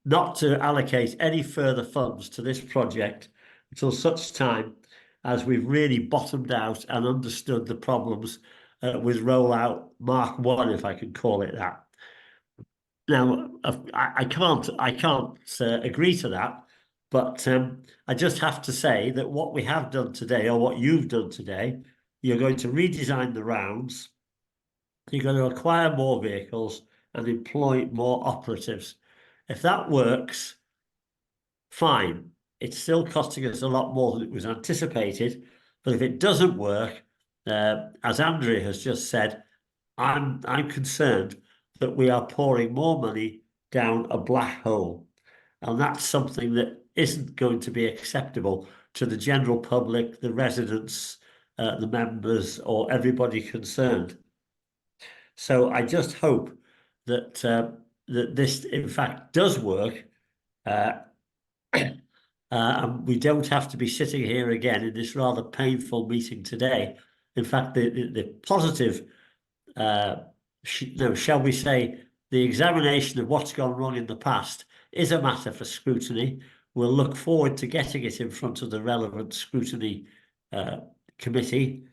not to allocate any further funds to this project until such time as we've really bottomed out and understood the problems with rollout Mark 1, if I can call it that. Now, I can't agree to that, but I just have to say that what we have done today, or what you've done today, you're going to redesign the rounds, you're going to acquire more vehicles and employ more operatives. If that works, fine. It's still costing us a lot more than it was anticipated, but if it doesn't work, as Andrea has just said, I'm concerned that we are pouring more money down a black hole. And that's something that isn't going to be acceptable to the general public, the residents, the members, or everybody concerned. So I just hope that that this, in fact, does work. And we don't have to be sitting here again in this rather painful meeting today. In fact, the positive, shall we say, the examination of what's gone wrong in the past is a matter for scrutiny. We'll look forward to getting it in front of the relevant scrutiny committee.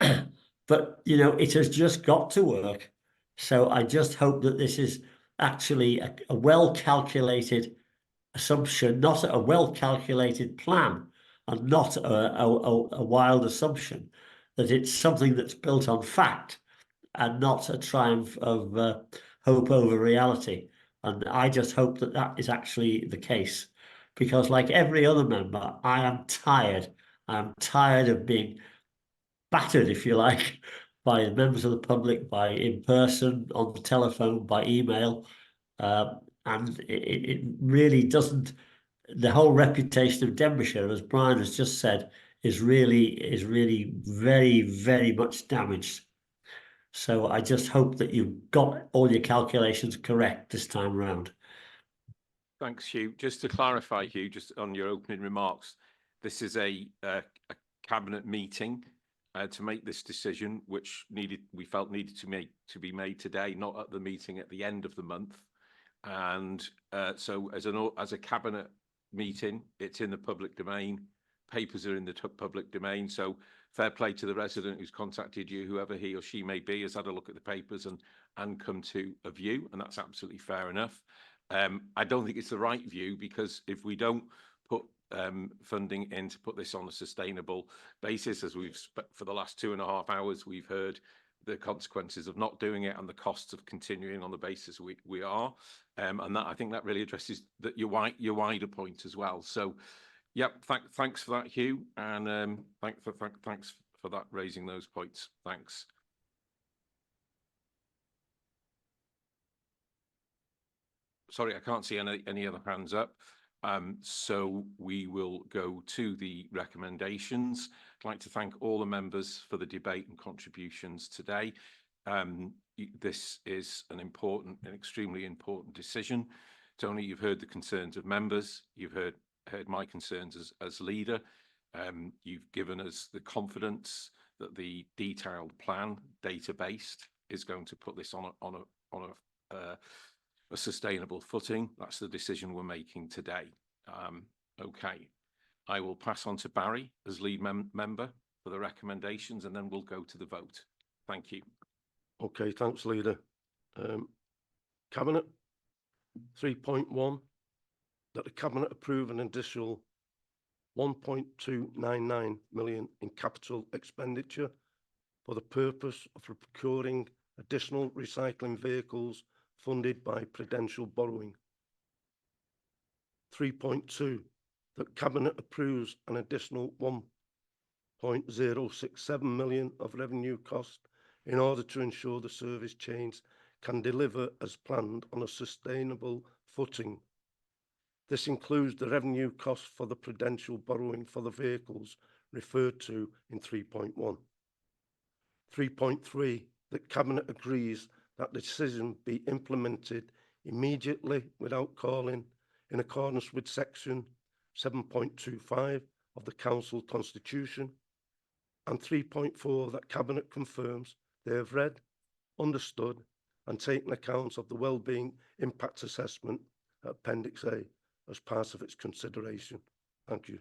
But, you know, it has just got to work. So I just hope that this is actually a well-calculated assumption, not a well-calculated plan, and not a wild assumption, that it's something that's built on fact and not a triumph of hope over reality. And I just hope that that is actually the case, because like every other member, I am tired. I'm tired of being battered, if you like, by members of the public, by in person, on the telephone, by email. And it really doesn't, the whole reputation of Denbighshire, as Brian has just said, is really very, very much damaged. So I just hope that you've got all your calculations correct this time round. Thanks, Hugh. Just to clarify, Hugh, just on your opening remarks, this is a cabinet meeting to make this decision, which we felt needed to be made today, not at the meeting at the end of the month. And so as a cabinet meeting, it's in the public domain. Papers are in the public domain. So fair play to the resident who's contacted you, whoever he or she may be, has had a look at the papers and come to a view, and that's absolutely fair enough. I don't think it's the right view, because if we don't put funding in to put this on a sustainable basis, as we've for the last 2.5 hours, we've heard the consequences of not doing it and the costs of continuing on the basis we are, and that, I think that really addresses your wider point as well. So, yep, thanks for that, Hugh, and thanks for that, raising those points. Thanks. sorry, I can't see any other hands up. So we will go to the recommendations. I'd like to thank all the members for the debate and contributions today. This is an extremely important decision. Tony, you've heard the concerns of members. You've heard my concerns as leader. You've given us the confidence that the detailed plan, data-based, is going to put this on a sustainable footing. That's the decision we're making today. Okay, I will pass on to Barry as lead member for the recommendations, and then we'll go to the vote. Thank you. Okay, thanks, Leader. Cabinet 3.1, that the Cabinet approve an additional 1.299 million in capital expenditure for the purpose of procuring additional recycling vehicles funded by prudential borrowing. 3.2, that Cabinet approves an additional 1.067 million of revenue cost in order to ensure the service chains can deliver as planned on a sustainable footing. This includes the revenue cost for the prudential borrowing for the vehicles referred to in 3.1. 3.3, that Cabinet agrees that the decision be implemented immediately without calling, in accordance with section 7.25 of the Council Constitution. And 3.4, that Cabinet confirms they have read, understood and taken account of the wellbeing impact assessment at Appendix A as part of its consideration. Thank you.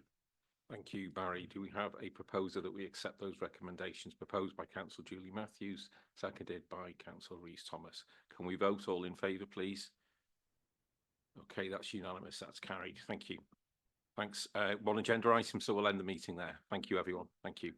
Thank you, Barry. Do we have a proposer that we accept those recommendations proposed by Councillor Julie Matthews, seconded by Councillor Rhys-Thomas? Can we vote all in favour, please? Okay, that's unanimous. That's carried. Thank you. Thanks. One agenda item, so we'll end the meeting there. Thank you, everyone. Thank you.